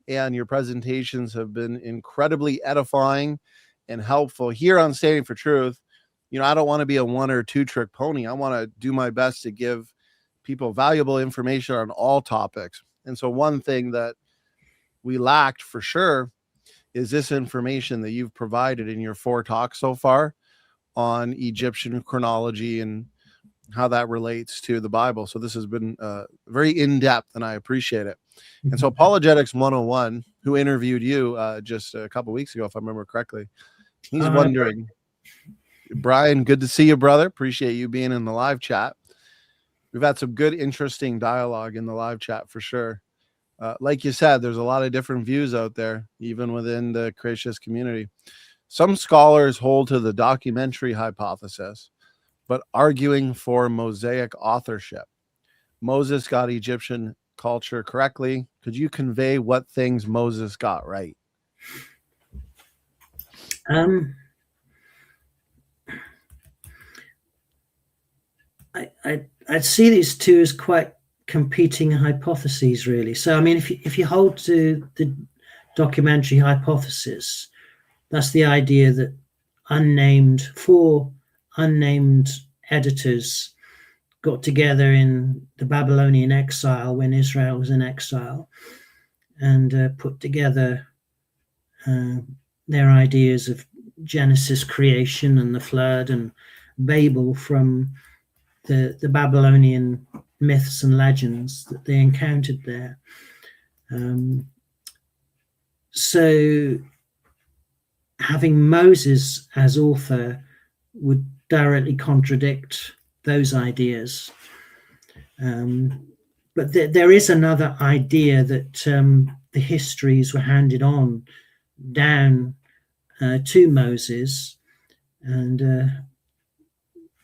and your presentations have been incredibly edifying and helpful here on Standing for Truth. You know, I don't want to be a one or two trick pony. I want to do my best to give people valuable information on all topics. And so one thing that we lacked for sure is this information that you've provided in your 4 talks so far on Egyptian chronology and how that relates to the Bible. So this has been very in-depth, and I appreciate it. And so Apologetics 101, who interviewed you just a couple weeks ago, if I remember correctly, he's wondering, Brian, good to see you, brother. Appreciate you being in the live chat. We've had some good, interesting dialogue in the live chat for sure. Like you said, there's a lot of different views out there, even within the creationist community. Some scholars hold to the documentary hypothesis, but arguing for Mosaic authorship. Moses got Egyptian culture correctly. Could you convey what things Moses got right? I'd see these two as quite competing hypotheses, really. So, I mean, if you hold to the documentary hypothesis, that's the idea that four unnamed editors got together in the Babylonian exile when Israel was in exile and put together their ideas of Genesis creation and the flood and Babel from the Babylonian myths and legends that they encountered there. So having Moses as author would directly contradict those ideas. But there is another idea that the histories were handed on down to Moses, and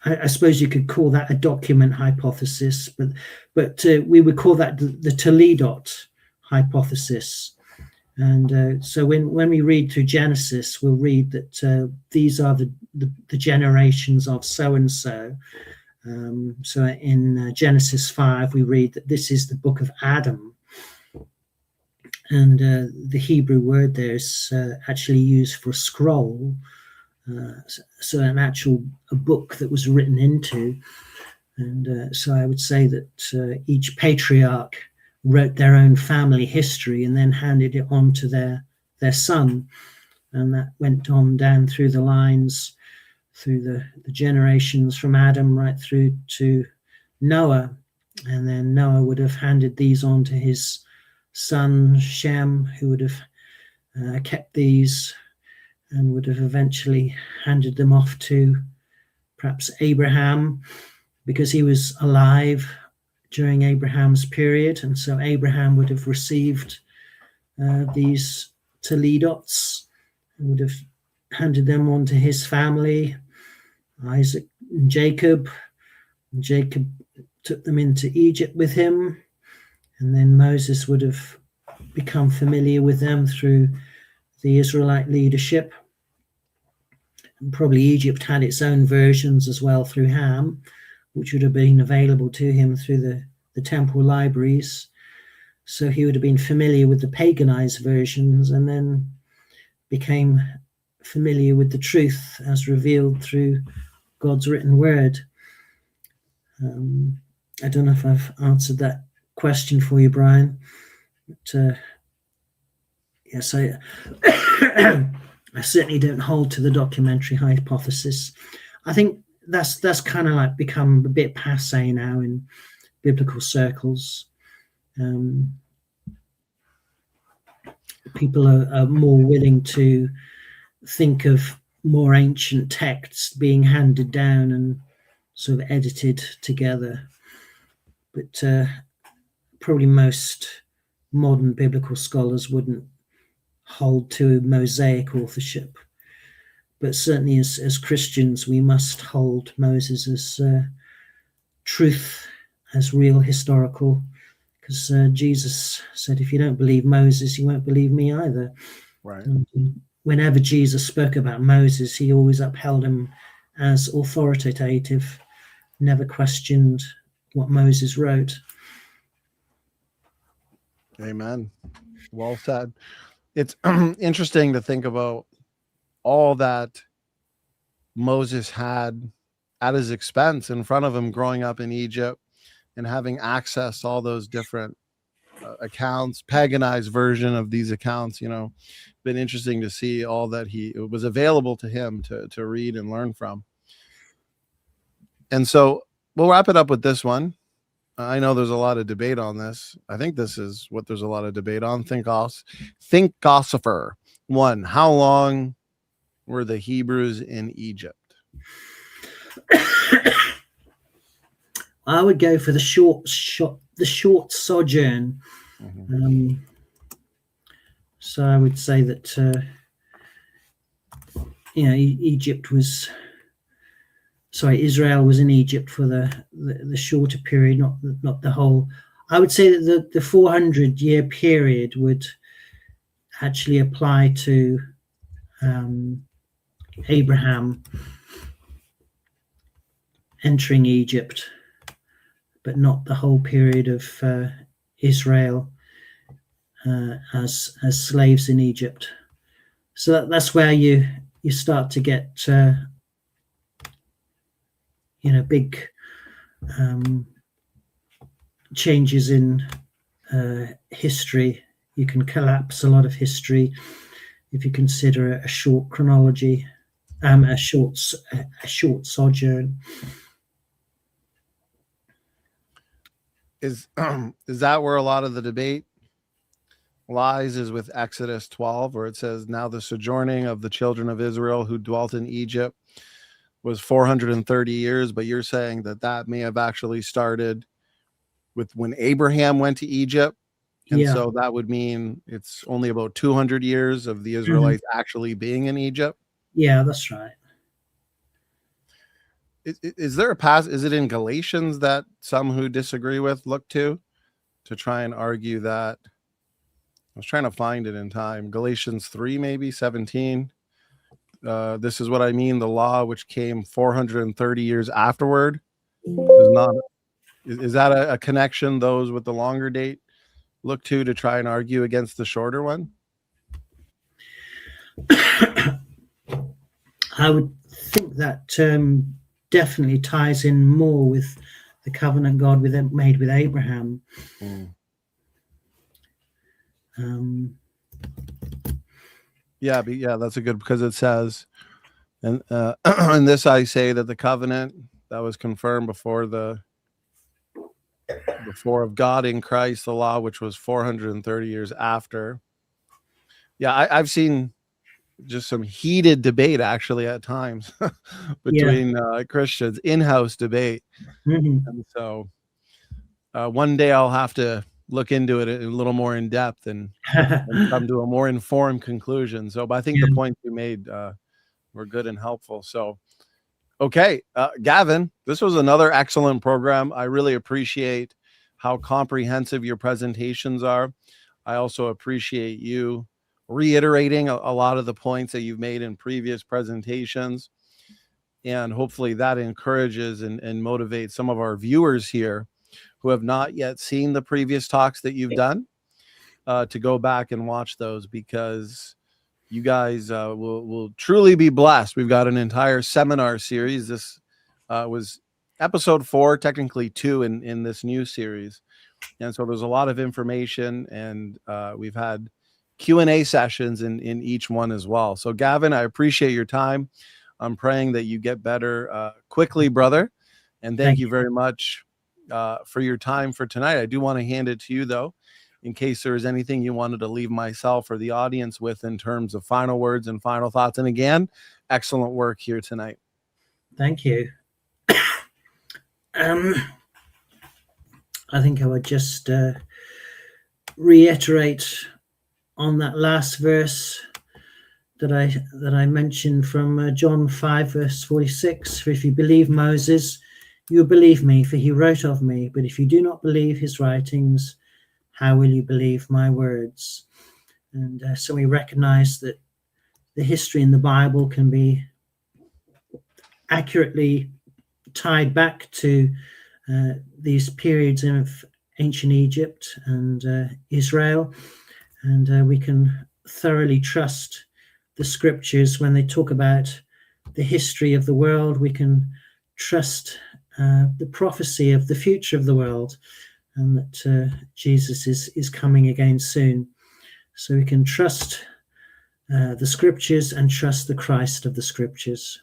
I suppose you could call that a document hypothesis, but we would call that the Toledot hypothesis. And so when we read through Genesis, we'll read that these are the generations of so-and-so. So in Genesis 5, we read that this is the book of Adam. And the Hebrew word there is actually used for scroll. So a book that was written into. And so I would say that each patriarch wrote their own family history and then handed it on to their son. And that went on down through the lines, through the generations from Adam right through to Noah. And then Noah would have handed these on to his son Shem, who would have kept these and would have eventually handed them off to perhaps Abraham, because he was alive during Abraham's period. And so Abraham would have received these Toledots and would have handed them on to his family, Isaac and Jacob. And Jacob took them into Egypt with him. And then Moses would have become familiar with them through the Israelite leadership. And probably Egypt had its own versions as well through Ham, which would have been available to him through the temple libraries. So he would have been familiar with the paganized versions and then became familiar with the truth as revealed through God's written word. I don't know if I've answered that question for you, Brian. But yes, I certainly don't hold to the documentary hypothesis. I think that's kind of like become a bit passé now in biblical circles. People are more willing to think of more ancient texts being handed down and sort of edited together. But probably most modern biblical scholars wouldn't hold to Mosaic authorship. But certainly as Christians, we must hold Moses as truth, as real historical, because Jesus said, if you don't believe Moses, you won't believe me either. Right. And whenever Jesus spoke about Moses, he always upheld him as authoritative, never questioned what Moses wrote. Amen. Well said. It's interesting to think about all that Moses had at his expense in front of him growing up in Egypt and having access to all those different accounts, paganized version of these accounts. Been interesting to see all that it was available to him to read and learn from. And so we'll wrap it up with this one. I know there's a lot of debate on this. I think this is what there's a lot of debate on. Thinkosopher 1. How long were the Hebrews in Egypt? I would go for the short sojourn. Mm-hmm. So I would say that Israel was in Egypt for the shorter period, not the whole. I would say that the 400-year period would actually apply to Abraham entering Egypt, but not the whole period of Israel as slaves in Egypt. So that's where you start to get big changes in history. You can collapse a lot of history if you consider a short chronology, a short sojourn. Is that where a lot of the debate lies, is with Exodus 12, where it says, now the sojourning of the children of Israel who dwelt in Egypt was 430 years, but you're saying that may have actually started with when Abraham went to Egypt. And so that would mean it's only about 200 years of the Israelites actually being in Egypt. Yeah, that's right. Is there is it in Galatians that some who disagree with look to try and argue that? I was trying to find it in time. Galatians 3, maybe 17. This is what I mean. The law, which came 430 years afterward, is not. Is that a connection those with the longer date look to try and argue against the shorter one? I would think that definitely ties in more with the covenant God made with Abraham. Yeah, that's a good, because it says, and in this I say that the covenant that was confirmed before of God in Christ, the law, which was 430 years after. Yeah, I've seen just some heated debate actually at times between Christians, in-house debate. And so one day I'll have to look into it a little more in depth and come to a more informed conclusion. So, but I think the points you made were good and helpful. So, okay, Gavin, this was another excellent program. I really appreciate how comprehensive your presentations are. I also appreciate you reiterating a lot of the points that you've made in previous presentations. And hopefully that encourages and motivates some of our viewers here who have not yet seen the previous talks that you've done to go back and watch those, because you guys will truly be blessed. We've got an entire seminar series. This was episode 4, technically 2 in this new series. And so there's a lot of information, and we've had Q&A sessions in each one as well. So Gavin, I appreciate your time. I'm praying that you get better quickly, brother. And thank you very much for your time for tonight. I do want to hand it to you, though, in case there is anything you wanted to leave myself or the audience with in terms of final words and final thoughts. And again, excellent work here tonight. Thank you. I think I would just reiterate on that last verse that I mentioned from John 5 verse 46. For if you believe Moses, you will believe me, for he wrote of me. But if you do not believe his writings, how will you believe my words? And so we recognize that the history in the Bible can be accurately tied back to these periods of ancient Egypt and Israel, and we can thoroughly trust the scriptures when they talk about the history of the world. We can trust the prophecy of the future of the world, and that Jesus is coming again soon. So we can trust the scriptures and trust the Christ of the scriptures.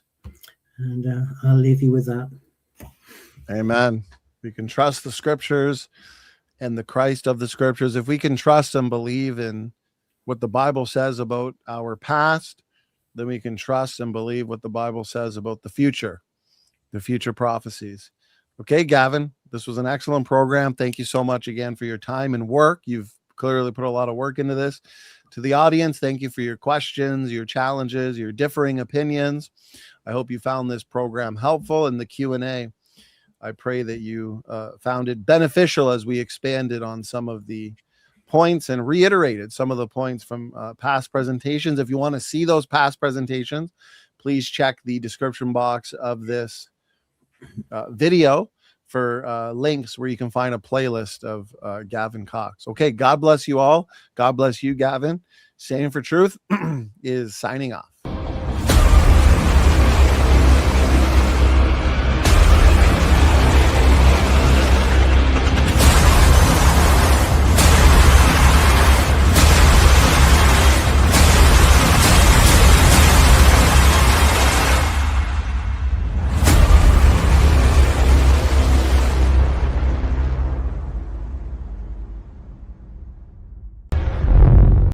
And I'll leave you with that. Amen. We can trust the scriptures and the Christ of the scriptures. If we can trust and believe in what the Bible says about our past, then we can trust and believe what the Bible says about the future prophecies. Okay, Gavin, this was an excellent program. Thank you so much again for your time and work. You've clearly put a lot of work into this. To the audience, thank you for your questions, your challenges, your differing opinions. I hope you found this program helpful. In the Q&A, I pray that you found it beneficial as we expanded on some of the points and reiterated some of the points from past presentations. If you want to see those past presentations, please check the description box of this video for links where you can find a playlist of Gavin Cox. Okay, God bless you all. God bless you, Gavin. Standing for Truth is signing off.